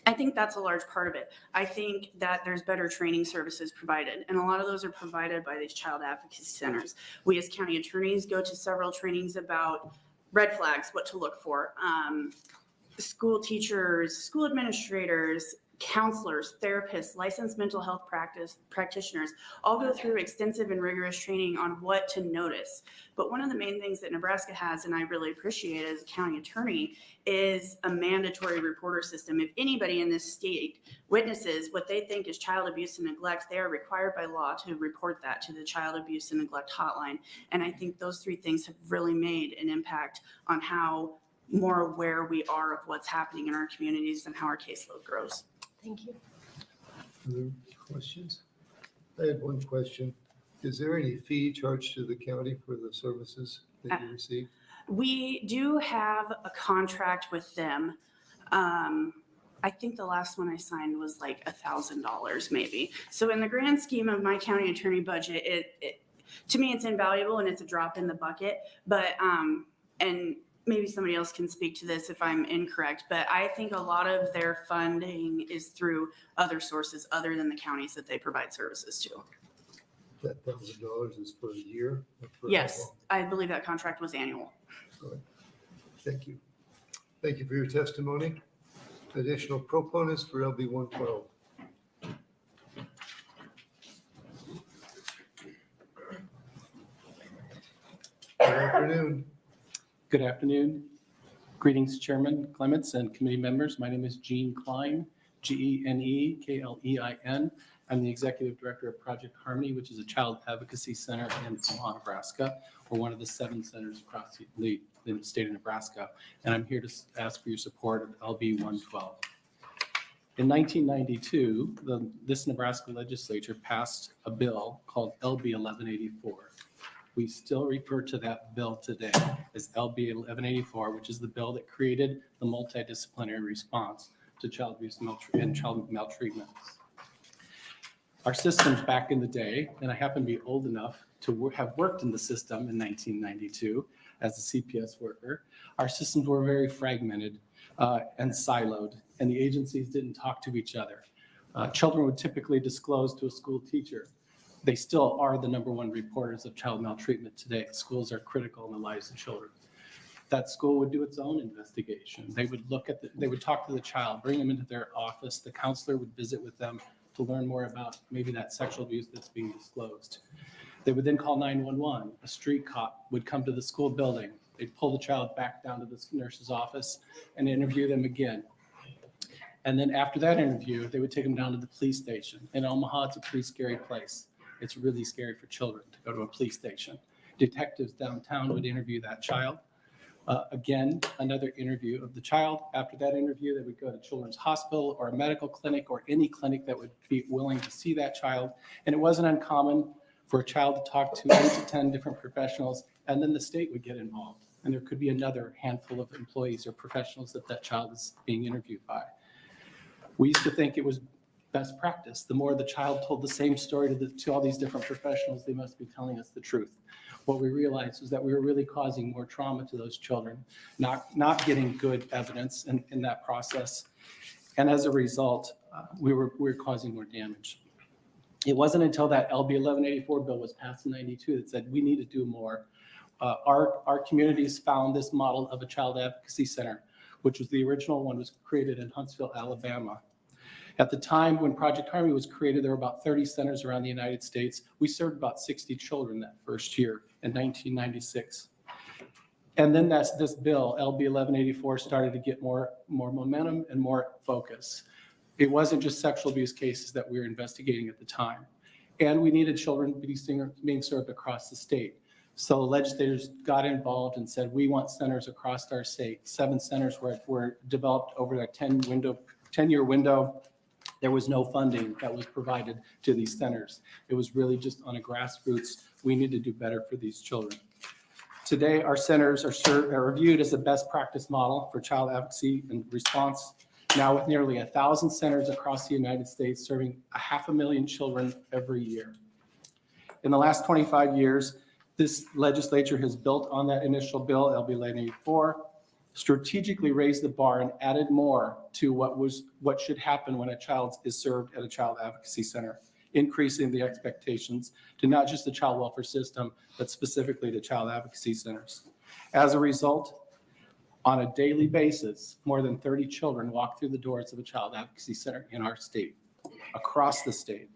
I think that's a large part of it. I think that there's better training services provided, and a lot of those are provided by these child advocacy centers. We as county attorneys go to several trainings about red flags, what to look for. School teachers, school administrators, counselors, therapists, licensed mental health practitioners all go through extensive and rigorous training on what to notice. But one of the main things that Nebraska has, and I really appreciate as a county attorney, is a mandatory reporter system. If anybody in this state witnesses what they think is child abuse and neglect, they are required by law to report that to the Child Abuse and Neglect Hotline. And I think those three things have really made an impact on how more aware we are of what's happening in our communities and how our caseload grows. Thank you. Other questions? I had one question. Is there any fee charged to the county for the services that you receive? We do have a contract with them. I think the last one I signed was like $1,000 maybe. So in the grand scheme of my county attorney budget, it to me, it's invaluable and it's a drop in the bucket. But, and maybe somebody else can speak to this if I'm incorrect, but I think a lot of their funding is through other sources other than the counties that they provide services to. That $1,000 is for a year? Or for Yes, I believe that contract was annual. All right. Thank you. Thank you for your testimony. Additional proponents for LB 112. Good afternoon. Good afternoon. Greetings, Chairman Clements and committee members. My name is Gene Klein, Geneklein. I'm the Executive Director of Project Harmony, which is a child advocacy center in Omaha, Nebraska. We're one of the 7 centers across the state of Nebraska. And I'm here to ask for your support of LB 112. In 1992, this Nebraska Legislature passed a bill called LB 1184. We still refer to that bill today as LB 1184, which is the bill that created the multidisciplinary response to child abuse and child maltreatment. Our systems back in the day, and I happen to be old enough to have worked in the system in 1992 as a CPS worker, our systems were very fragmented and siloed, and the agencies didn't talk to each other. Children would typically disclose to a school teacher. They still are the #1 reporters of child maltreatment today. Schools are critical in the lives of children. That school would do its own investigation. They would they would talk to the child, bring them into their office. The counselor would visit with them to learn more about maybe that sexual abuse that's being disclosed. They would then call 911. A street cop would come to the school building. They'd pull the child back down to the nurse's office and interview them again. And then after that interview, they would take them down to the police station. In Omaha, it's a pretty scary place. It's really scary for children to go to a police station. Detectives downtown would interview that child. Again, another interview of the child. After that interview, they would go to Children's Hospital or a medical clinic or any clinic that would be willing to see that child. And it wasn't uncommon for a child to talk to 8 to 10 different professionals, and then the state would get involved. And there could be another handful of employees or professionals that child is being interviewed by. We used to think it was best practice. The more the child told the same story to all these different professionals, they must be telling us the truth. What we realized was that we were really causing more trauma to those children, not getting good evidence in that process. And as a result, we were causing more damage. It wasn't until that LB 1184 bill was passed in 92 that said we need to do more. Our communities found this model of a child advocacy center, which was the original one, was created in Huntsville, Alabama. At the time when Project Harmony was created, there were about 30 centers around the United States. We served about 60 children that first year in 1996. And then this bill, LB 1184, started to get more momentum and more focus. It wasn't just sexual abuse cases that we were investigating at the time. And we needed children being served across the state. So legislators got involved and said, we want centers across our state. 7 centers were developed over a 10-year window. There was no funding that was provided to these centers. It was really just on a grassroots, we need to do better for these children. Today, our centers are viewed as a best practice model for child advocacy and response, now with nearly 1,000 centers across the United States serving 500,000 children every year. In the last 25 years, this legislature has built on that initial bill, LB 1184, strategically raised the bar and added more to what should happen when a child is served at a child advocacy center, increasing the expectations to not just the child welfare system, but specifically to child advocacy centers. As a result, on a daily basis, more than 30 children walk through the doors of a child advocacy center in our state, across the state.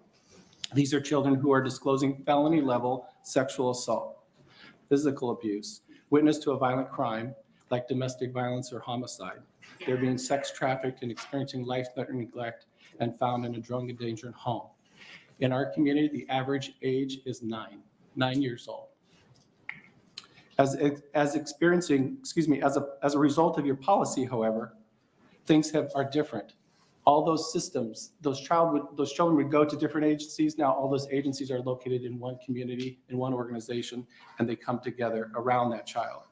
These are children who are disclosing felony level sexual assault, physical abuse, witness to a violent crime, like domestic violence or homicide. They're being sex trafficked and experiencing life-threatening neglect and found in a drug endangered home. In our community, the average age is 9 years old. As a result of your policy, however, things are different. All those systems, those children would go to different agencies. Now all those agencies are located in one community, in one organization, and they come together around that child.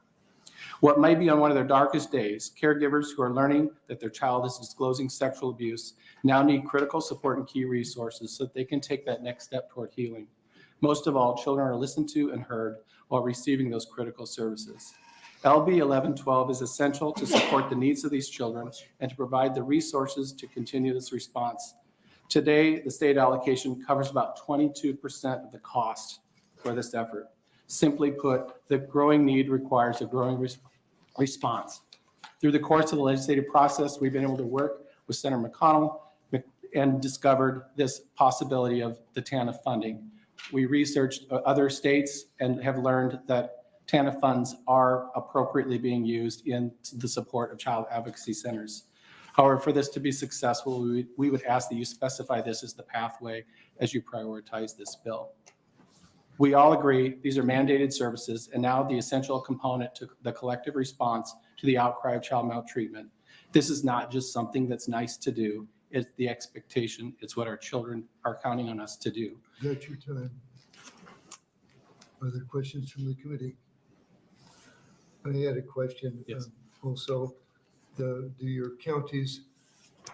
What might be on one of their darkest days, caregivers who are learning that their child is disclosing sexual abuse now need critical support and key resources so that they can take that next step toward healing. Most of all, children are listened to and heard while receiving those critical services. LB 1112 is essential to support the needs of these children and to provide the resources to continue this response. Today, the state allocation covers about 22% of the cost for this effort. Simply put, the growing need requires a growing response. Through the course of the legislative process, we've been able to work with Senator McDonnell and discovered this possibility of the TANF funding. We researched other states and have learned that TANF funds are appropriately being used in the support of child advocacy centers. However, for this to be successful, we would ask that you specify this as the pathway as you prioritize this bill. We all agree these are mandated services and now the essential component to the collective response to the outcry of child maltreatment. This is not just something that's nice to do. It's the expectation. It's what our children are counting on us to do. That's your time. Other questions from the committee? I had a question. Yes. Also, do your counties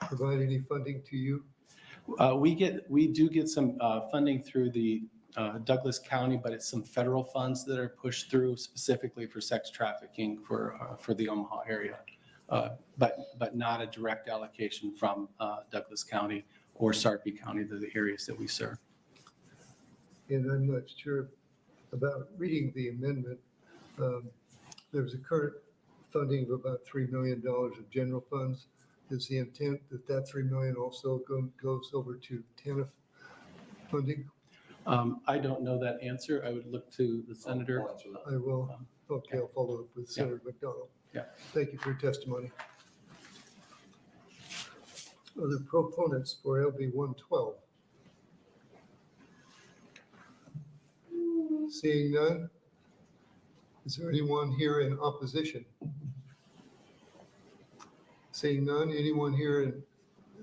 provide any funding to you? We do get some funding through the Douglas County, but it's some federal funds that are pushed through specifically for sex trafficking for the Omaha area, but not a direct allocation from Douglas County or Sarpy County, the areas that we serve. And I'm not sure about reading the amendment. There's a current funding of about $3 million of general funds. Is the intent that that $3 million also goes over to TANF funding? I don't know that answer. I would look to the senator. I will. Okay, I'll follow up with Senator McDonnell. Yeah. Thank you for your testimony. Other proponents for LB 112? Seeing none, is there anyone here in opposition? Seeing none, anyone here in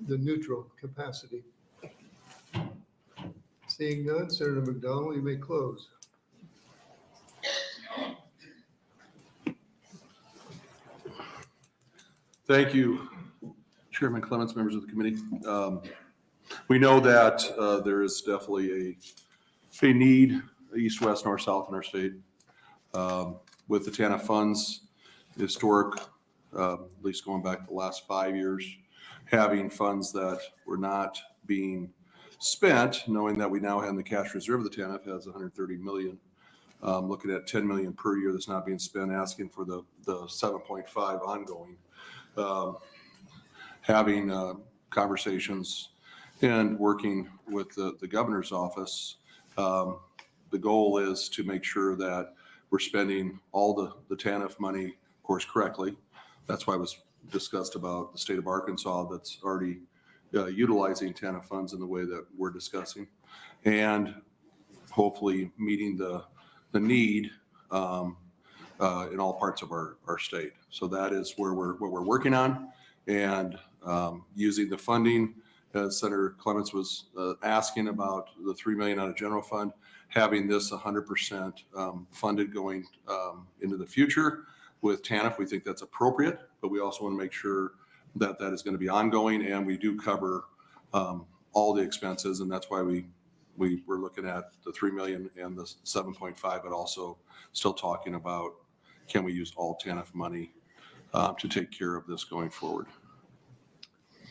the neutral capacity? Seeing none, Senator McDonnell, you may close. Thank you, Chairman Clements, members of the committee. We know that there is definitely a need, east, west, north, south in our state. With the TANF funds, historic, at least going back the last 5 years, having funds that were not being spent, knowing that we now have the cash reserve of the TANF has 130 million. Looking at 10 million per year that's not being spent, asking for the 7.5 ongoing. Having conversations and working with the governor's office. The goal is to make sure that we're spending all the TANF money, of course, correctly. That's why it was discussed about the state of Arkansas that's already utilizing TANF funds in the way that we're discussing. And hopefully meeting the need in all parts of our state. So that is what we're working on, and using the funding, as Senator Clements was asking about the $3 million out of general fund, having this 100% funded going into the future with TANF, we think that's appropriate, but we also want to make sure that that is going to be ongoing, and we do cover all the expenses, and that's why we're looking at the 3 million and the 7.5, but also still talking about, can we use all TANF money to take care of this going forward?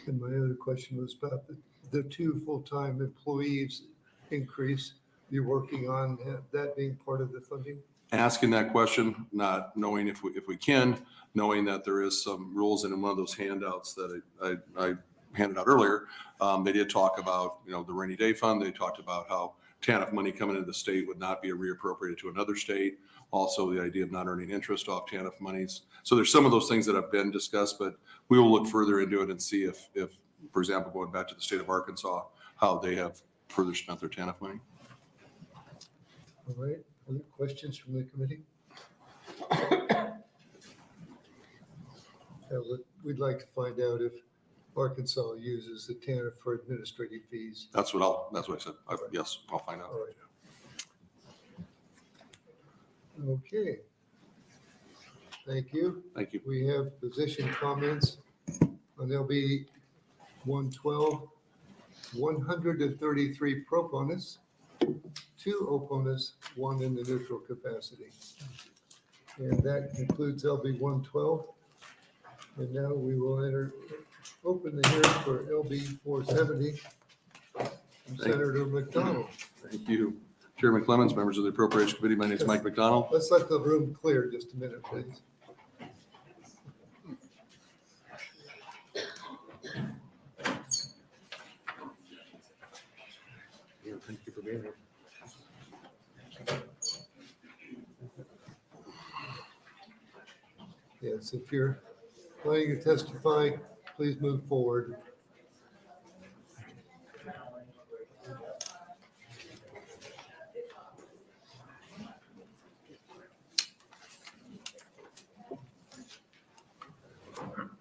And my other question was about the 2 full-time employees increase you're working on, that being part of the funding? Asking that question, not knowing if we can, knowing that there is some rules in one of those handouts that I handed out earlier. They did talk about, the rainy day fund. They talked about how TANF money coming into the state would not be reappropriated to another state. Also, the idea of not earning interest off TANF monies. So there's some of those things that have been discussed, but we will look further into it and see if, for example, going back to the state of Arkansas, how they have further spent their TANF money. All right, other questions from the committee? We'd like to find out if Arkansas uses the TANF for administrative fees. That's what I said. Yes, I'll find out. All right. Okay. Thank you. Thank you. We have position comments on LB 112, 133 proponents, 2 opponents, 1 in the neutral capacity. And that concludes LB 112. And now we will open the hearing for LB 470 from Senator McDonnell. Thank you. Chairman Clements, members of the Appropriations Committee, my name is Mike McDonnell. Let's let the room clear just a minute, please. Thank you for being here. Yes, if you're planning to testify, please move forward.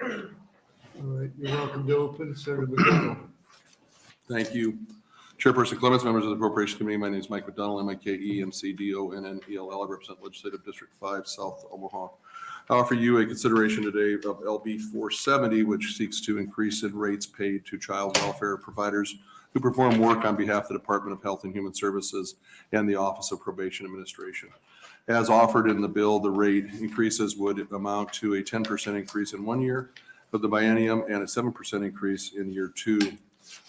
All right, you're welcome to open. Senator McDonnell. Thank you. Chairperson Clements, members of the Appropriations Committee, my name is Mike McDonnell, MIKE-MCDONNEL. I represent Legislative District 5, South Omaha. I offer you a consideration today of LB 470, which seeks to increase in rates paid to child welfare providers who perform work on behalf of the Department of Health and Human Services and the Office of Probation Administration. As offered in the bill, the rate increases would amount to a 10% increase in 1 year of the biennium and a 7% increase in year 2.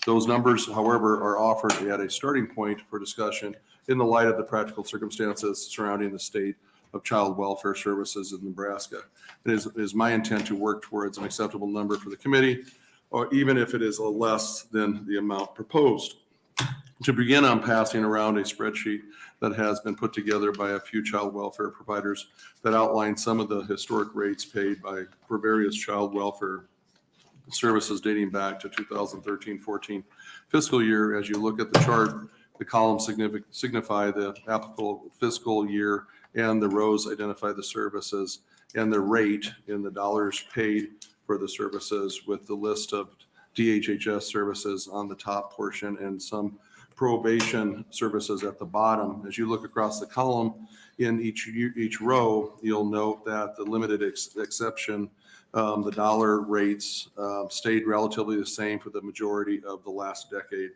Those numbers, however, are offered at a starting point for discussion in the light of the practical circumstances surrounding the state of child welfare services in Nebraska. It is my intent to work towards an acceptable number for the committee, or even if it is less than the amount proposed. To begin, I'm passing around a spreadsheet that has been put together by a few child welfare providers that outline some of the historic rates paid for various child welfare services dating back to 2013-14 fiscal year. As you look at the chart, the columns signify the applicable fiscal year and the rows identify the services and the rate in the dollars paid for the services, with the list of DHHS services on the top portion and some probation services at the bottom. As you look across the column in each row, you'll note that the limited exception, the dollar rates stayed relatively the same for the majority of the last decade.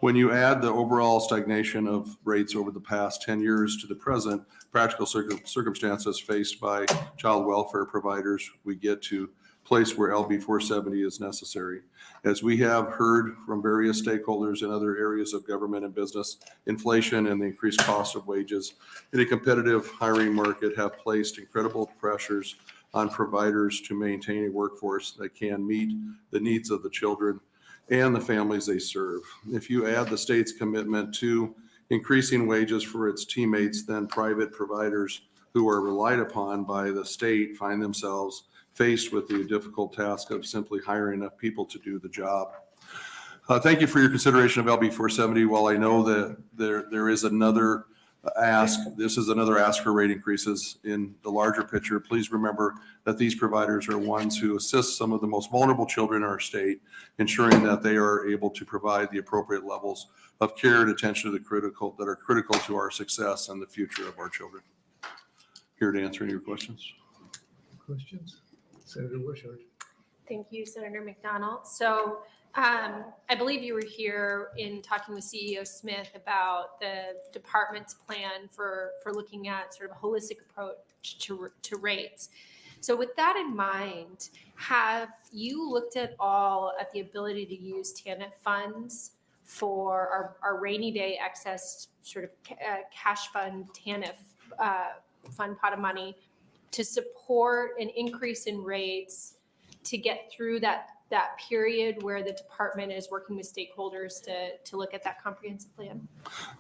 When you add the overall stagnation of rates over the past 10 years to the present practical circumstances faced by child welfare providers, we get to a place where LB 470 is necessary. As we have heard from various stakeholders in other areas of government and business, inflation and the increased cost of wages in a competitive hiring market have placed incredible pressures on providers to maintain a workforce that can meet the needs of the children and the families they serve. If you add the state's commitment to increasing wages for its teammates, then private providers who are relied upon by the state find themselves faced with the difficult task of simply hiring enough people to do the job. Thank you for your consideration of LB 470. While I know that there is another ask, this is another ask for rate increases in the larger picture, please remember that these providers are ones who assist some of the most vulnerable children in our state, ensuring that they are able to provide the appropriate levels of care and attention that are critical to our success and the future of our children. Here to answer any of your questions. Questions? Senator Wishart. Thank you, Senator McDonnell. So I believe you were here in talking with CEO Smith about the department's plan for looking at sort of a holistic approach to rates. So with that in mind, have you looked at all at the ability to use TANF funds for our rainy day excess sort of cash fund, TANF fund pot of money to support an increase in rates to get through that period where the department is working with stakeholders to look at that comprehensive plan?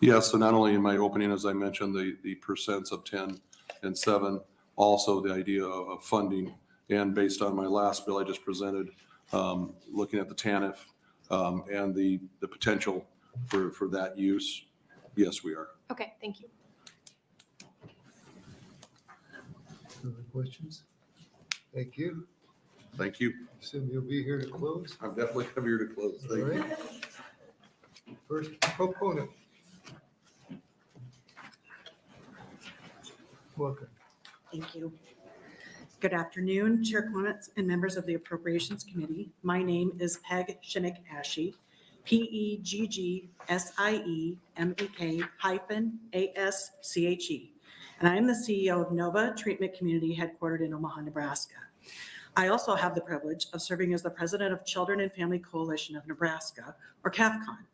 Yes, so not only in my opening, as I mentioned, the percents of 10 and 7, also the idea of funding. And based on my last bill I just presented, looking at the TANF and the potential for that use, yes, we are. Okay, thank you. Other questions? Thank you. Thank you. Assume you'll be here to close. I'm definitely coming here to close. Thank you. First proponent. Welcome. Thank you. Good afternoon, Chair Clements and members of the Appropriations Committee. My name is Peg Shimmick-Ashe, PEGGSIEMEK-ASCHE, and I am the CEO of Nova Treatment Community headquartered in Omaha, Nebraska. I also have the privilege of serving as the president of Children and Family Coalition of Nebraska, or CAFCON.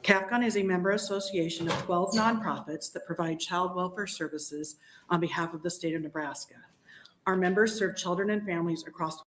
CAFCON is a member association of 12 nonprofits that provide child welfare services on behalf of the state of Nebraska. Our members serve children and families across